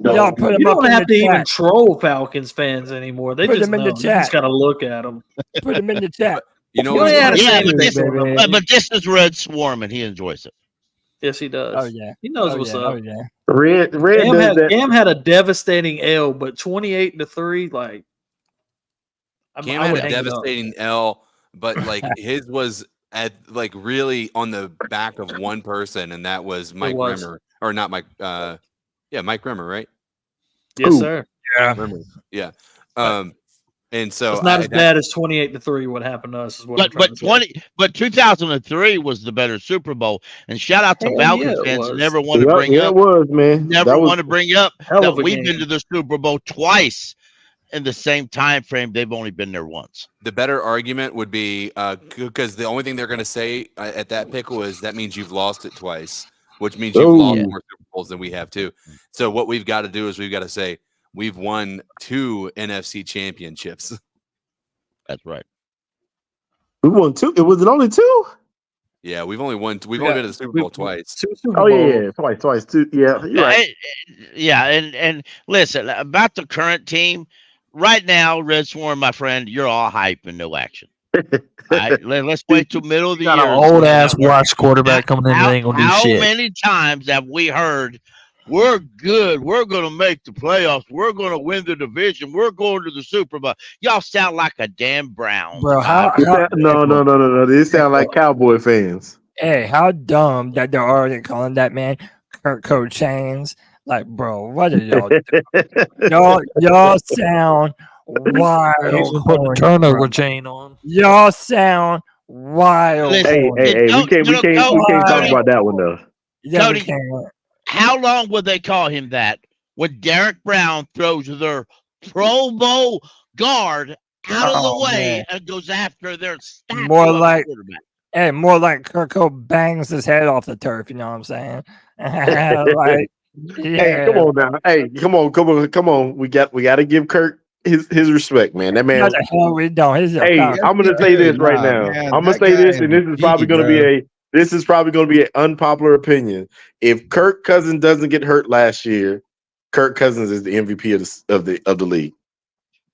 Y'all put them You up don't in have the to even chat. troll Falcons fans anymore. They Put just them in know. the You just chat. got to look at them. Put them in the chat. You know You what's ain't had to funny? say Yeah, but anything, this, baby. but this is Red Swarm, and he enjoys it. Yes, he does. Oh yeah. He knows Oh what's yeah. up. Oh yeah. Red Cam does had, that. Cam had a devastating L, but 28-3, like Cam I had would a hang it up. devastating L, but like his was at like really on the back of one person, and that was Mike was. Rimmer, or not Mike. Yeah, Mike Rimmer, right? Yes, sir. Yeah. Rimmer. Yeah. And so It's not as bad as 28-3. What happened to us is what I'm But trying to say. 2003 was the better Super Bowl. And shout out to Hell Falcons yeah, it fans who was. never want to bring Yeah, up. it was, man. Never That was want to bring up Hell that of a we've been game. to the Super Bowl twice in the same time frame. They've only been there once. the better argument would be because the only thing they're going to say at that pickle is that means you've lost it twice, which means you've lost more Super Bowls than we have too. So what we've got to do is we've got to say we've won 2 NFC championships. That's right. we won 2. Was it only 2? Yeah, we've only been to the Super Bowl twice. 2 Super Oh Bowls. yeah, twice 2. Yeah, you're right. Yeah, and listen about the current team right now, Red Swarm, my friend, you're all hype and no action. All right, let's wait till middle of the year. Got an old ass watch quarterback coming in and ain't gonna do How shit. many times have we heard we're good, we're gonna make the playoffs, we're gonna win the division, we're going to the Super Bowl? Y'all sound like a damn Browns. Bro, No. They sound like Cowboy fans. Hey, how dumb that they're already calling that man Kurt Chains. Like, bro, what are y'all doing? y'all sound wild. He's gonna put the turnover chain on. Y'all sound wild. Hey, we can't talk about that one though. Yeah, Cody, how long would they call him that when Derek Brown throws their Pro Bowl guard out of the way and goes after their statue more of a like quarterback? Hey, more like Kurt bangs his head off the turf. You know what I'm saying? Like, yeah. Hey, come on now. Hey, come on. We got to give Kurt his respect, man. That man. What the hell we don't? Hey, I'm gonna say this right now. Man, I'm gonna say this, and this is probably gonna be an unpopular opinion. If Kirk Cousins doesn't get hurt last year, Kirk Cousins is the MVP of the league.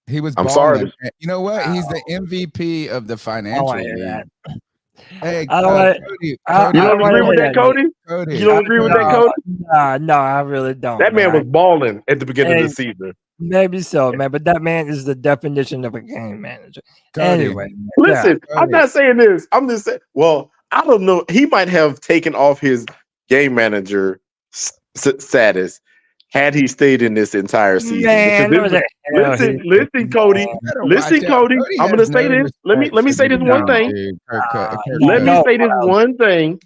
He was. I'm sorry. You know what? He's the MVP of the financial league. You Hey, don't agree with that, Cody? You don't agree with that, Cody? No, I really don't. That man was balling at the beginning of the season. Maybe so, man. But that man is the definition of a game manager. Anyway, listen, I'm not saying this. I'm just saying. Well, I don't know. He might have taken off his game manager status had he stayed in this entire season. Man, listen, Cody. Listen, Cody. I'm gonna say this. Let me say this one thing. Let me say this one thing.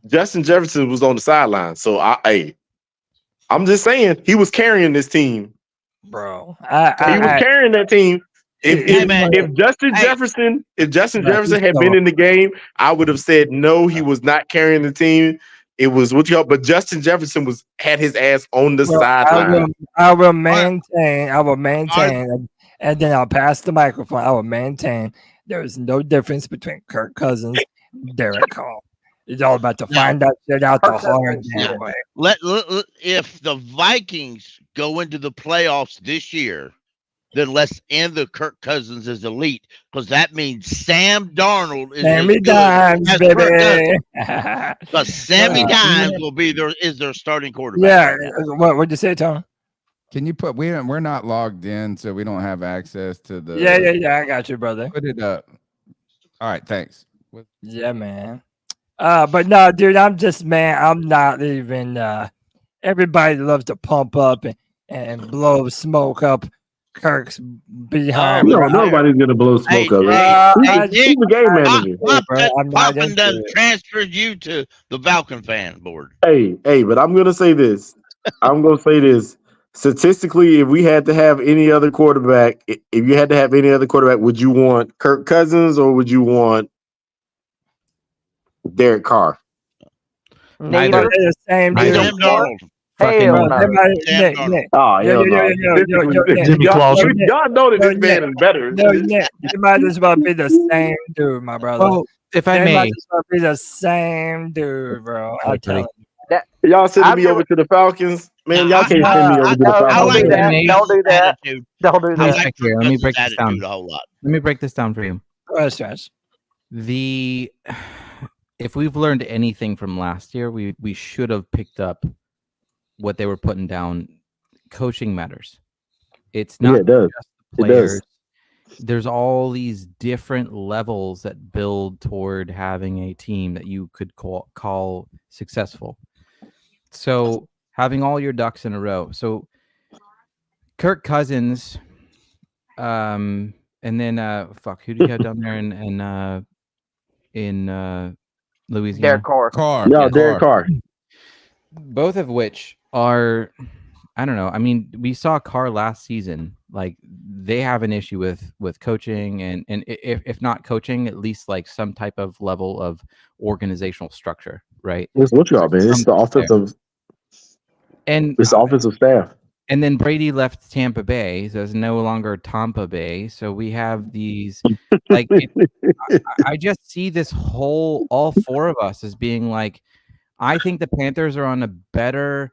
Justin Jefferson was on the sideline, so I'm just saying he was carrying this team, bro. He was carrying that team. If Justin Jefferson had been in the game, I would have said no. He was not carrying the team. It was but Justin Jefferson had his ass on the sideline. I will maintain, and then I'll pass the microphone. I will maintain there is no difference between Kirk Cousins and Derek Carr. It's all about to find that shit out the hard damn way. If the Vikings go into the playoffs this year, then let's end the Kirk Cousins as elite, because that means Sam Darnold is Sammy Dimes, baby. Because Sammy Dimes is their starting quarterback. Yeah. What'd you say, Tom? Can you put we're not logged in, so we don't have access to the Yeah, I got you, brother. Put it up. All right, thanks. Yeah, man. But no, dude, I'm not even everybody loves to pump up and blow smoke up Kirk's behind. No, nobody's gonna blow smoke up. He's a game manager. Poppin done transferred you to the Falcon fan board. Hey, but I'm gonna say this. Statistically, if we had to have any other quarterback, would you want Kirk Cousins or would you want Derek Carr? Neither. The same dude. Sam Darnold. Hell no. Oh, hell no. Y'all know that this man is better. No, Nick, it might as well be the same dude, my brother. Well, if I They may, might as well be the same dude, bro. I'm telling you. Y'all sending me over to the Falcons? Man, y'all can't send me over to the Don't do that. Preseason Don't do that. attitude. Don't do I that. like Here, let me Preseason's break this down. attitude a whole lot. Let me break this down for you. Stress. If we've learned anything from last year, we should have picked up what they were putting down. Coaching matters. It's not it does. just the players. It does. There's all these different levels that build toward having a team that you could call successful. So having all your ducks in a row. So Kirk Cousins, and then who do you have down there in Louisiana? Derek Carr. Derek Carr. Both of which are, I don't know. I mean, we saw Carr last season. Like, they have an issue with coaching, and if not coaching, at least like some type of level of organizational structure, right? It's what y'all, man. It's the offensive, and it's the offensive staff. And then Brady left Tampa Bay, so it's no longer Tampa Bay. So we have these, like, I just see this all four of us as being like, I think the Panthers are on a better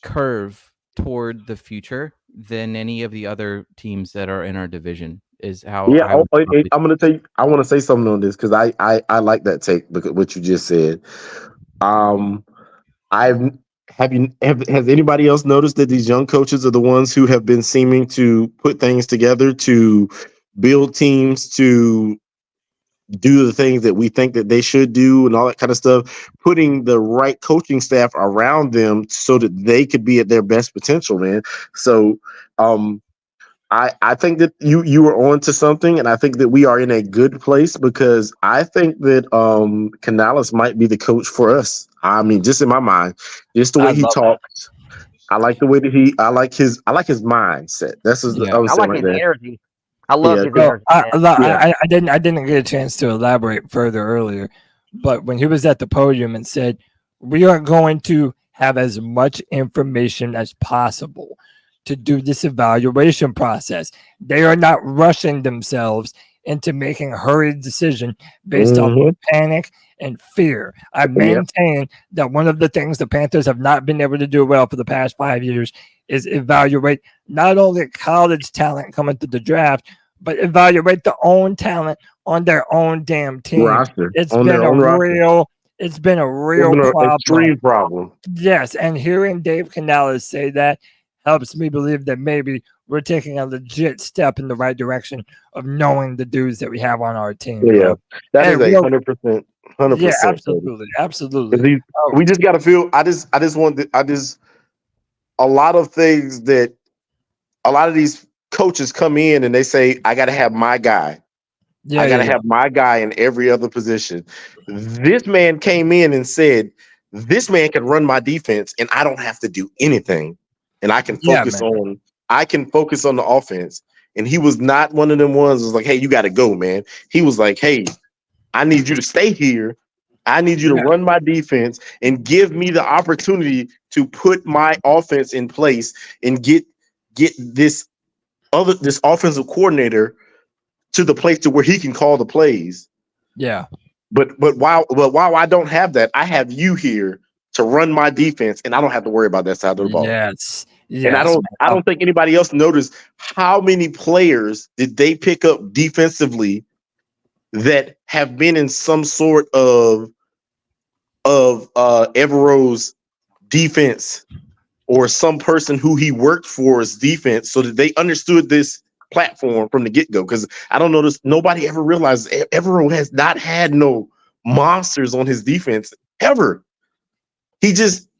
curve toward the future than any of the other teams that are in our division. Is how. Yeah, I'm gonna tell you. I want to say something on this because I like that take. Look at what you just said. Has anybody else noticed that these young coaches are the ones who have been seeming to put things together, to build teams, to do the things that we think that they should do and all that kind of stuff, putting the right coaching staff around them so that they could be at their best potential, man. So I think that you were on to something, and I think that we are in a good place because I think that Canales might be the coach for us. I mean, just in my mind, just the way he talks. I like the way that I like his mindset. That's his, I like his energy. I love his energy. I didn't get a chance to elaborate further earlier, but when he was at the podium and said, "We are going to have as much information as possible to do this evaluation process," they are not rushing themselves into making a hurried decision based on panic and fear. I maintain that one of the things the Panthers have not been able to do well for the past 5 years is evaluate not only college talent coming to the draft, but evaluate their own talent on their own damn team. It's been a real problem. Extreme problem. Yes, and hearing Dave Canales say that helps me believe that maybe we're taking a legit step in the right direction of knowing the dudes that we have on our team. Yeah, that is 100%. 100%. Yeah, absolutely. We just got to feel. A lot of things that a lot of these coaches come in and they say, "I got to have my guy. I got to have my guy in every other position." This man came in and said, "This man can run my defense, and I don't have to do anything, and I can focus on." I can focus on the offense. And he was not one of them ones who was like, "Hey, you got to go, man." He was like, "Hey, I need you to stay here. I need you to run my defense and give me the opportunity to put my offense in place and get this offensive coordinator to the place to where he can call the plays." Yeah. But while I don't have that, I have you here to run my defense, and I don't have to worry about that side of the ball. Yes. And I don't think anybody else noticed how many players did they pick up defensively that have been in some sort of Evero's defense or some person who he worked for's defense, so that they understood this platform from the get-go. Because I don't notice nobody ever realizes Evero has not had no monsters on his defense ever. He just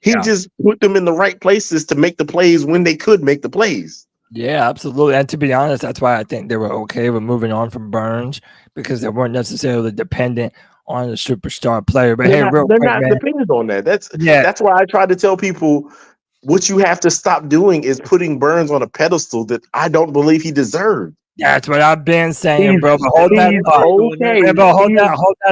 put them in the right places to make the plays when they could make the plays. Yeah, absolutely. And to be honest, that's why I think they were okay with moving on from Burns, because they weren't necessarily dependent on a superstar player. But they're not dependent on that. That's why I try to tell people what you have to stop doing is putting Burns on a pedestal that I don't believe he deserved. That's what I've been saying, bro. But hold that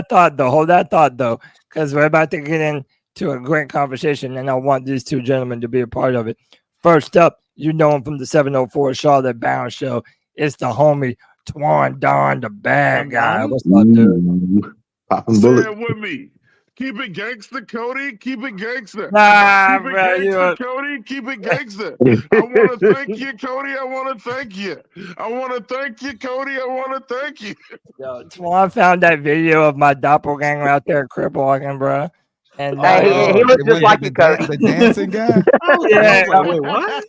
thought, though, because we're about to get into a great conversation, and I want these two gentlemen to be a part of it. First up, you know him from the 704 Charlotte Bound Show. It's the homie Twan Don, the bad guy. What's up, dude? Popping bullet. With me. Keep it gangster, Cody. Keep it gangster. Nah, Keep it bro, gangster, Cody. Keep it gangster. I want to thank you, Cody. I want to thank you. I want to thank you, Cody. I want to thank you. Yo, Twan found that video of my doppelganger out there crip walking, bro. And Hey, he looks just like you, Cody. The dancing guy? Yeah. I was like, wait, what?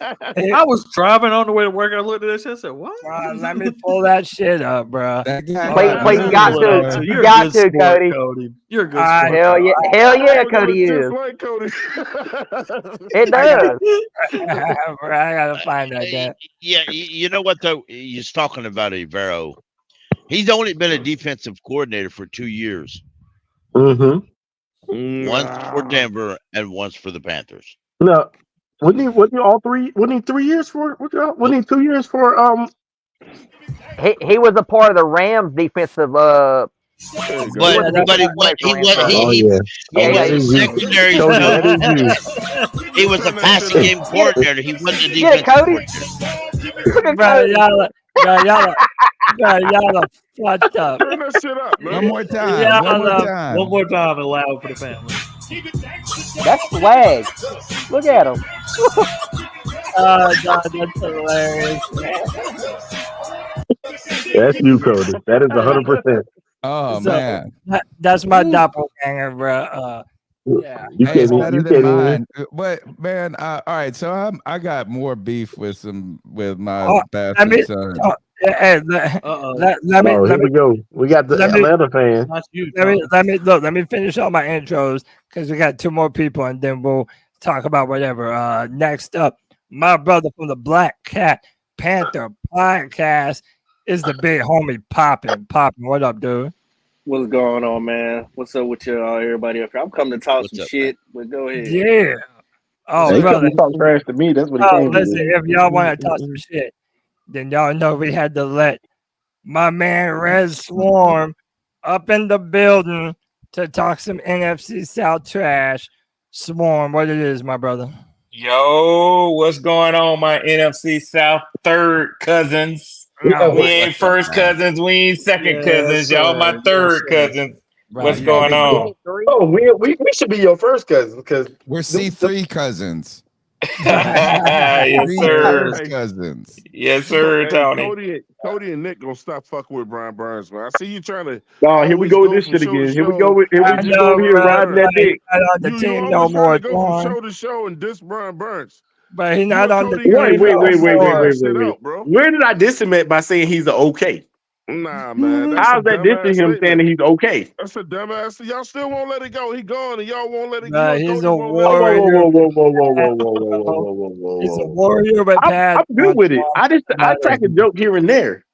I was driving on the way to work. I looked at that shit. I said, what? Bro, let me pull that shit up, bro. That guy, Please, you got to. You got to, Cody. You're a good sport. Hell yeah. Hell yeah, Cody is. Like Cody. It does. Bro, I gotta find that. Yeah, you know what though? He's talking about Evero. He's only been a defensive coordinator for 2 years. Mm-hmm. Once for Denver and once for the Panthers. No, wasn't he all three? Wasn't he 3 years for? Wasn't he 2 years for? He was a part of the Rams defensive. But he was secondary. He was a passing game coordinator. He wasn't a defensive coordinator. Bro, y'all are fucked up. Turn that shit up, man. One more time. One more time and loud for the family. That's swag. Look at him. Oh, God, that's hilarious. That's you, Cody. That is 100%. Oh, So, man. That's my doppelganger, bro. Yeah. Hey, it's better than mine. But man, all right. So I got more beef with my bastard son. Let me go. We got the Atlanta fans. Let me finish all my intros because we got 2 more people and then we'll talk about whatever. Next up, my brother from the Black Cat Panther Podcast is the big homie Poppin'. What up, dude? What's going on, man? What's up with you all, everybody up here? I'm coming to talk some shit, but go ahead. Yeah. Oh, he brother. talk trash to me. That's what he came listen, to. if y'all want to talk some shit, then y'all know we had to let my man Red Swarm up in the building to talk some NFC South trash. Swarm, what it is, my brother? Yo, what's going on, my NFC South third cousins? We ain't first cousins, we ain't second cousins. Y'all my third cousins. What's going on? Oh, we should be your first cousins because we're C3 cousins. Yes, sir. Cousins. Yes, sir, Tony. Cody and Nick gonna stop fucking with Brian Burns, man. I see you trying to. Oh, here we go with this shit again. Here we go. Here we just over here riding that dick. The team no more. Go from show to show and diss Brian Burns. But he's not on the team. Wait. Where did I diss him at by saying he's okay? Nah, man. How's that dissing him saying that he's okay? That's a dumbass. Y'all still won't let it go. He gone and y'all won't let it go. He's a warrior. Whoa. He's a warrior, but I'm good with it. I crack a joke here and there.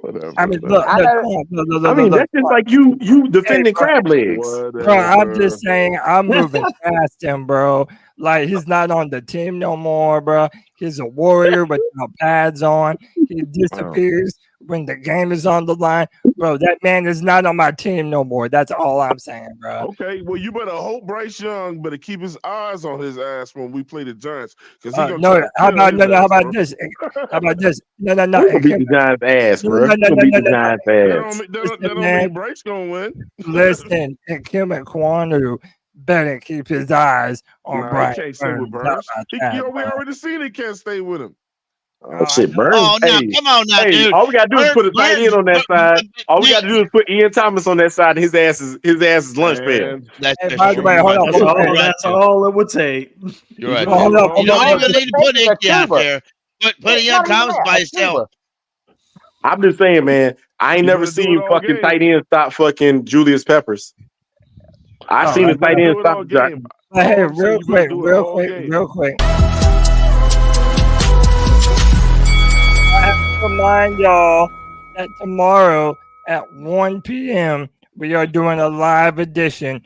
Whatever. I mean, look, that's just like you defending crab legs. Bro, I'm just saying I'm moving past him, bro. Like he's not on the team no more, bro. He's a warrior without pads on. He disappears when the game is on the line. Bro, that man is not on my team no more. That's all I'm saying, bro. Okay, well, you better hope Bryce Young better keep his eyes on his ass when we play the Giants. How about this? How about this? No. Beat the Giants' ass, bro. Beat the Giants' ass. That don't mean Bryce gonna win. Listen, and Kemoko better keep his eyes on Bryce. He can't stay with Burns. We already seen he can't stay with him. Oh shit, Burns. Oh, now, come on now, dude. All we gotta do is put a tight end on that side. All we gotta do is put Ian Thomas on that side, and his ass is lunch pad. That's all it would take. You're right. You don't even need to put Icky out there. Put Ian Thomas by himself. I'm just saying, man. I ain't never seen fucking tight end stop fucking Julius Peppers. I seen the tight end stop. Hey, real quick. I have to remind y'all that tomorrow at 1 p.m. we are doing a live edition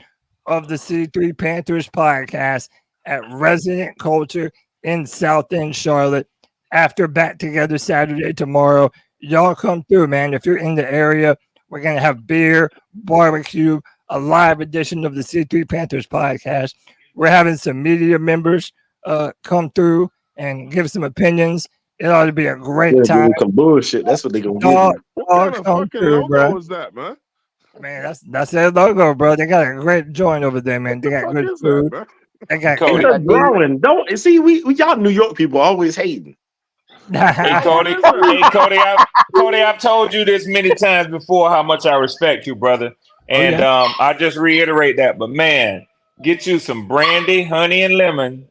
of the C3 Panthers podcast at Resident Culture in South End, Charlotte. After Back Together Saturday tomorrow, y'all come through, man. If you're in the area, we're going to have beer, barbecue, a live edition of the C3 Panthers podcast. We're having some media members come through and give some opinions. It ought to be a great time. Some bullshit. That's what they're going to do. What kind of fucking logo is that, man? Man, that's their logo, bro. They got a great joint over there, man. They got good food. They got Cody. It's growing. Don't see we y'all New York people always hating. Hey Cody, Cody, I've told you this many times before how much I respect you, brother, and I just reiterate that. But man, get you some brandy, honey, and lemon,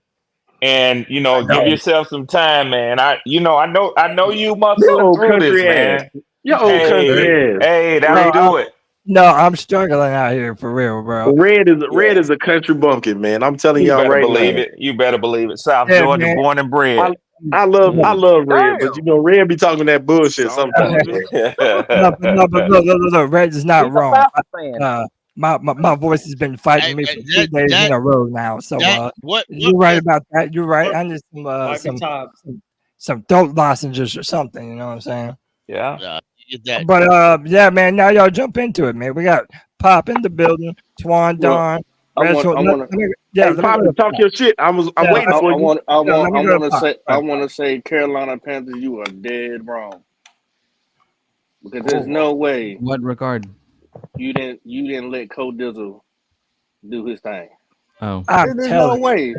and give yourself some time, man. I know you muscling through this, man. Your old country ass. Hey, that'll do it. No, I'm struggling out here for real, bro. Red is a country bumpkin, man. I'm telling y'all right now. You better believe it. South Georgia, man. Born and bred. I love Red, but Red be talking that bullshit sometimes. No, Red is not wrong. My voice has been fighting me for 2 days in a row now. So you're right about that. You're right. I need some throat lozenges or something. You know what I'm saying? Yeah. But yeah, man. Now y'all jump into it, man. We got Pop in the building. Twan Don. Hey, Pop, talk your shit. I'm waiting for you. I want to say, Carolina Panthers, you are dead wrong. Because there's no way. What regard? You didn't let Cole Dizzle do his thing. Oh, there's no way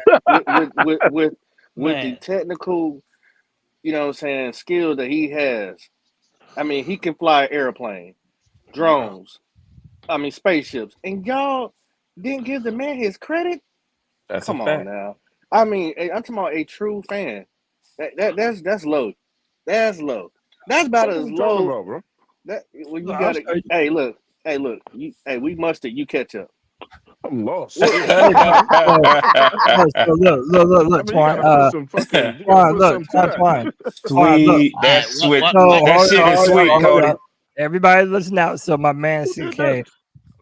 with the technical, skill that he has. I mean, he can fly an airplane, drones, spaceships, and y'all didn't give the man his credit. Come on now. I mean, I'm talking about a true fan. That's low. That's low. That's about as low. About, bro? You got to. Hey, look. We mustard. You catch up. I'm lost. Look, Twan. Sweet. That's sweet. That shit is sweet, Cody. Everybody listen out. So my man CK,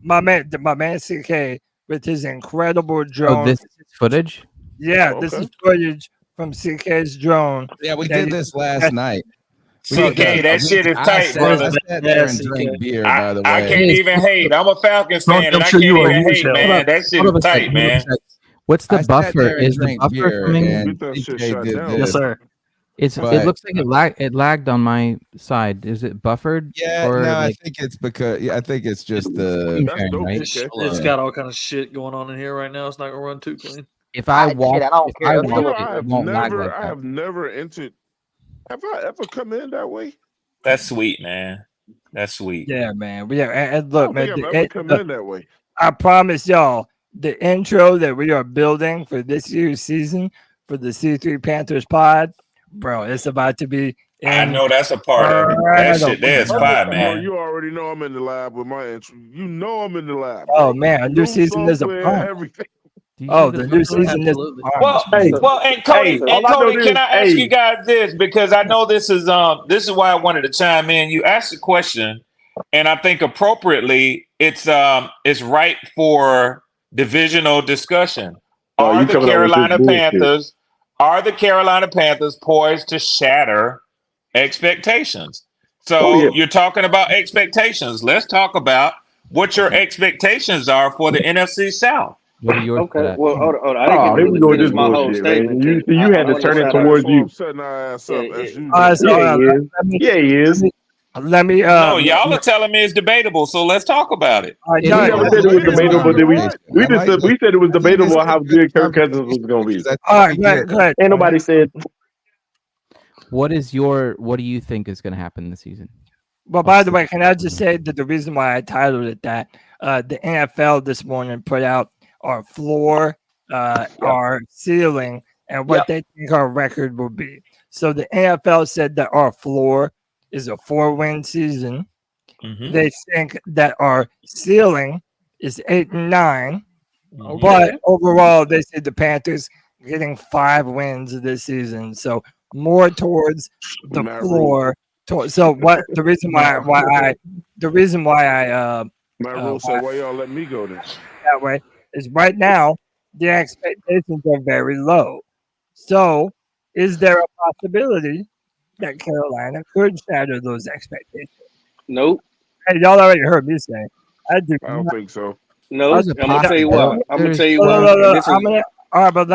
my man CK with his incredible drone. Oh, this is footage? Yeah, this is footage from CK's drone. Yeah, we did this last night. CK, that shit is tight, brother. I sat there and drank beer, by the way. I can't even hate. I'm a Falcons fan, and I can't even hate, man. That shit is tight, man. What's the buffer? Is the buffer coming? Yes, sir. It looks like it lagged on my side. Is it buffered? Yeah, I think it's because I think it's just the right? It's got all kind of shit going on in here right now. It's not gonna run too clean. If I walk, it won't lag like I that. have never entered. Have I ever come in that way? That's sweet, man. That's sweet. Yeah, man. And look, man. I've ever come in that way. I promise y'all, the intro that we are building for this year's season for the C3 Panthers pod, bro, it's about to be. I know that's a part of it. That shit there is fine, man. You already know I'm in the lab with my intro. You know I'm in the lab. Oh, man. A new season is a everything. Oh, the new season is well, and Cody, can I ask you guys this, because I know this is why I wanted to chime in. You asked the question, and I think appropriately it's right for divisional discussion. Are the Carolina Panthers poised to shatter expectations? So you're talking about expectations. Let's talk about what your expectations are for the NFC South. What are yours? Okay, well, hold on. I didn't get to finish my whole statement. You had to turn it towards you. Yeah, he is. Let me. No, y'all are telling me it's debatable, so let's talk about it. We never said it was debatable. We said it was debatable how good Kirk Cousins was going to be. All right, go ahead. Ain't nobody said. What do you think is going to happen this season? Well, by the way, can I just say that the reason why I titled it that the NFL this morning put out our floor, our ceiling, and what they think our record will be. So the NFL said that our floor is a 4-win season. Mm-hmm. They think that our ceiling is 8-9. Okay. But overall, they say the Panthers getting 5 wins this season. So more towards the floor. So what the reason why I my rule said, why y'all let me go then? That way is right now the expectations are very low. So is there a possibility that Carolina could shatter those expectations? Nope. Hey, y'all already heard me say. I don't think so. No, I'm gonna tell you what. I'm gonna tell you what. All right, but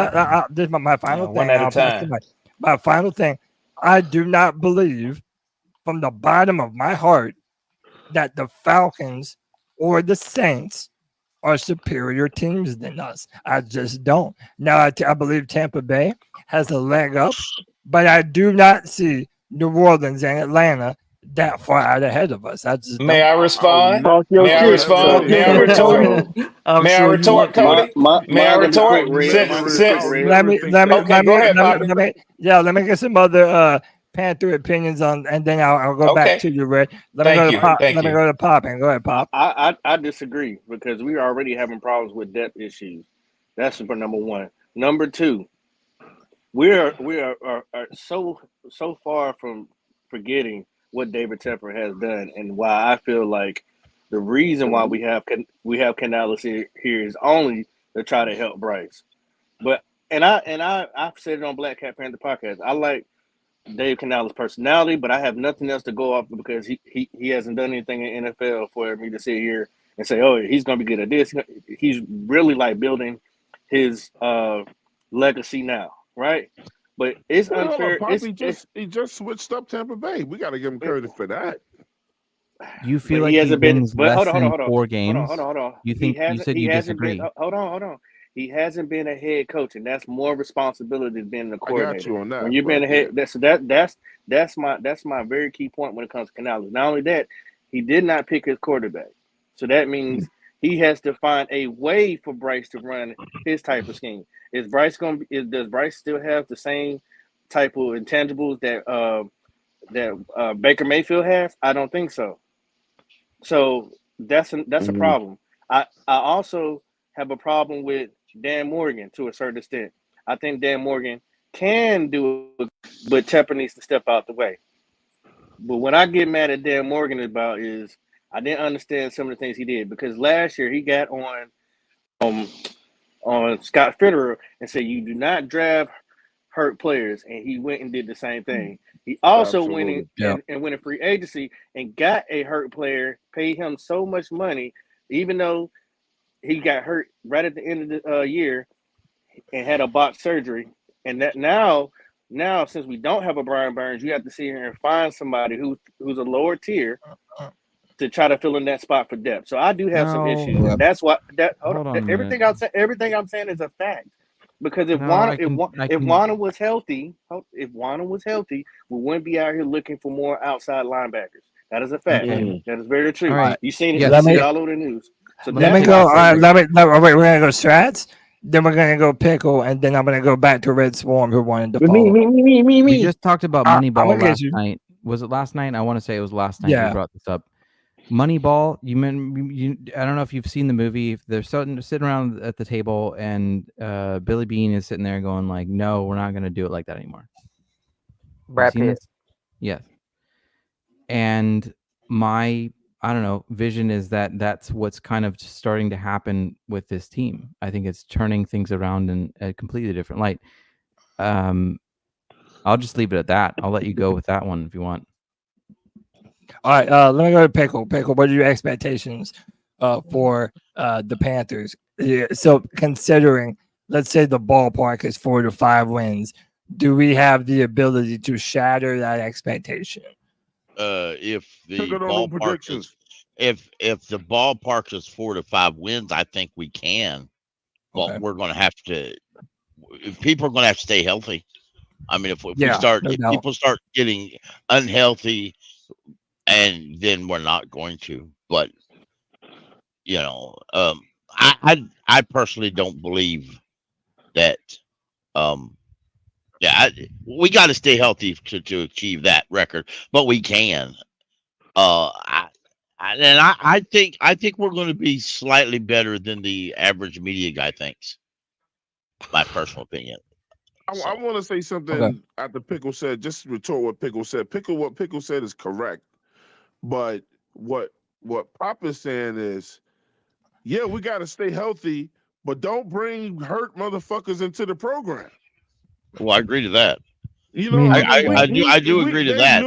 this is my final thing. One at a time. My final thing. I do not believe, from the bottom of my heart, that the Falcons or the Saints are superior teams than us. I just don't. Now, I believe Tampa Bay has a leg up, but I do not see New Orleans and Atlanta that far out ahead of us. I just May don't. I respond? Talk your May I shit. respond? May I retort? May I retort, Cody? May I retort? Let me get some other Panther opinions on, and then I'll go back to you, Red. Let me go to Pop and go ahead, Pop. I disagree because we're already having problems with depth issues. That's for number one. Number two, we are so far from forgetting what David Tepper has done, and why I feel like the reason why we have Canales here is only to try to help Bryce. But I've said it on Black Cat Panther Podcast. I like Dave Canales' personality, but I have nothing else to go off because he hasn't done anything in NFL for me to sit here and say, oh, he's going to be good at this. He's really like building his legacy now, right? But it's unfair. He just switched up Tampa Bay. We got to give him credit for that. You feel like he hasn't been less than 4 games? Hold on. You think you said you disagree? Hold on. He hasn't been a head coach, and that's more responsibility than being the coordinator. I got you on that. When you've been a head, that's my very key point when it comes to Canales. Not only that, he did not pick his quarterback, so that means he has to find a way for Bryce to run his type of scheme. Does Bryce still have the same type of intangibles that Baker Mayfield has? I don't think so. So that's a problem. I also have a problem with Dan Morgan to a certain extent. I think Dan Morgan can do it, but Tepper needs to step out the way. But what I get mad at Dan Morgan about is I didn't understand some of the things he did, because last year he got on Scott Fitterer and said you do not draft hurt players, and he went and did the same thing. He also went in free agency and got a hurt player, paid him so much money, even though he got hurt right at the end of the year and had a botched surgery. And that now since we don't have a Brian Burns, you have to sit here and find somebody who's a lower tier to try to fill in that spot for depth. So I do have some issues. And that's why everything I'm saying is a fact. Because if Juana was healthy, we wouldn't be out here looking for more outside linebackers. That is a fact. That is very true. Right. You've seen it all over the news. So let me go. All right, wait, we're gonna go Strats, then we're gonna go Pickle, and then I'm gonna go back to Red Swarm, who wanted to follow. Me. We just talked about Moneyball last night. Was it last night? I want to say it was last night. Yeah. We brought this up. Moneyball. I don't know if you've seen the movie. They're sitting around at the table, and Billy Bean is sitting there going like, "No, we're not gonna do it like that anymore." Brad Pitt. Yes. And my vision is that that's what's kind of starting to happen with this team. I think it's turning things around in a completely different light. I'll just leave it at that. I'll let you go with that one if you want. All right, let me go to Pickle. Pickle, what are your expectations for the Panthers? Yeah, so considering, let's say the ballpark is 4 to 5 wins, do we have the ability to shatter that expectation? If the ballpark is 4 to 5 wins, I think we can. But we're going to have to. People are going to have to stay healthy. I mean, if people start getting unhealthy, and then we're not going to. But I personally don't believe that. We got to stay healthy to achieve that record, but we can. I think we're going to be slightly better than the average media guy thinks. My personal opinion. I want to say something after Pickle said, just to retort what Pickle said. What Pickle said is correct, but what Pop is saying is, yeah, we got to stay healthy, but don't bring hurt motherfuckers into the program. Well, I agree to that. I do agree to that.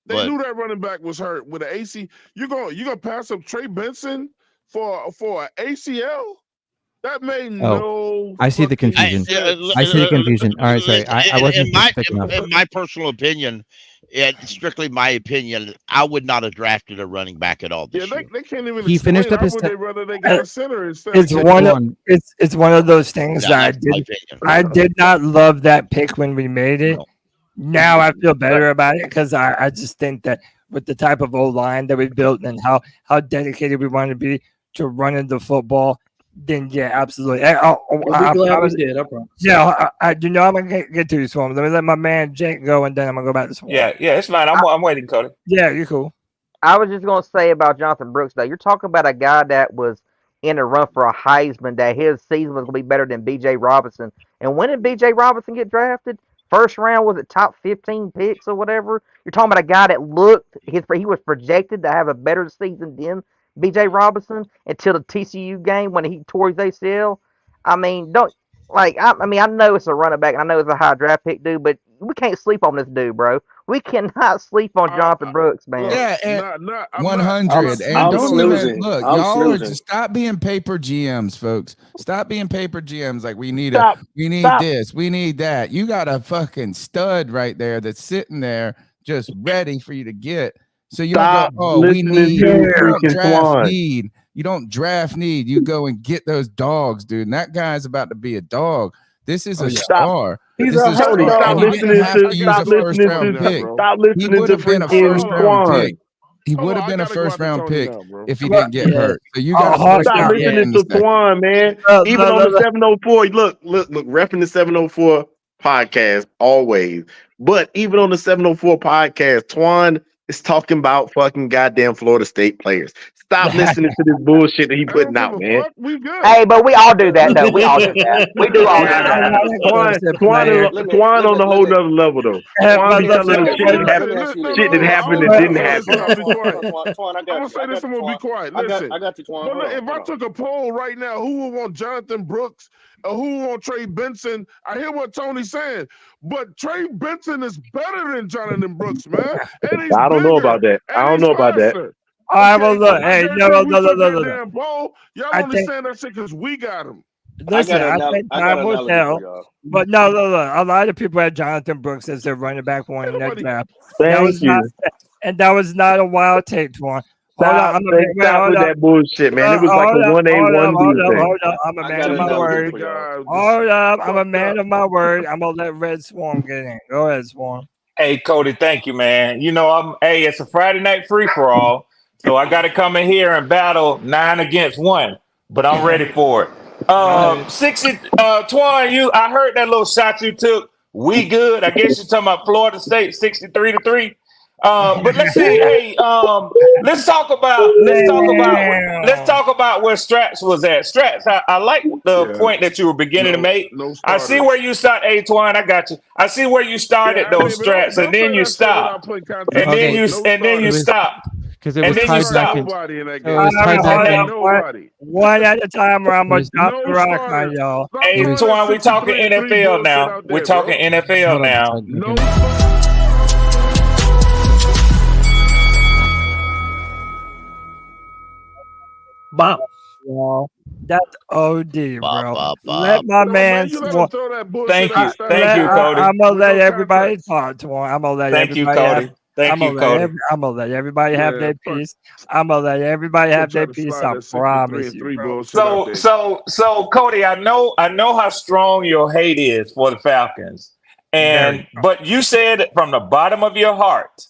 They knew that running back was hurt with an AC. You're gonna pass up Trey Benson for an ACL? That made no. I see the confusion. I see the confusion. All right, sorry. I wasn't specific enough. In my personal opinion, strictly my opinion, I would not have drafted a running back at all this year. They can't even. He finished up his. They got a center instead. It's one of those things that I did not love that pick when we made it. Now I feel better about it because I just think that with the type of O-line that we built and how dedicated we want to be to running the football, then yeah, absolutely. I'll be glad we did. I promise. Yeah, I'm gonna get to these ones. Let me let my man Jake go, and then I'm gonna go back to Swarm. Yeah, it's fine. I'm waiting, Cody. Yeah, you're cool. I was just gonna say about Jonathan Brooks though. You're talking about a guy that was in a run for a Heisman, that his season was gonna be better than B.J. Robinson. And when did B.J. Robinson get drafted? First round, was it top 15 picks or whatever? You're talking about a guy that he was projected to have a better season than B.J. Robinson until the TCU game when he tore his ACL. I mean, I know it's a running back and I know it's a high draft pick, dude, but we can't sleep on this dude, bro. We cannot sleep on Jonathan Brooks, man. Yeah, and 100. And don't even look, y'all are just stop being paper GMs, folks. Stop being paper GMs. Like we need this, we need that. You got a fucking stud right there that's sitting there just ready for you to get. So you don't go, we need. You don't draft need. You don't draft need. You go and get those dogs, dude. And that guy's about to be a dog. This is a star. He's a Cody. Stop listening to pick. He would have been a first round pick if he didn't get hurt. So you got to stop listening to Twan, man. Even on the 704, look, repping the 704 podcast always. But even on the 704 podcast, Twan is talking about fucking goddamn Florida State players. Stop listening to this bullshit that he putting out, man. Hey, but we all do that, though. We all do that. We do all do that. Twan on a whole nother level, though. Twan be telling us shit that happened and didn't happen. I'm gonna say this and we'll be quiet. Listen, I got you, Twan. If I took a poll right now, who would want Jonathan Brooks or who would want Trey Benson? I hear what Tony's saying, but Trey Benson is better than Jonathan Brooks, man. I don't know about that. All right, well, look, hey, no. Y'all only saying that shit because we got him. Listen, I think time will tell. But no, look, a lot of people had Jonathan Brooks as their running back one in that draft. That was not a wild take, Twan. Stop with that bullshit, man. It was like a 1A, 1B thing. Hold up. I'm a man of my word. Hold up. I'm a man of my word. I'm going to let Red Swarm get in. Go ahead, Swarm. Hey, Cody, thank you, man. You know, it's a Friday night free-for-all. So I got to come in here and battle 9 against 1, but I'm ready for it. Twan, I heard that little shot you took. We good. I guess you're talking about Florida State 63-3. But let's see. Hey, let's talk about where Strats was at. Strats, I like the point that you were beginning to make. I see where you start. Hey, Twan, I got you. I see where you started those Strats, and then you stopped, and then you stopped. Because it was hijacking. One at a time, or I'm going to drop the rock on y'all. Hey, Twan, we talking NFL now. We're talking NFL now. Bomb. Well, that's OD, bro. Let my man. Thank you, Cody. I'm gonna let everybody talk to him. I'm gonna let Thank you, Cody. I'm gonna let everybody have their piece. I'm gonna let everybody have their piece. I promise you, bro. So, Cody, I know how strong your hate is for the Falcons, but you said it from the bottom of your heart.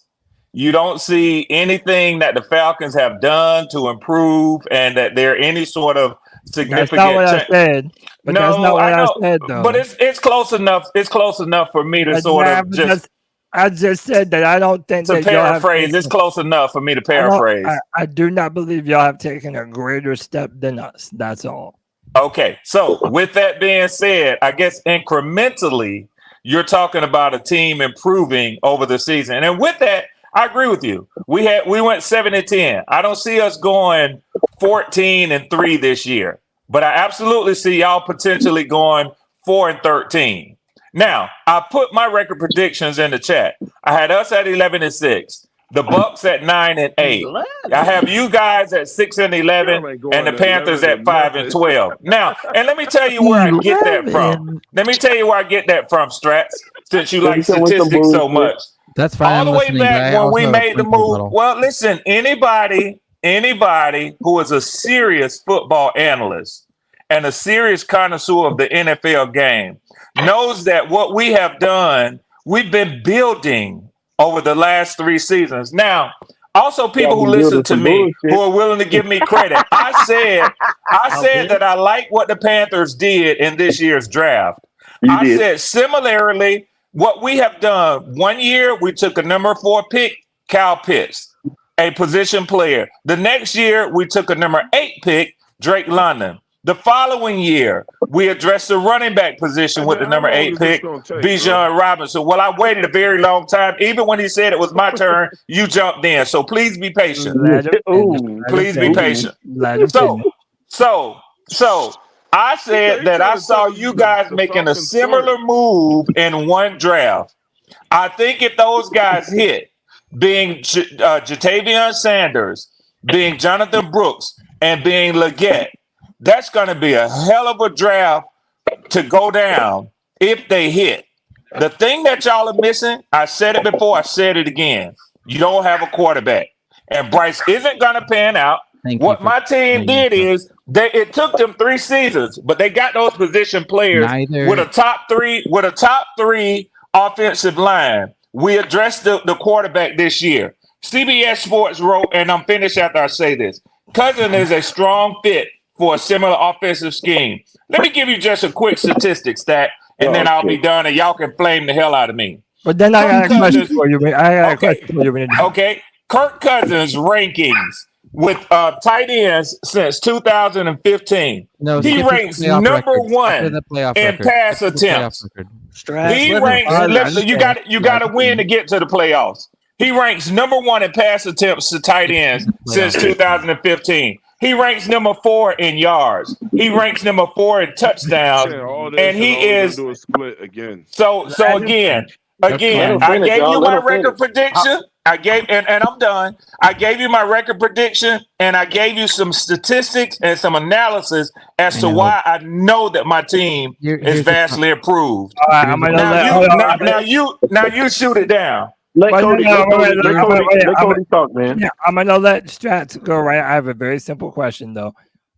You don't see anything that the Falcons have done to improve, and that they're any sort of significant. That's not what I said. But that's not what I said, though. But it's close enough. It's close enough for me to I just said that I don't think to paraphrase. It's close enough for me to paraphrase. I do not believe y'all have taken a greater step than us. That's all. Okay. So with that being said, I guess incrementally, you're talking about a team improving over the season, and with that, I agree with you. We went 7-10. I don't see us going 14-3 this year, but I absolutely see y'all potentially going 4-13. Now, I put my record predictions in the chat. I had us at 11-6. the Bucks at 9-8. I have you guys at 6-11, and the Panthers at 5-12. Now, and let me tell you where I get that from. Let me tell you where I get that from, Strats, since you like statistics so much. That's fine. All the way back when we made the move. Well, listen, anybody who is a serious football analyst and a serious connoisseur of the NFL game knows that what we have done, we've been building over the last 3 seasons. Now, also people who listen to me, who are willing to give me credit, I said that I like what the Panthers did in this year's draft. I said similarly, what we have done, 1 year we took a number 4 pick, Kyle Pitts, a position player. The next year we took a number 8 pick, Drake London. The following year, we addressed the running back position with the number 8 pick, Bijan Robinson. Well, I waited a very long time. Even when he said it was my turn, you jumped in. So please be patient. Please be patient. So I said that I saw you guys making a similar move in one draft. I think if those guys hit, being Jatavion Sanders, being Jonathan Brooks, and being Legette, that's going to be a hell of a draft to go down if they hit. The thing that y'all are missing, I said it before, I said it again. You don't have a quarterback. And Bryce isn't going to pan out. What my team did is it took them 3 seasons, but they got those position players with a top three offensive line. We addressed the quarterback this year. CBS Sports wrote, and I'm finished after I say this, Cousins is a strong fit for a similar offensive scheme. Let me give you just a quick statistic stat, and then I'll be done, and y'all can flame the hell out of me. But then I got a question for you. Okay. Kirk Cousins rankings with tight ends since 2015. No, he ranks number 1 in pass attempts. He ranks. You got to win to get to the playoffs. He ranks number 1 in pass attempts to tight ends since 2015. He ranks number 4 in yards. He ranks number 4 in touchdowns, and he is split again. So again, I gave you my record prediction. And I'm done. I gave you my record prediction, and I gave you some statistics and some analysis as to why I know that my team is vastly improved. Now you shoot it down. Let Cody talk, man. Yeah, I'm gonna let Strats go. Right, I have a very simple question though.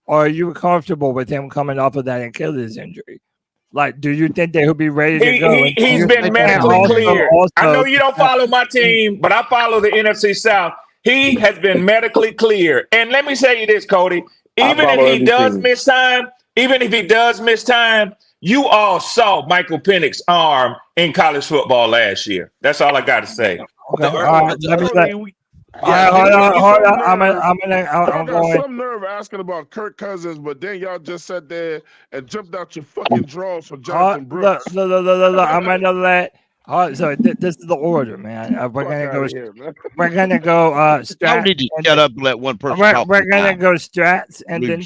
Are you comfortable with him coming off of that Achilles injury? Like, do you think that he'll be ready to go? He's been medically cleared. I know you don't follow my team, but I follow the NFC South. He has been medically cleared. And let me say you this, Cody. Even if he does miss time, you all saw Michael Penix's arm in college football last year. That's all I got to say. Okay. I'm going. Some nerve asking about Kirk Cousins, but then y'all just sat there and jumped out your fucking drawers for Jonathan Brooks. Look, I'm gonna let. So this is the order, man. We're gonna go. Strats. Need to shut up and let one person talk. We're gonna go Strats and then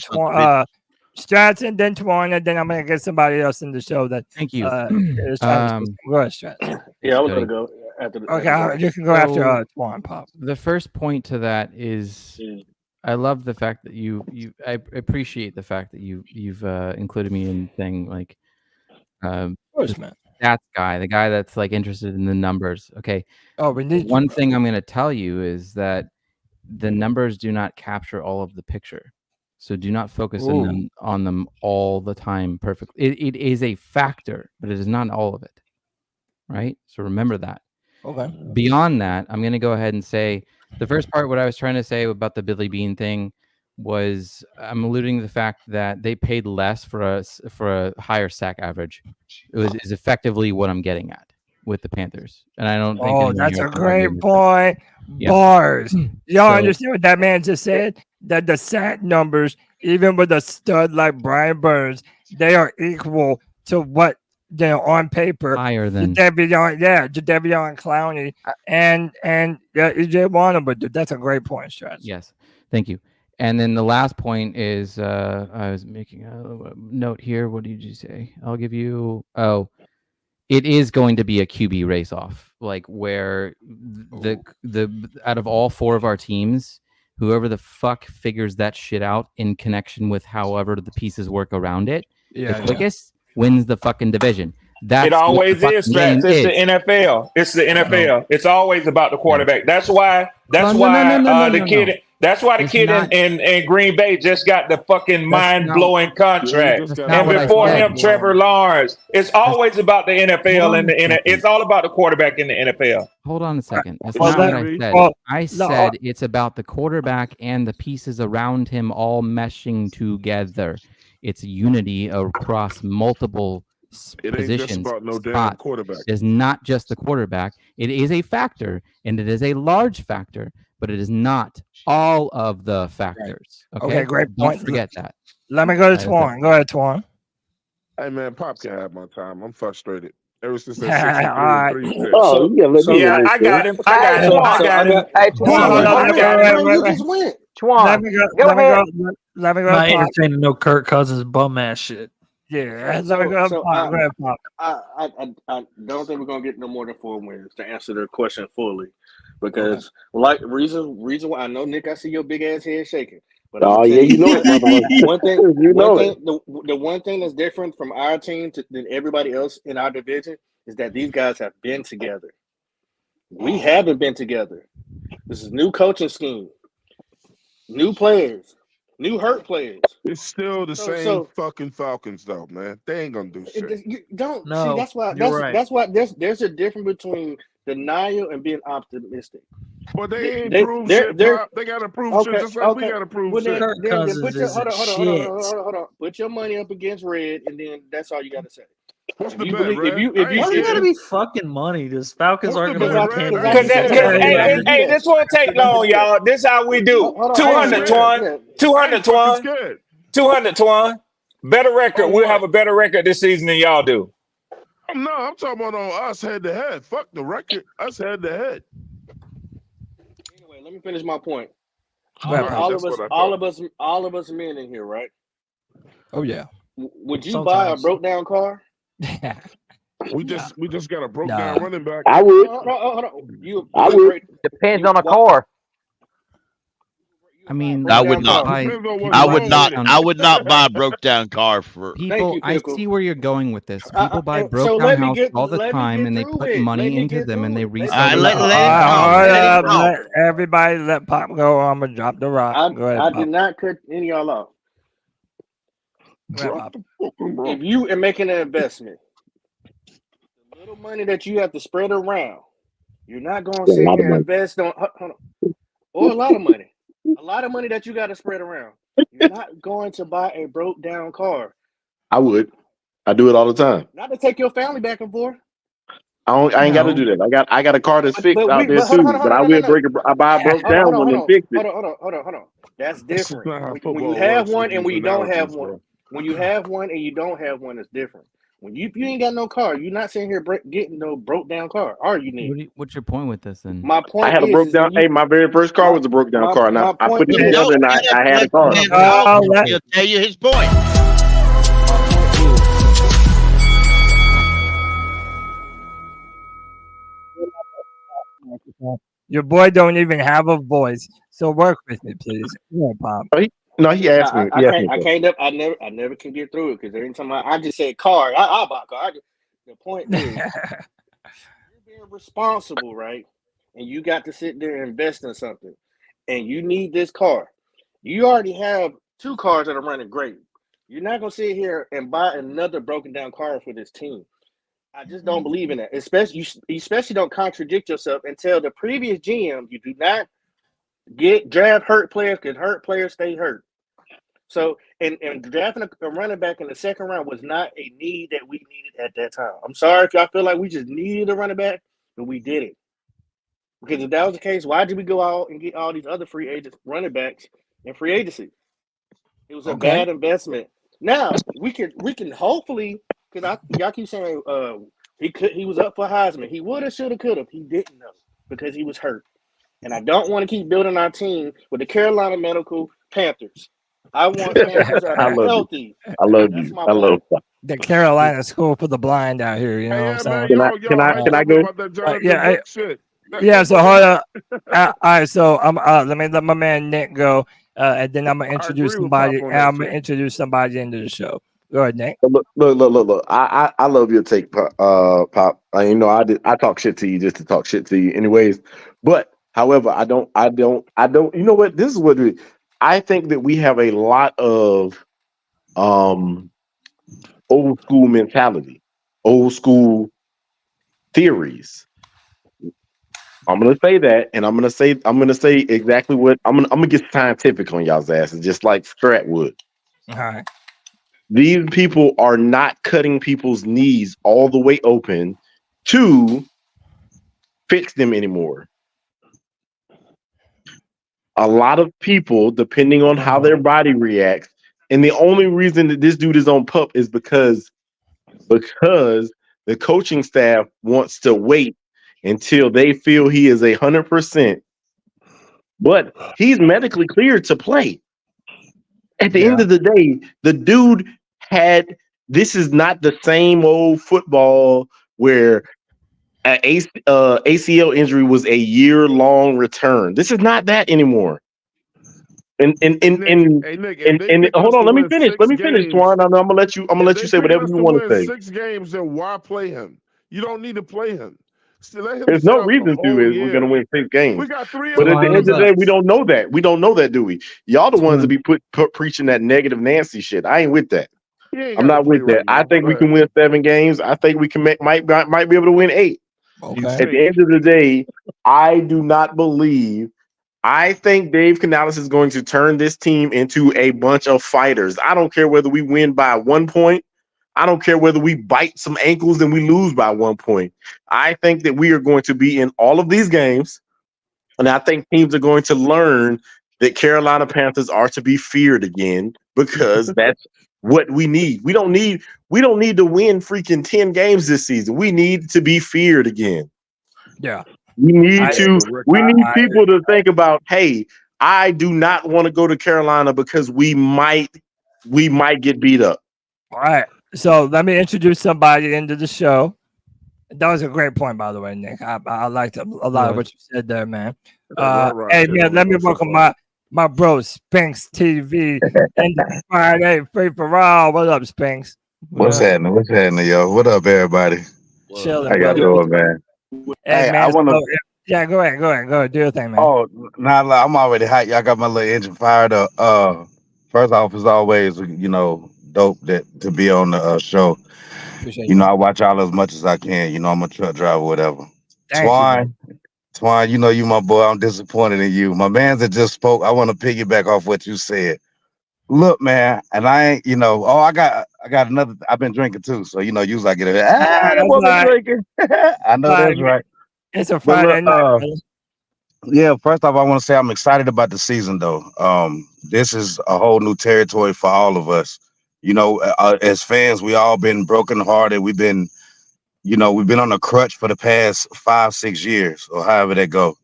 Strats and then Twan, and then I'm gonna get somebody else in the show. That thank you. Go ahead, Strats. Yeah, I was gonna go. Okay, you can go after Twan Pop. The first point to that is, I love the fact that I appreciate the fact that you've included me in saying like, of course, man. That guy, the guy that's like interested in the numbers. Okay. Oh, we need one thing I'm going to tell you is that the numbers do not capture all of the picture. So do not focus on them all the time. Perfectly. It is a factor, but it is not all of it. Right. So remember that. Okay. Beyond that, I'm going to go ahead and say the first part, what I was trying to say about the Billy Bean thing was I'm alluding to the fact that they paid less for a higher sack average. Is effectively what I'm getting at with the Panthers. And I don't think. Oh, that's a great point. Yeah. Bars. Y'all understand what that man just said? That the sack numbers, even with a stud like Brian Burns, they are equal to what on paper higher than Jadavion Clowney and EJ Warner. But that's a great point, Stratz. Yes, thank you. And then the last point is I was making a note here. What did you say? I'll give you it is going to be a QB race off, like where the out of all 4 of our teams, whoever the fuck figures that shit out in connection with however the pieces work around it, the quickest wins the fucking division. It always is, Straps. It's the NFL. It's the NFL. No. It's always about the quarterback. That's why the kid. That's why the kid in Green Bay just got the fucking mind-blowing contract. And before him, Trevor Lawrence. It's always about the NFL and it's all about the quarterback in the NFL. Hold on a second. That's not what I said. I said it's about the quarterback and the pieces around him all meshing together. It's unity across multiple positions. Ain't just about no damn quarterback. It is not just the quarterback. It is a factor, and it is a large factor, but it is not all of the factors. Okay, great point. Don't forget that. Let me go to Twan. Go ahead, Twan. Hey man, Pop can have my time. I'm frustrated. Ever since All that right. 63 Oh, yeah, let me I got him. I got him. Hey, Twan, You just went. Twan, Let me go. go Let me ahead. go. Let me go. Not Pop. entertaining no Kirk Cousins bum ass shit. Yeah, let me go. Pop. Go ahead, Pop. I don't think we're gonna get no more than 4 wins to answer their question fully, because like reason why I know Nick, I see your big ass head shaking. But you know it. one thing, You know the one thing that's different from our team than everybody else in our division is that these guys have been together. We haven't been together. This is new coaching scheme, new players, new hurt players. It's still the same fucking Falcons, though, man. They ain't gonna do shit. You don't No, see. That's why. you're right. That's why. There's a difference between denial and being optimistic. Well, they ain't proved shit. Pop. They gotta prove shit just like we gotta prove shit. Then hold on. Put your money up against Red, and then that's all you gotta say. What's the you bet, believe, Red? if you Why it gotta be fucking money? The Falcons aren't gonna win. Hey, this won't take long, y'all. This is how we do. 200, Twan. 200, Twan. 200, Twan. Better record. We'll have a better record this season than y'all do. No, I'm talking about on us head to head. Fuck the record. Us head to head. Anyway, let me finish my point. Well, all of us men in here, right? Oh yeah. Would you buy a broke down car? We just got a broke down running back. I would. Hold on. I would. Depends on the car. I mean, I would not. I would not buy a broke down car for people. I see where you're going with this. People buy broke down houses all the time, and they put money into them, and they resell. Let everybody let Pop go. I'm gonna drop the rock. Go ahead, I Pop. did not cut any of y'all off. If you are making an investment, the little money that you have to spread around, you're not going to sit here and invest on, or a lot of money. A lot of money that you got to spread around. You're not going to buy a broke down car. I would. I do it all the time. Not to take your family back and forth. I ain't got to do that. I got a car that's fixed out there too. But I will buy a broke down one and fix it. Hold on. That's different. When you have one and when you don't have one. When you have one and you don't have one, it's different. When you ain't got no car, you're not sitting here getting no broke down car, are you, Nick? What's your point with this then? My point. I had a broke down. Hey, my very first car was a broke down car. Now I put it together and I had a car. He'll tell you his point. Your boy don't even have a voice, so work with me, please. Yeah, Pop. No, he asked me. I never can get through it because every time I just say car, I'll buy a car. The point is, you're being responsible, right? And you got to sit there and invest in something, and you need this car. You already have 2 cars that are running great. You're not gonna sit here and buy another broken down car for this team. I just don't believe in that. Especially don't contradict yourself and tell the previous GM you do not draft hurt players because hurt players stay hurt. So, and drafting a running back in the second round was not a need that we needed at that time. I'm sorry if y'all feel like we just needed a running back, but we didn't. Because if that was the case, why did we go out and get all these other free agents running backs in free agency? It was a bad investment. Now we can hopefully, because y'all keep saying he was up for Heisman. He would have, should have, could have. He didn't know because he was hurt. And I don't want to keep building our team with the Carolina Panthers. I want Panthers that I are love you. healthy. I love That's you. my I love plan. The Carolina School for the Blind out here. You know what I'm saying? Can I go? About that Jonathan Yeah, Brooks shit. Yeah, so hold up. All right, so I'm let me let my man Nick go, and then I'm gonna introduce agree with Pop somebody. on And that I'm gonna shit. introduce somebody into the show. Go ahead, Nick. Look. I love your take, Pop. You know, I talk shit to you just to talk shit to you, anyways. But however, I don't. You know what? This is what I think that we have a lot of old school mentality, old school theories. I'm gonna say that, and I'm gonna say exactly what I'm gonna get scientific on y'all's asses, just like Strat would. All right. These people are not cutting people's knees all the way open to fix them anymore. A lot of people, depending on how their body reacts, and the only reason that this dude is on PUP is because the coaching staff wants to wait until they feel he is 100%. But he's medically cleared to play. At the end of the day, the dude this is not the same old football where an ACL injury was a year-long return. This is not that anymore. And hold on, let me finish. Twan. I'm gonna let you say whatever you want to say. 6 games, then why play him? You don't need to play him. Let him There's no sit out the reason to. whole We're year. gonna win 6 games. We got 3 But of at the them. end of the day, we don't know that. We don't know that, do we? Y'all the ones that be preaching that negative Nancy shit. I ain't with that. I'm not with that. I think we can win 7 games. I think we can might be able to win 8. Okay. At the end of the day, I do not believe. I think Dave Canales is going to turn this team into a bunch of fighters. I don't care whether we win by 1 point. I don't care whether we bite some ankles and we lose by 1 point. I think that we are going to be in all of these games, and I think teams are going to learn that Carolina Panthers are to be feared again because that's what we need. We don't need to win freaking 10 games this season. We need to be feared again. Yeah. We need people to think about, hey, I do not want to go to Carolina because we might get beat up. All right. So let me introduce somebody into the show. That was a great point, by the way, Nick. I liked a lot of what you said there, man. Hey, man, let me welcome my bro Spinks TV and Friday Free for All. What up, Spinks? What's happening? What's happening, yo? What up, everybody? Chilling. How y'all doing, man? Hey, man, I want to. Yeah, go ahead. Do your thing, man. Oh, I'm already hot. Y'all got my little engine fired up. First off, as always, dope to be on the show. Appreciate you. I watch y'all as much as I can. I'm a truck driver, whatever. Thank you, Twine, you my boy. I'm disappointed in you. My man's that just spoke. I want to piggyback off what you said. Look, man, and I ain't, I got another. I've been drinking too, so usually I get it. That woman drinking. I know that's right. It's a Friday night. Yeah, first off, I want to say I'm excited about the season, though. This is a whole new territory for all of us. As fans, we all been brokenhearted. We've been on a crutch for the past 5-6 years, or however that go.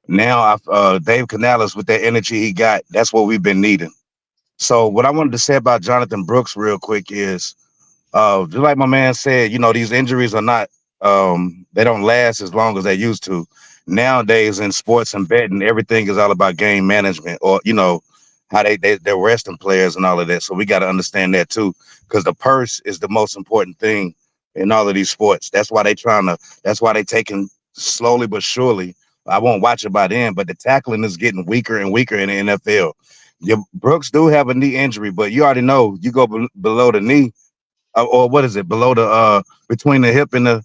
Now, Dave Canales, with that energy he got, that's what we've been needing. So, what I wanted to say about Jonathan Brooks, real quick, is just like my man said, these injuries are not. They don't last as long as they used to. Nowadays in sports and betting, everything is all about game management, or how they're resting players and all of that. So we got to understand that too, because the purse is the most important thing in all of these sports. That's why they taking slowly but surely. I won't watch it by then, but the tackling is getting weaker and weaker in the NFL. Brooks do have a knee injury, but you already know you go below the knee, or what is it, below the between the hip and the.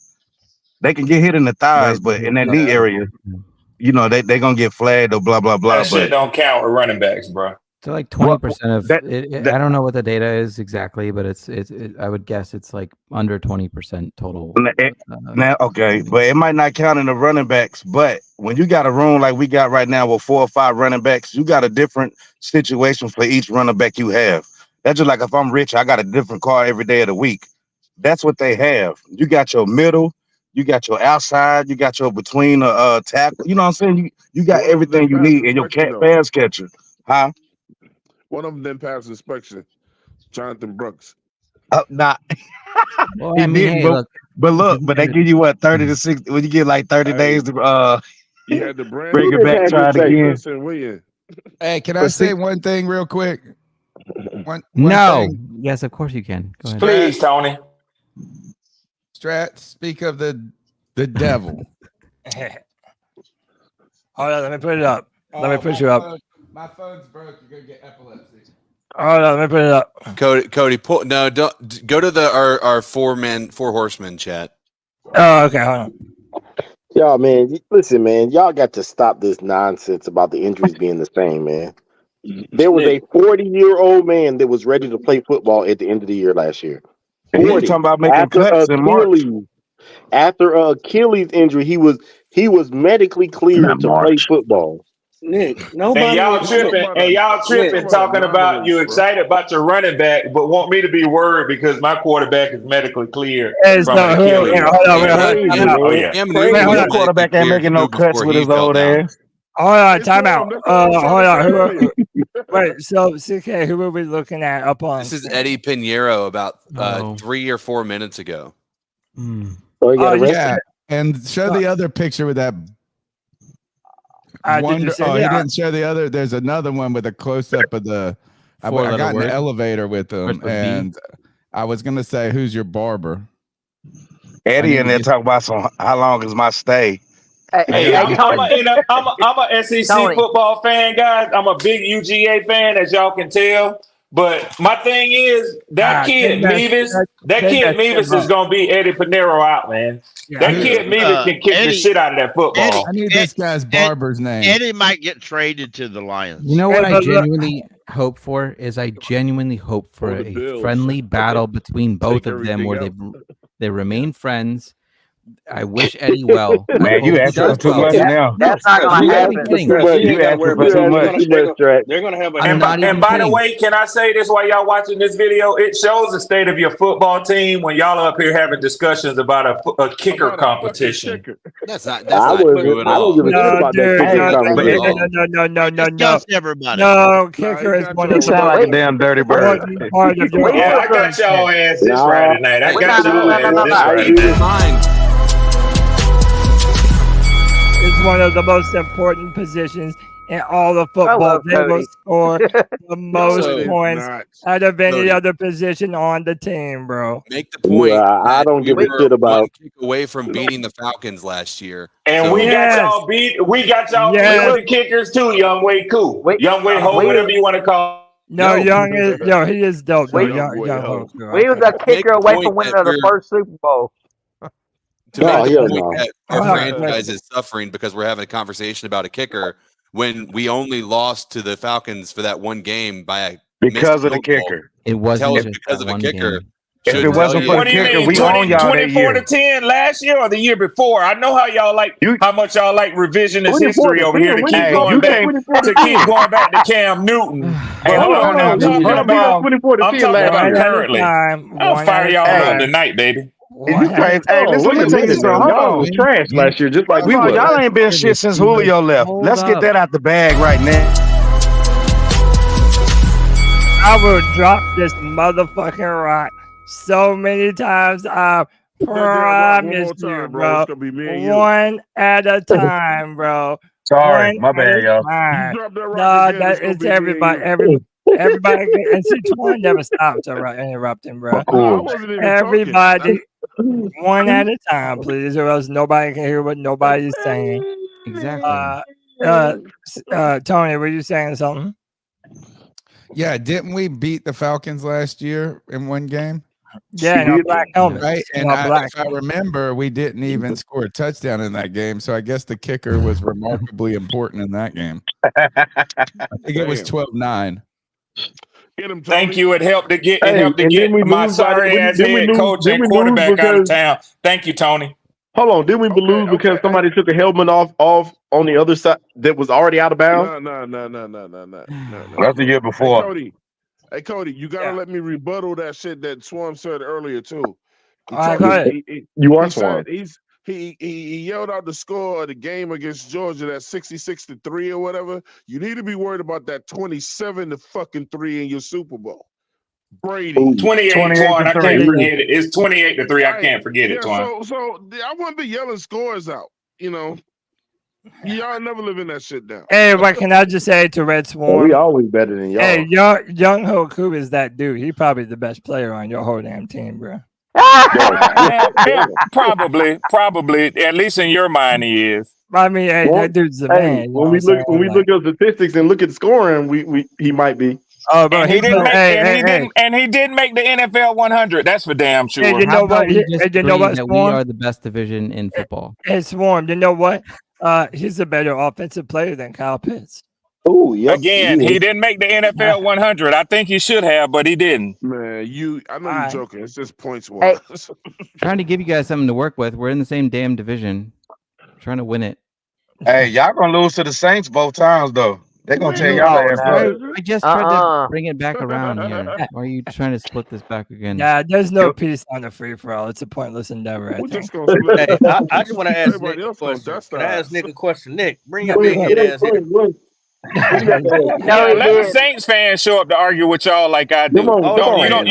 They can get hit in the thighs, but in that knee area, they gonna get flagged or blah blah blah. That shit don't count with running backs, bro. So like 20% of it. I don't know what the data is exactly, but it's I would guess it's like under 20% total. Now, okay, but it might not count in the running backs. But when you got a room like we got right now with 4 or 5 running backs, you got a different situation for each running back you have. That's just like if I'm rich, I got a different car every day of the week. That's what they have. You got your middle. You got your outside, you got your between tackle. You know what I'm saying? You got everything you need in your pass catcher. Huh? One of them didn't pass inspection. Jonathan Brooks. Nah. Well, He I mean, didn't, hey, look, but they give you what 30 to 60 when you get like 30 days to You had the brand. bring it back, try it again. Listen, William. Hey, can I say one thing real quick? One no. thing. Yes, of course you can. Go ahead. Please, Tony. Strat, speak of the devil. Hold on, let me put it up. Let me put you up. My phone's broke. You're gonna get epilepsy. Hold on, let me put it up. Cody, don't go to our four horsemen chat. Oh, okay, hold on. Y'all, man, listen, man. Y'all got to stop this nonsense about the injuries being the same, man. There was a 40-year-old man that was ready to play football at the end of the year last year. And he was talking about making cuts in March. After Achilles injury, he was medically cleared to play football. Nick, nobody. And y'all tripping talking about you excited about your running back, but want me to be worried because my quarterback is medically cleared from an Achilles. Your quarterback ain't making no cuts with his old ass. Hold on, time out. Hold on. Wait, so CK, who are we looking at up on? This is Eddie Pinheiro about 3 or 4 minutes ago. Yeah, and show the other picture with that. He didn't show the other. There's another one with a close up of the. I got in the elevator with him, and I was gonna say, "Who's your barber?" Eddie and they talk about how long is my stay. Hey, I'm a SEC football fan, guys. I'm a big UGA fan, as y'all can tell. But my thing is that kid Mevis is gonna be Eddie Pinheiro out, man. That kid Mevis can kick the shit out of that football. I need this guy's barber's name. Eddie might get traded to the Lions. You know what I genuinely hope for is I genuinely hope for a friendly battle between both of them where they remain friends. I wish Eddie well. Man, you asking for too much now. That's not going to happen. You asking for too much. They're going to have a. And by the way, can I say this while y'all watching this video? It shows the state of your football team when y'all are up here having discussions about a kicker competition. That's not true at all. No, everybody. No, kicker is one of the. Sound like a damn dirty bird. Yeah, I got y'all ass this Friday night. I got y'all ass this Friday night. Is one of the most important positions in all of football. They will score the most points out of any other position on the team, bro. Make the point. I don't give a shit about. One kick away from beating the Falcons last year, and we got y'all beat. We got y'all beat the kickers too. Young Way cool. Young Way Ho, whatever you want to call. No, Young is he is dope. Though. Young we was a kicker away from winning the first Super Bowl. To make the point that our franchise is suffering because we're having a conversation about a kicker when we only lost to the Falcons for that one game by because of the kicker. It wasn't because of a kicker. If it wasn't for the kicker, we own y'all that year. 24-10 last year or the year before. I know how y'all like how much y'all like revisionist history over here to keep going back to Cam Newton. But hold on, I'm talking about currently. I'll fire y'all out tonight, baby. You crazy? Hey, let me tell you something. Y'all was trash last year, just like we were. Y'all ain't been shit since Julio left. Let's get that out the bag right now. I will drop this motherfucking rock so many times. I promise you, bro. One at a time, bro. Sorry, my bad, y'all. No, it's everybody. Everybody, and C3 never stopped interrupting, bro. Everybody, one at a time, please, or else nobody can hear what nobody's saying. Exactly. Tony, were you saying something? Yeah, didn't we beat the Falcons last year in one game? Yeah, in our black helmet. Right, and if I remember, we didn't even score a touchdown in that game, so I guess the kicker was remarkably important in that game. I think it was 12-9. Thank you. It helped to get my sorry ass head coach and quarterback out of town. Thank you, Tony. Hold on, did we lose because somebody took a helmet off on the other side that was already out of bounds? No. That's the year before. Hey, Cody, you gotta let me rebuttal that shit that Swarm said earlier too. All right, go ahead. You are Swarm. he yelled out the score of the game against Georgia, that 66-3 or whatever. You need to be worried about that 27-3 in your Super Bowl. Brady. 28 Twan. I can't forget it. It's 28-3. I can't forget it, Twan. So I wouldn't be yelling scores out, you know. Y'all never living that shit down. Hey, what can I just say to Red Swarm? We always better than y'all. Hey, young Hoku is that dude. He probably the best player on your whole damn team, bro. Probably. At least in your mind, he is. I mean, hey, that dude's the man. When we look at statistics and look at scoring, he might be. Oh, but he didn't make the NFL 100. That's for damn sure. Hey, you know what? We Swarm? are the best division in football. Hey, Swarm, you know what? He's a better offensive player than Kyle Pitts. Oh, yeah. Again, he didn't make the NFL 100. I think he should have, but he didn't. Man, I know you're joking. It's just points wise. Trying to give you guys something to work with. We're in the same damn division. Trying to win it. Hey, y'all gonna lose to the Saints both times though. They're gonna tell y'all ass up. I just tried to bring it back around here. Why are you trying to split this back again? Yeah, there's no peace on the free for all. It's a pointless endeavor. I think. Hey, I just want to ask Nick a question. Can I ask Nick a question? Nick, bring your big head ass here. Let the Saints fans show up to argue with y'all like I do. You don't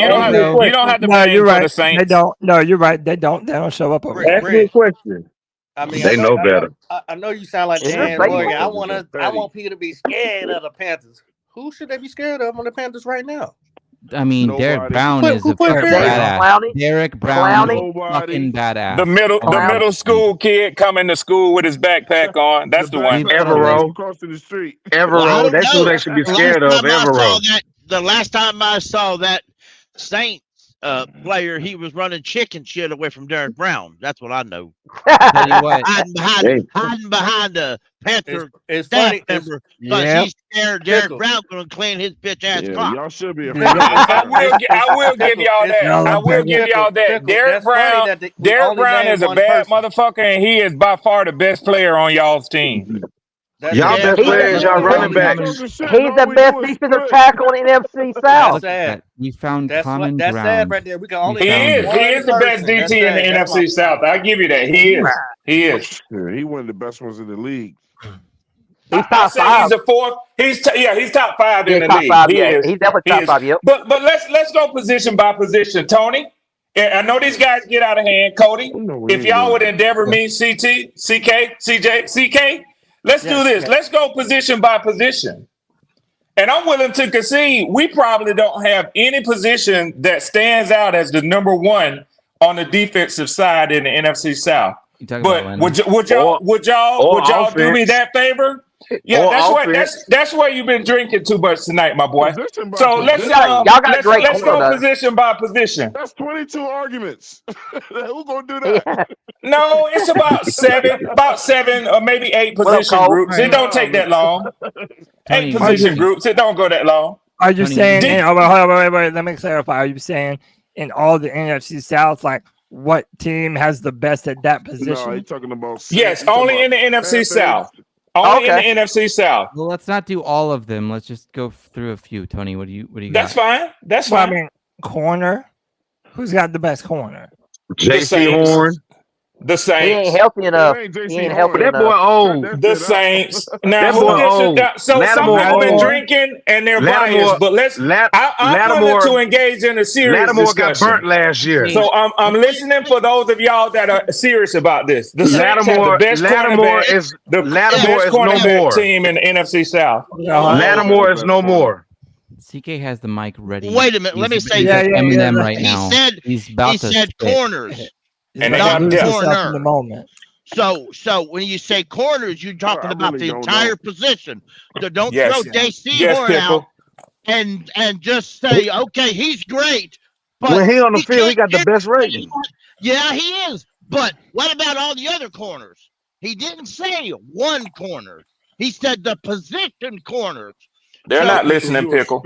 have to blame you're for right. the Saints. They don't. No, you're right. They don't show up. Ask me a question. I mean, They know better. I know you sound like Dan Morgan. I want people to be scared of the Panthers. Who should they be scared of on the Panthers right now? I mean, Derek Brown is a Clowney? badass. Derek Brown is fucking badass. The middle school kid coming to school with his backpack on. That's the one. Evero. Crossing the street. Evero. That's who they should be scared of. Evero. The last time I saw that Saints player, he was running chicken shit away from Derek Brown. That's what I know. Tell you what, hiding behind the Panther staff member, but he's scared Derek Brown going to clean his bitch ass clock. Y'all should be. I will give y'all that. I will give y'all that. Derek Brown is a bad motherfucker, and he is by far the best player on y'all's team. Y'all best players, y'all running backs. He's the best defensive tackle in NFC South. We found common that's ground. sad right there. We can only He is the best DT in the NFC South. I give you that. He is. Yeah, he one of the best ones in the league. He's top five. He's a fourth. He's top five in the league. He's definitely top five. Yep. But let's go position by position, Tony. I know these guys get out of hand, Cody. If y'all would endeavor me, CT, CK, CJ, CK. Let's do this. Let's go position by position. And I'm willing to concede we probably don't have any position that stands out as the number one on the defensive side in the NFC South. But would y'all do me that favor? Yeah, that's where you've been drinking too much tonight, my boy. So let's go position by position. That's 22 arguments. Who's gonna do that? No, it's about seven or maybe 8 position groups. It don't take that long. 8 position groups. It don't go that long. Are you saying? Wait. Let me clarify. Are you saying in all the NFC South, like what team has the best at that position? No, you're talking about. Yes, only in the NFC South. Only in the NFC South. Well, let's not do all of them. Let's just go through a few. Tony, what do you got? That's fine. That's fine. I mean, corner. Who's got the best corner? J.C. Horn. The Saints. He ain't healthy enough. He ain't healthy enough. That boy old. The Saints. That Now, boy old. so some people been drinking and they're biased, but I'm willing to engage in a serious Lattimore discussion. got burnt last year. So I'm listening for those of y'all that are serious about this. The Saints have the best cornerback team in the NFC South. Lattimore is no more. CK has the mic ready. Wait a minute. Let me say Eminem right now. He said corners. And not corner. In the moment. So when you say corners, you're talking about the entire position. So don't throw JC Horn out and just say, okay, he's great. But when he on the field, he got the best rating. Yeah, he is. But what about all the other corners? He didn't say one corner. He said the position corners. They're not listening, Pickle.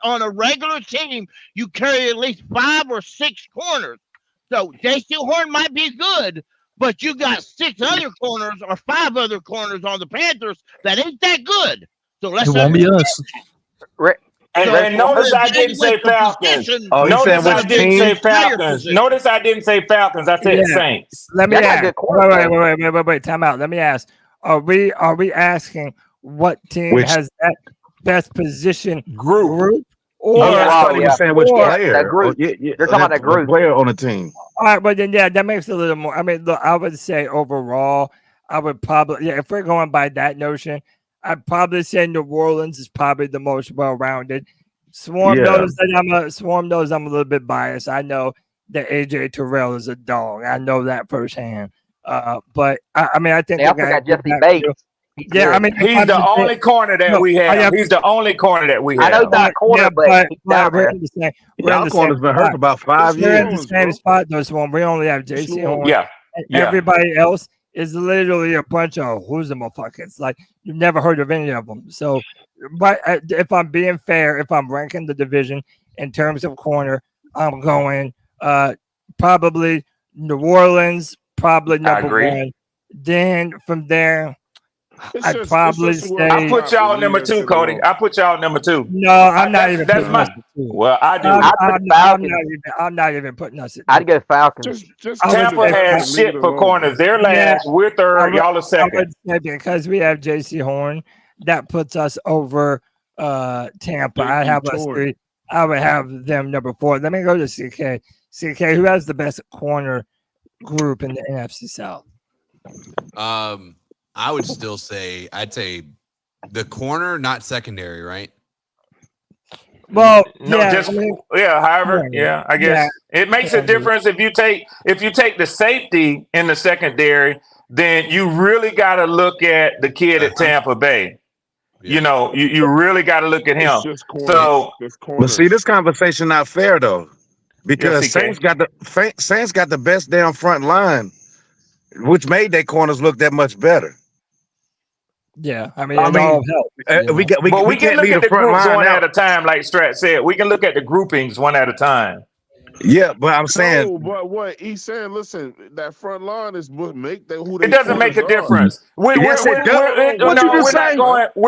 On a regular team, you carry at least 5 or 6 corners. So J.C. Horn might be good, but you got 6 other corners or 5 other corners on the Panthers that ain't that good. So let's it won't be us. And notice I didn't say Falcons. Oh, you said Notice I which didn't say team? Falcons. Notice I didn't say Falcons. I said Saints. Let me ask. Wait. Time out. Let me ask. Are we asking what team has that best position group? Or I thought he was saying which player. That group. Yeah, They're talking about that group. Player on the team. All right, but then that makes a little more. I mean, look, I would say overall, I would probably if we're going by that notion, I'd probably say New Orleans is probably the most well-rounded. Swarm knows I'm a little bit biased. I know that AJ Terrell is a dog. I know that firsthand. But I mean, I think I forgot Jesse Bates. Yeah, I mean, he's the only corner that we have. He's the only corner that we have. I know he's not a corner, but we're in the same. Our corner's been hurt for about 5 years. We're in the same spot, though. Swarm. We only have JC Horn. Yeah. And everybody else is literally a bunch of who's the motherfuckers. Like you've never heard of any of them. So, but if I'm being fair, if I'm ranking the division in terms of corner, I'm going probably New Orleans, probably number one. Then from there, I'd probably say I put y'all number two, Cody. I put y'all number two. No, I'm not even. That's my. Well, I do. I'm not even putting us. I'd go Falcons. Tampa has shit for corners. They're last. We're third. Y'all are second. I would say because we have JC Horn, that puts us over Tampa. I have us three. I would have them number 4. Let me go to CK. CK, who has the best corner group in the NFC South? I would still say I'd say the corner, not secondary, right? Well, however, I guess it makes a difference if you take the safety in the secondary, then you really got to look at the kid at Tampa Bay. Yeah. You know, you really got to look at him. But see, this conversation not fair though, because Saints got the best damn front line, which made their corners look that much better. Yeah, I mean it all helps. We can look at the groups one at a time, like Strat said. We can look at the groupings one at a time. Yeah, but I'm saying, no, but what he's saying, listen, that front line is what make that who they. It doesn't make a difference. We're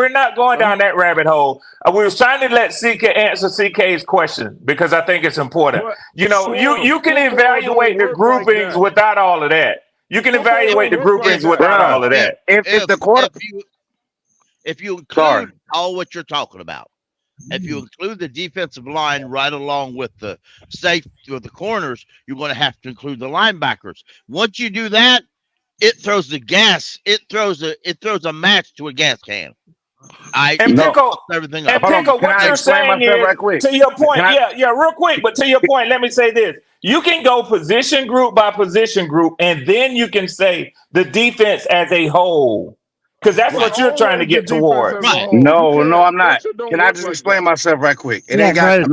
not going down that rabbit hole. We were trying to let CK answer CK's question because I think it's important. But, you know, you can evaluate the groupings without all of that. You can evaluate the groupings without all of that. If the quarter, if you include all what you're talking about, if you include the defensive line right along with the safety with the corners, you're going to have to include the linebackers. Once you do that, it throws the gas. It throws a match to a gas can. Everything up. Pickle, what you're saying is, to your point, real quick, but to your point, let me say this. You can go position group by position group, and then you can say the defense as a whole. Because that's what you're trying to get towards. Right. No, I'm not. Can I just explain myself right quick? I'm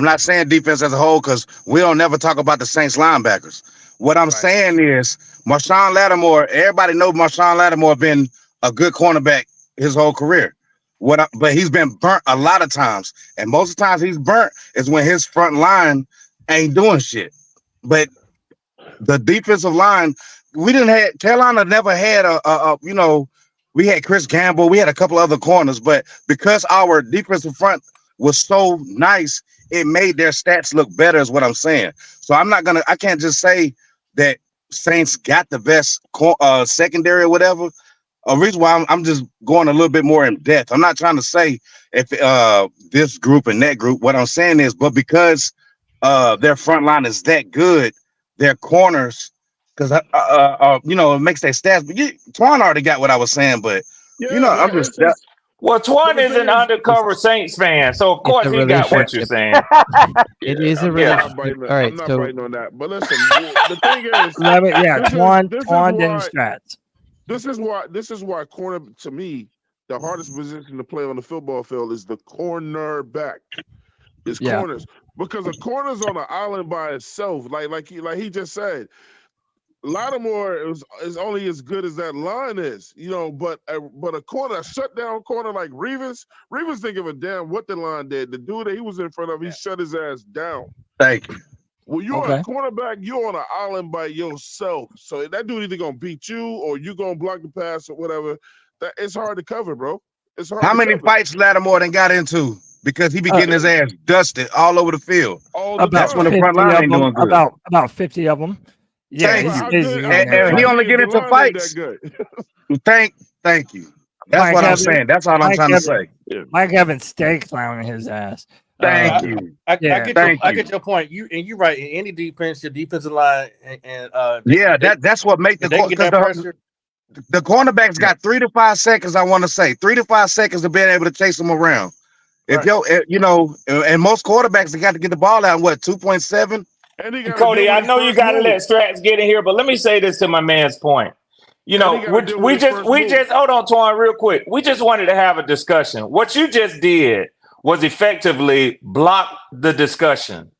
not saying defense as a whole because we don't never talk about the Saints linebackers. What I'm saying is Marshawn Lattimore, everybody knows Marshawn Lattimore been a good cornerback his whole career. But he's been burnt a lot of times. And most of the times he's burnt is when his front line ain't doing shit. But the defensive line, Carolina never had we had Chris Gamble, we had a couple other corners, but because our defensive front was so nice, it made their stats look better is what I'm saying. So I can't just say that Saints got the best secondary or whatever. A reason why I'm just going a little bit more in depth. I'm not trying to say if this group and that group. What I'm saying is, but because their front line is that good, their corners, because it makes their stats. But Twan already got what I was saying, but I'm just. Well, Twan is an undercover Saints fan, so of course he got what you're saying. It is a relationship. All right, I'm not writing on that. But listen, the thing is, Twan didn't stats. This is why corner, to me, the hardest position to play on the football field is the cornerback. It's corners. Because a corner's on an island by itself. Like he just said, Lattimore is only as good as that line is, but a corner, a shutdown corner like Revis didn't give a damn what the line did. The dude that he was in front of, he shut his ass down. Thank you. Well, you're a cornerback, you're on an island by yourself. So that dude either gonna beat you or you gonna block the pass or whatever. It's hard to cover, bro. It's hard. How many fights Lattimore done got into? because he be getting his ass dusted all over the field. That's when the front line ain't doing good. About 50 of them. Yeah, and he only get into fights. Thank you. That's what I'm saying. That's all I'm trying to say. Mike Evans stay clowning his ass. Thank you. I get your point. You're right. In any defense, your defensive line that's what make the cornerbacks got 3 to 5 seconds. I want to say 3 to 5 seconds to being able to chase them around. If and most quarterbacks they got to get the ball out in 2.7. Cody, I know you got to let Strats get in here, but let me say this to my man's point. We just hold on, Twan, real quick. We just wanted to have a discussion. What you just did was effectively block the discussion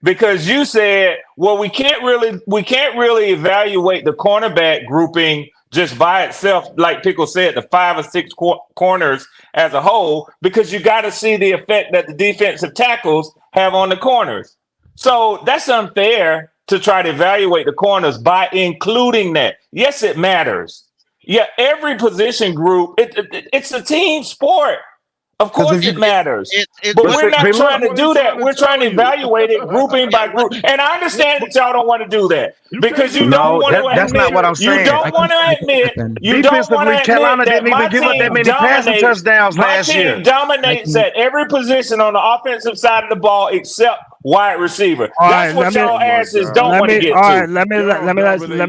because you said, well, we can't really evaluate the cornerback grouping just by itself, like Pickle said, the 5 or 6 corners as a whole, because you got to see the effect that the defensive tackles have on the corners. So that's unfair to try to evaluate the corners by including that. Yes, it matters. Yeah, every position group, it's a team sport. Of course it matters. But we're not trying to do that. We're trying to evaluate it grouping by group. And I understand that y'all don't want to do that because you don't want to admit. That's not what I'm saying. You don't want to admit. Carolina didn't even give up that many passing touchdowns last year. My team dominates at every position on the offensive side of the ball except wide receiver. That's what y'all asses don't want to get to. All right, let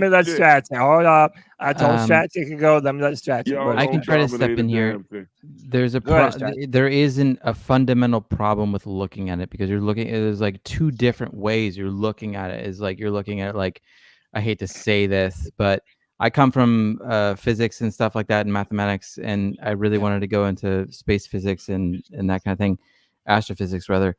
me let Stratton. Hold up. I told Stratton to go. Let me let Stratton. I can try to step in here. There isn't a fundamental problem with looking at it because there's like 2 different ways you're looking at it. Is like you're looking at it like, I hate to say this, but I come from physics and stuff like that and mathematics, and I really wanted to go into space physics and that kind of thing, astrophysics rather.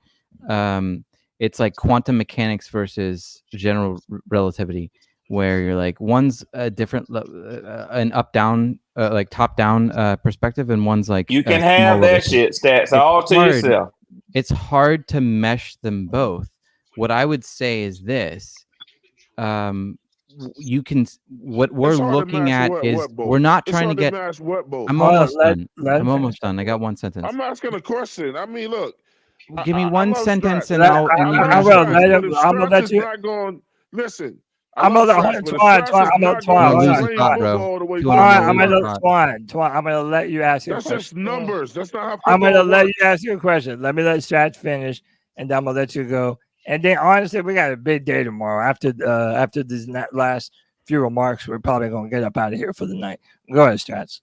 It's like quantum mechanics versus general relativity, where you're like one's a different an up-down like top-down perspective, and one's like you can have that shit stats all to yourself. It's hard to mesh them both. What I would say is this: you can. What we're looking at is we're not trying to get. I'm almost done. I'm almost done. I got one sentence. I'm asking a question. I mean, look. Give me one sentence, and I'm gonna let you. Listen. I'm gonna let you ask your question. That's just numbers. That's not how. I'm gonna let you ask your question. Let me let Stratch finish, and then I'm gonna let you go. And then honestly, we got a big day tomorrow. After these last few remarks, we're probably gonna get up out of here for the night. Go ahead, Stratch.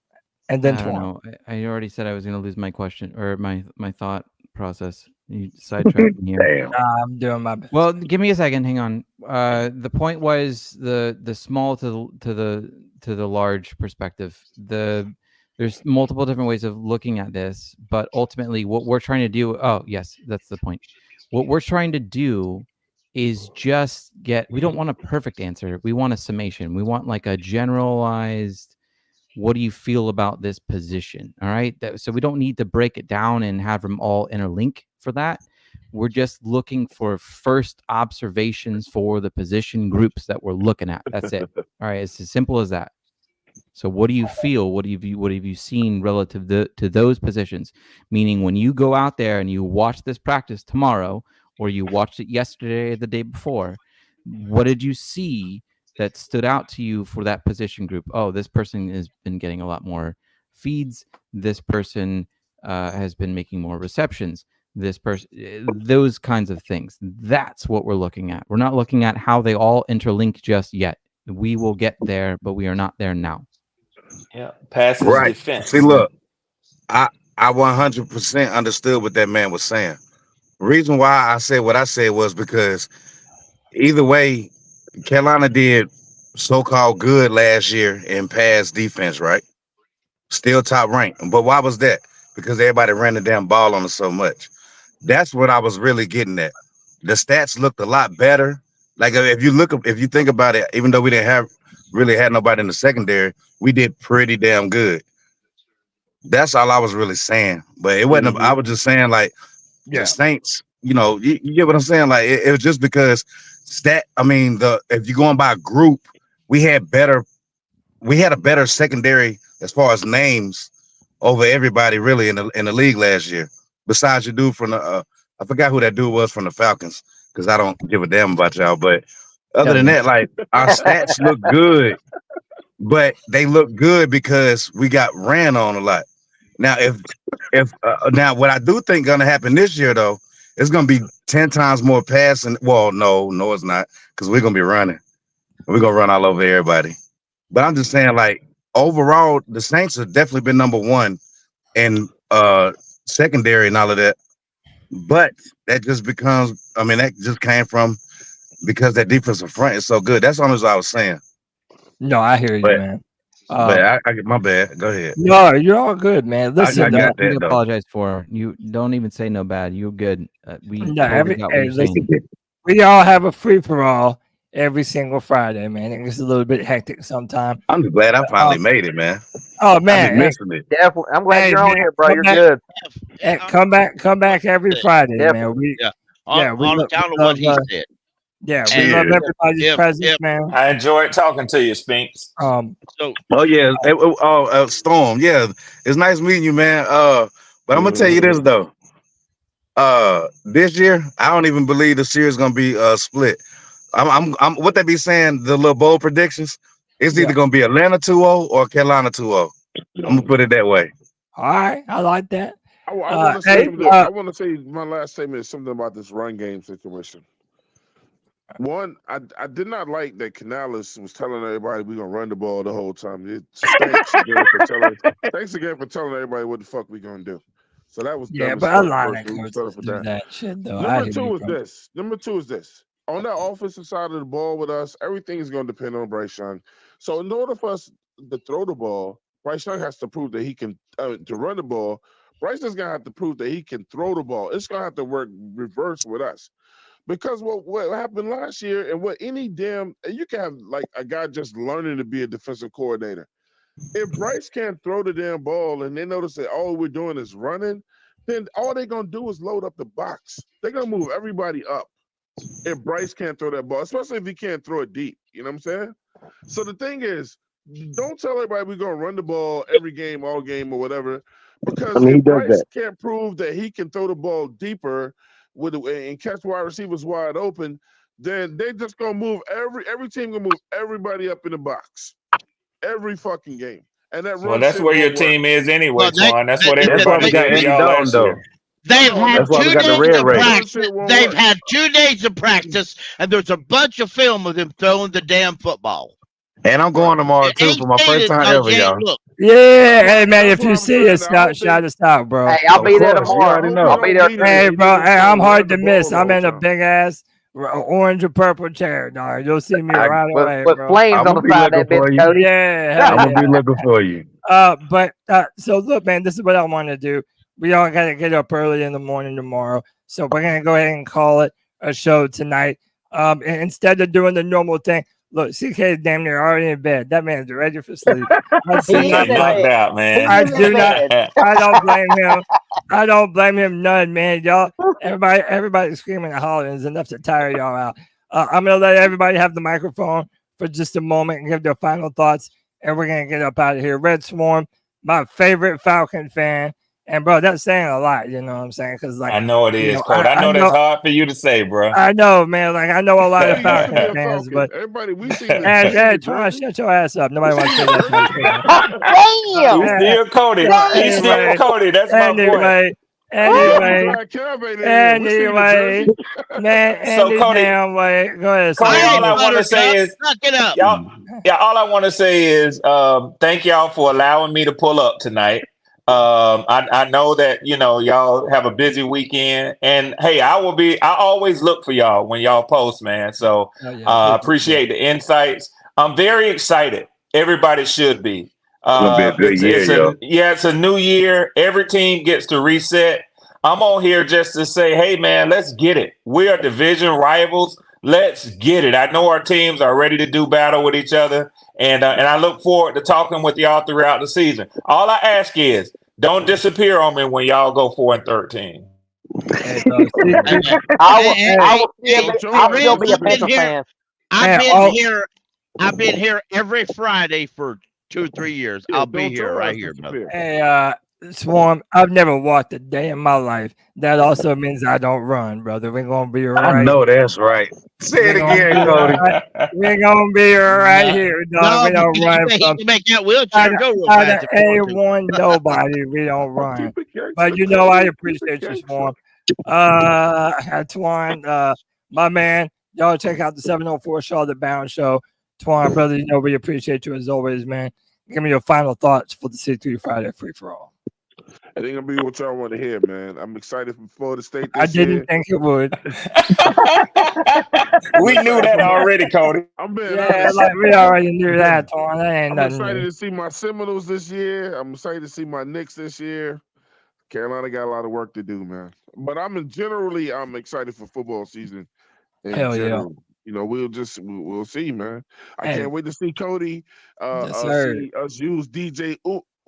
And then tomorrow. I already said I was gonna lose my question or my thought process. You sidetracked me here. I'm doing my best. Well, give me a second. Hang on. The point was the small to the large perspective. There's multiple different ways of looking at this, but ultimately, what we're trying to do. Oh, yes, that's the point. What we're trying to do is just get. We don't want a perfect answer. We want a summation. We want like a generalized. What do you feel about this position? All right. So we don't need to break it down and have them all interlink for that. We're just looking for first observations for the position groups that we're looking at. That's it. All right. It's as simple as that. So what do you feel? What have you seen relative to those positions? Meaning when you go out there and you watch this practice tomorrow, or you watched it yesterday or the day before, what did you see that stood out to you for that position group? Oh, this person has been getting a lot more feeds. This person has been making more receptions. This person, those kinds of things. That's what we're looking at. We're not looking at how they all interlink just yet. We will get there, but we are not there now. Yeah, passes defense. See, look, I 100% understood what that man was saying. The reason why I said what I said was because either way, Carolina did so-called good last year in pass defense, right? Still top ranked. But why was that? Because everybody ran the damn ball on us so much. That's what I was really getting at. The stats looked a lot better. Like if you think about it, even though we didn't really had nobody in the secondary, we did pretty damn good. That's all I was really saying. But it wasn't. I was just saying like the Saints. You know, you get what I'm saying? Like it was just because if you're going by group, we had a better secondary as far as names over everybody really in the league last year. besides your dude from the I forgot who that dude was from the Falcons, because I don't give a damn about y'all. But other than that, like our stats look good, but they look good because we got ran on a lot. Now, if now what I do think gonna happen this year though, it's gonna be 10 times more passing. Well, no, it's not, because we're gonna be running. We're gonna run all over everybody. But I'm just saying, like, overall, the Saints have definitely been number one in secondary and all of that. But that just becomes, I mean, that just came from because that defensive front is so good. That's almost what I was saying. No, I hear you, man. But I get my bad. Go ahead. No, you're all good, man. Listen, I got that, though. Apologize for you. Don't even say no bad. You're good. We no, totally got what you're saying. we all have a free for all every single Friday, man. It's a little bit hectic sometimes. I'm just glad I finally made it, man. Oh man, missing it. Definitely. I'm glad you're on man, here, bro. come You're back- good. Hey, come back every Friday, man. We On love- account of we what he love, said. Yeah, we love everybody's presence, man. I enjoyed talking to you, Spinks. So Oh yeah, Storm. Yeah, it's nice meeting you, man. But I'm gonna tell you this though. This year, I don't even believe the series gonna be split. I'm what they be saying, the little bold predictions. It's either gonna be Atlanta 2-0 or Carolina 2-0. I'm gonna put it that way. All right, I like that. I want to say my last statement is something about this run game situation. One, I did not like that Canales was telling everybody we're gonna run the ball the whole time. Thanks again for telling everybody what the fuck we gonna do. So that was but I like that shit though. Number two is this. On that offensive side of the ball with us, everything is going to depend on Bryce Young. So in order for us to throw the ball, Bryce Young has to prove that he can to run the ball. Bryce is going to have to prove that he can throw the ball. It's going to have to work reverse with us. Because what happened last year and what any damn – you can have like a guy just learning to be a defensive coordinator. If Bryce can't throw the damn ball and they notice that all we're doing is running, then all they're going to do is load up the box. They're going to move everybody up. If Bryce can't throw that ball, especially if he can't throw it deep, you know what I'm saying? So the thing is, don't tell everybody we're gonna run the ball every game, all game, or whatever, because if Bryce can't prove that he can throw the ball deeper and catch wide receivers wide open, then they just gonna move every team gonna move everybody up in the box every fucking game. And that that's where your team is anyway, Twan. That's what everybody got did y'all last year. They've had 2 days of practice. They've had 2 days of practice, and there's a bunch of film of them throwing the damn football. And I'm going tomorrow too for my first time ever, y'all. Yeah, hey man, if you see us, shout us out, bro. Hey, I'll be there tomorrow. I'll be there. Hey, bro, hey, I'm hard to miss. I'm in a big ass orange or purple chair, dog. You'll see me right away, with bro. flames on the side of that bitch, Cody. Yeah, I'm gonna be looking for you. But so look, man, this is what I want to do. We all got to get up early in the morning tomorrow. So we're going to go ahead and call it a show tonight. And instead of doing the normal thing, look, CK is damn near already in bed. That man's ready for sleep. knocked out, man. I don't blame him. I don't blame him none, man. Y'all, everybody screaming and hollering is enough to tire y'all out. I'm going to let everybody have the microphone for just a moment and give their final thoughts. And we're going to get up out of here. Red Swarm, my favorite Falcon fan. And bro, that's saying a lot, you know what I'm saying? Because like I know it is, Cody. I know that's hard for you to say, bro. I know, man. Like I know a lot of Falcons fans, but everybody we see. Hey, try to shut your ass up. Nobody wants to say that. Damn. He's still Cody. He's still Cody. That's my point. Anyway, man. So Cody, damn way. Go ahead. Cody, all I want to say is, y'all. Yeah, all I want to say is, thank y'all for allowing me to pull up tonight. I know that y'all have a busy weekend, and hey, I always look for y'all when y'all post, man. So appreciate the insights. I'm very excited. Everybody should be. It's a new year. Every team gets to reset. I'm on here just to say, hey man, let's get it. We are division rivals. Let's get it. I know our teams are ready to do battle with each other, and I look forward to talking with y'all throughout the season. All I ask is, don't disappear on me when y'all go 4-13. I've been here every Friday for 2 or 3 years. I'll be here right here, brother. Hey, Swarm, I've never walked a day in my life. That also means I don't run, brother. We're gonna be all I right. know that's right. Say it We're gonna again, be Cody. all right. We're gonna be all right here, dog. No, We don't because run he from can make that wheelchair go real out of fast if you want to. A1 nobody. We don't run. But you know, I appreciate you, Swarm. Twan, my man, y'all check out the 704 Charlotte Bound Show. Twan, brother, you know we appreciate you as always, man. Give me your final thoughts for the C3 Friday Free For All. I think I'm gonna be what y'all want to hear, man. I'm excited for Florida State I this year. didn't think it would. We knew that already, Cody. I'm being Yeah, honest. like we already knew that, Twan. That ain't I'm nothing excited new. to see my Seminoles this year. I'm excited to see my Knicks this year. Carolina got a lot of work to do, man. But I'm excited for football season in Hell yeah. general. You know, we'll see, man. I Hey. can't wait to see Cody Yes, sir. see us use DJ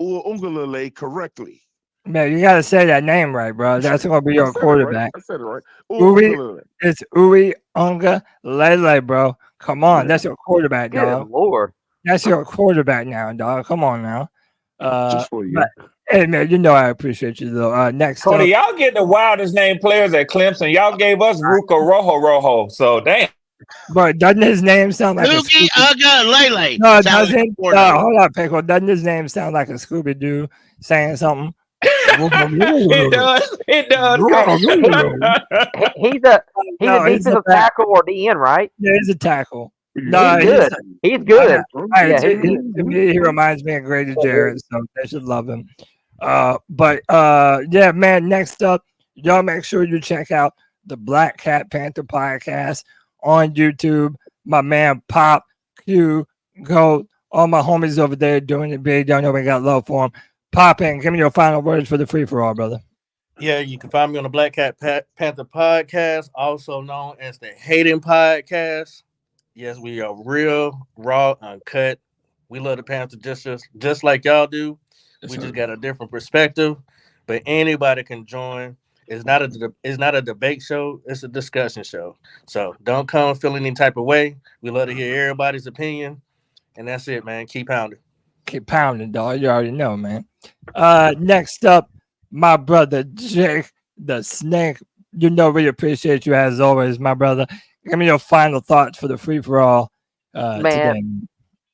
Uungalele correctly. Man, you gotta say that name right, bro. That's gonna be I your said it right. quarterback. I said it right. Uwe, Uungalele. it's Uwe Unga Lele, bro. Come on, that's your quarterback, Good dog. Lord. That's your quarterback now, dog. Come on now. Just for you. But, hey man, you know I appreciate you though. Next Cody, up, y'all get the wildest name players at Clemson. Y'all gave us Ruka Rojo. So damn. but doesn't his name sound like a Loogie Scooby? Ugga Lele. No, it Sound like doesn't. porno. Hold on, Pickle. Doesn't his name sound like a Scooby Doo saying something? It does. It does. He's a No, he's a defensive back. tackle or DN, right? Yeah, he's a tackle. No, He's good. He's good. Yeah, he's good. To me, he reminds me of Grady Jarrett, so they should love him. Yeah, man. Next up, y'all make sure you check out the Black Cat Panther podcast on YouTube. My man Pop, Q, Goat, all my homies over there doing it big. Y'all know we got love for them. Pop in. Give me your final words for the free for all, brother. Yeah, you can find me on the Black Cat Panther Podcast, also known as the Hayden Podcast. Yes, we are real, raw, uncut. We love the Panther just like y'all do. We just got a different perspective, but anybody can join. It's not a debate show. It's a discussion show. So don't come feeling any type of way. We love to hear everybody's opinion, and that's it, man. Keep pounding. Keep pounding, dog. You already know, man. Next up, my brother Jake the Snake. You know we appreciate you as always, my brother. Give me your final thoughts for the free for all today.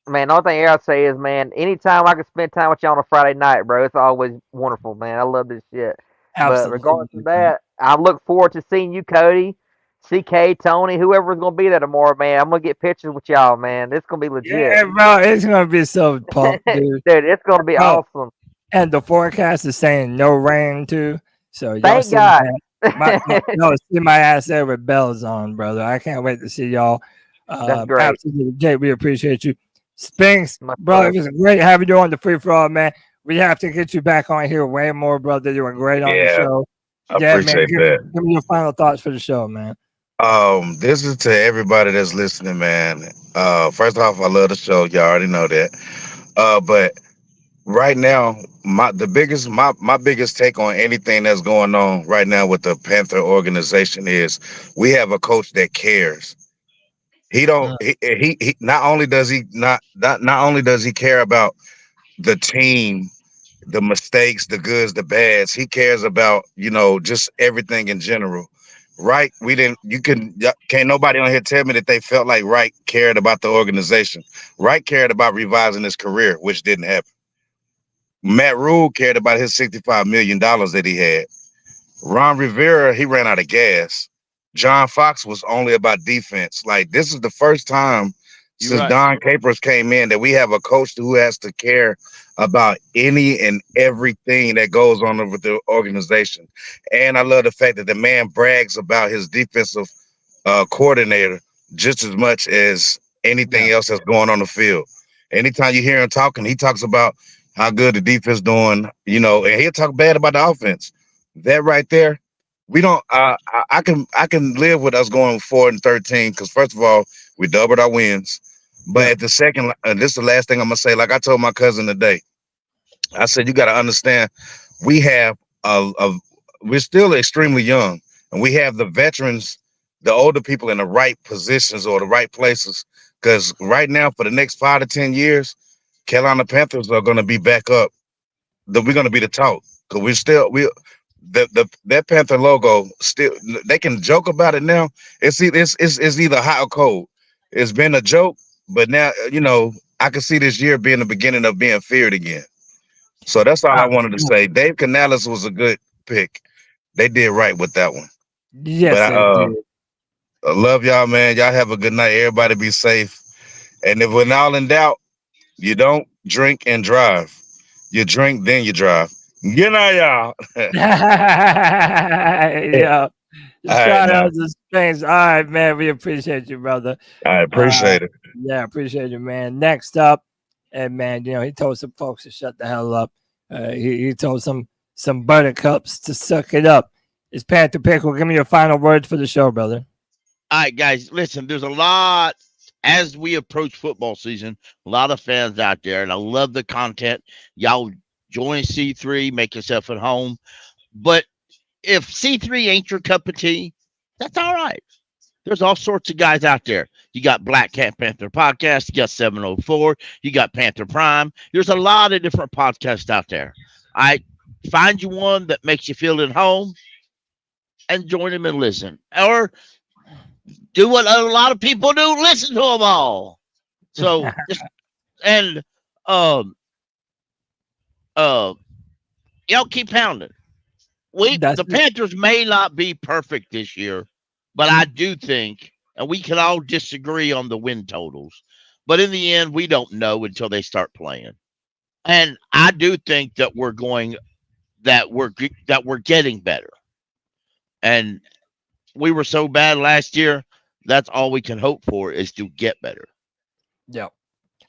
Man, the only thing I'll say is, man, anytime I can spend time with you on a Friday night, bro, it's always wonderful, man. I love this shit. Absolutely. But regardless of that, I look forward to seeing you, Cody, CK, Tony, whoever's gonna be there tomorrow, man. I'm gonna get pictures with y'all, man. It's gonna be legit. Yeah, bro, it's gonna be so pumped, dude. Dude, it's gonna be awesome. And the forecast is saying no rain too. So y'all Thank see God. see my ass there with bells on, brother. I can't wait to see y'all. That's great. Absolutely, Jay. We appreciate you. Spinks, bro, it was great having you on the free for all, man. We have to get you back on here way more, brother. You were great on the show. I appreciate that. Give me your final thoughts for the show, man. This is to everybody that's listening, man. First off, I love the show. Y'all already know that. But right now, my biggest take on anything that's going on right now with the Panther organization is we have a coach that cares. He don't. He not only does he care about the team, the mistakes, the goods, the bads. He cares about just everything in general. Right? Can't nobody on here tell me that they felt like Wright cared about the organization. Wright cared about revising his career, which didn't happen. Matt Rule cared about his $65 million that he had. Ron Rivera, he ran out of gas. John Fox was only about defense. Like, this is the first time since Don Capers came in that we have a coach who has to care about any and everything that goes on with the organization. And I love the fact that the man brags about his defensive coordinator just as much as anything else that's going on the field. Anytime you hear him talking, he talks about how good the defense doing, and he'll talk bad about the offense. That right there, we don't. I can live with us going 4-13 because first of all, we doubled our wins. But at the second, this is the last thing I'm gonna say. Like I told my cousin today, I said you got to understand, we have we're still extremely young, and we have the veterans, the older people in the right positions or the right places. Because right now, for the next 5 to 10 years, Carolina Panthers are going to be back up. We're going to be the talk. because that Panther logo still, they can joke about it now. It's either hot or cold. It's been a joke, but now I can see this year being the beginning of being feared again. So that's all I wanted to say. Dave Canales was a good pick. They did right with that one. Yes, but they did. I love y'all, man. Y'all have a good night. Everybody be safe. And if we're all in doubt, you don't drink and drive. You drink, then you drive. Good night, y'all. Yeah. All right, Shout now. out to Spain. All right, man. We appreciate you, brother. I appreciate it. Yeah, appreciate you, man. Next up, and man, he told some folks to shut the hell up. He told some buttercups to suck it up. It's Panther Pickle. Give me your final words for the show, brother. All right, guys, listen, there's a lot as we approach football season, a lot of fans out there, and I love the content. Y'all join C3, make yourself at home. But if C3 ain't your cup of tea, that's all right. There's all sorts of guys out there. You got Black Cat Panther Podcast, you got 704, you got Panther Prime. There's a lot of different podcasts out there. I find you one that makes you feel at home and join them and listen. Or do what a lot of people do, listen to them all. So just y'all keep pounding. The Panthers may not be perfect this year, but I do think, and we can all disagree on the win totals, but in the end, we don't know until they start playing. And I do think that we're getting better. And we were so bad last year. That's all we can hope for is to get better. Yeah,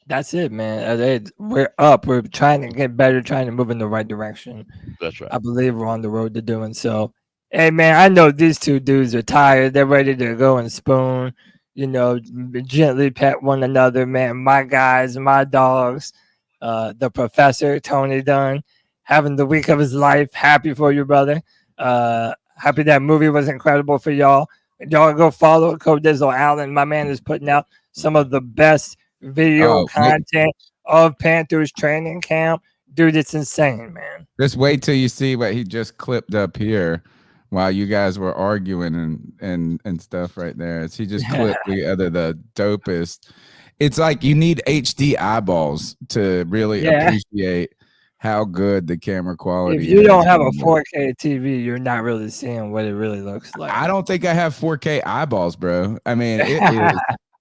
that's it, man. We're up. We're trying to get better, trying to move in the right direction. That's right. I believe we're on the road to doing so. Hey, man, I know these two dudes are tired. They're ready to go and spoon, gently pet one another, man. My guys, my dogs, the professor, Tony Dunn, having the week of his life. Happy for you, brother. Happy that movie was incredible for y'all. Y'all go follow Codizzle Allen. My man is putting out some of the best video content of Panthers training camp. Dude, it's insane, man. Just wait till you see what he just clipped up here while you guys were arguing and stuff right there. He just clipped the dopest. It's like you need HD eyeballs to really appreciate how good the camera quality is. If you don't have a 4K TV, you're not really seeing what it really looks like. I don't think I have 4K eyeballs, bro. I mean, it is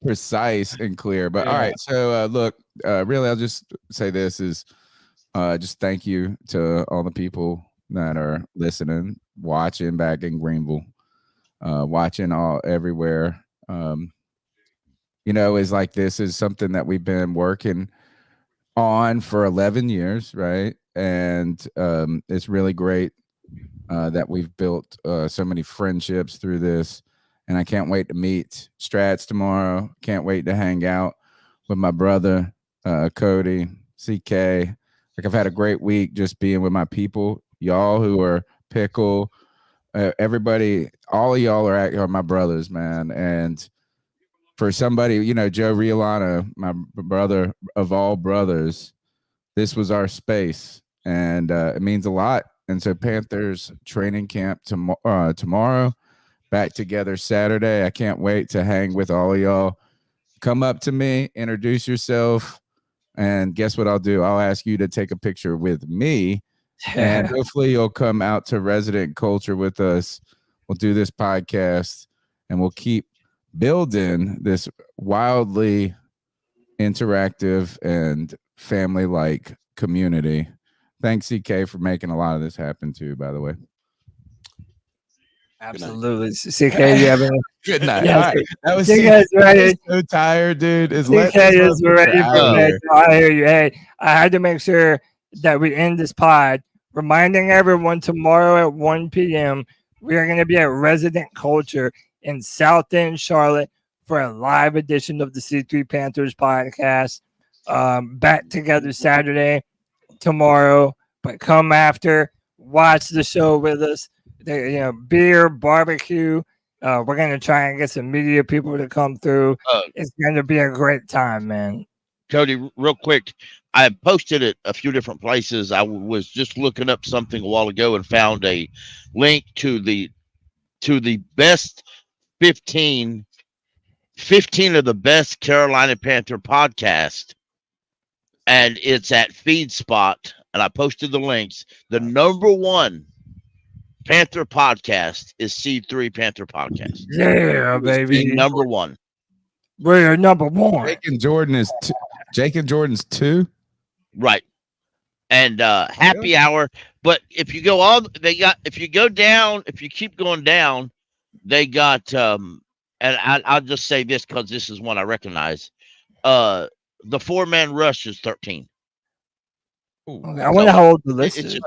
precise and clear. But all right, so look, really, I'll just say this is just thank you to all the people that are listening, watching back in Greenville, watching all everywhere. Is like this is something that we've been working on for 11 years, right? And it's really great that we've built so many friendships through this, and I can't wait to meet Strats tomorrow. Can't wait to hang out with my brother Cody, CK. Like, I've had a great week just being with my people, y'all who are Pickle, everybody, all of y'all are my brothers, man. And for somebody, Joe Riolano, my brother of all brothers, this was our space, and it means a lot. And so Panthers training camp tomorrow, back together Saturday. I can't wait to hang with all of y'all. Come up to me, introduce yourself, and guess what I'll do? I'll ask you to take a picture with me, and hopefully you'll come out to Resident Culture with us. We'll do this podcast, and we'll keep building this wildly interactive and family-like community. Thanks, CK, for making a lot of this happen too, by the way. Absolutely. CK, you have any? Good night. Yes. All right. That was CK's ready. So tired, dude. CK is ready for bed. I hear you. Hey, I had to make sure that we end this pod, reminding everyone tomorrow at 1 p.m. we are going to be at Resident Culture in South End, Charlotte, for a live edition of the C3 Panthers podcast. Back together Saturday, tomorrow, but come after, watch the show with us. Beer, barbecue. We're going to try and get some media people to come through. It's going to be a great time, man. Cody, real quick, I posted it a few different places. I was just looking up something a while ago and found a link to the best 15 of the best Carolina Panther podcast, and it's at FeedSpot, and I posted the links. The number one Panther podcast is C3 Panther Podcast. Yeah, baby. The number one. We're number one. Jake and Jordan's 2. Right. And happy hour. But if you go if you keep going down, they got and I'll just say this because this is one I recognize. The 4-man rush is 13. Okay, I wonder how old the list is.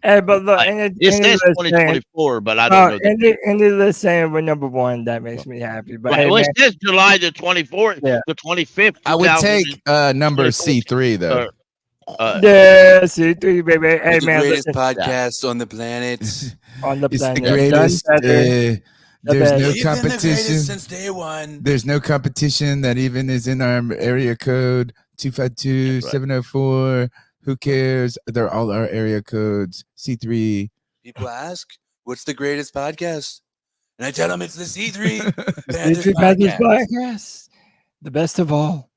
Hey, but look, it says 2024, but I don't know. Any list saying we're number one, that makes me happy. But right. hey, Well, man, it says July the 24th, the 25th. I would take number C3 though. yeah, C3, baby. Hey, It's man, the greatest listen. podcast on the planet. On the It's planet. the greatest. There's no You've been the competition greatest since day one. There's no competition that even is in our area code 252-704. Who cares? They're all our area codes. C3. People ask, "What's the greatest podcast?" And I tell them it's the C3 C3 Panthers Podcast. The best of all.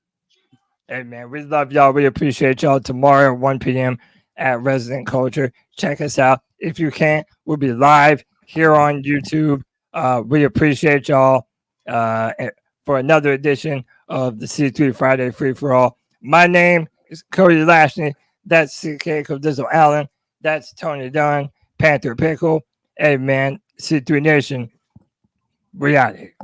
Hey, man, we love y'all. We appreciate y'all. Tomorrow at 1 p.m. at Resident Culture. Check us out. If you can't, we'll be live here on YouTube. We appreciate y'all for another edition of the C3 Friday Free for All. My name is Cody Lashley. That's CK Codizzle Allen. That's Tony Dunn, Panther Pickle. Hey, man, C3 Nation. We out here.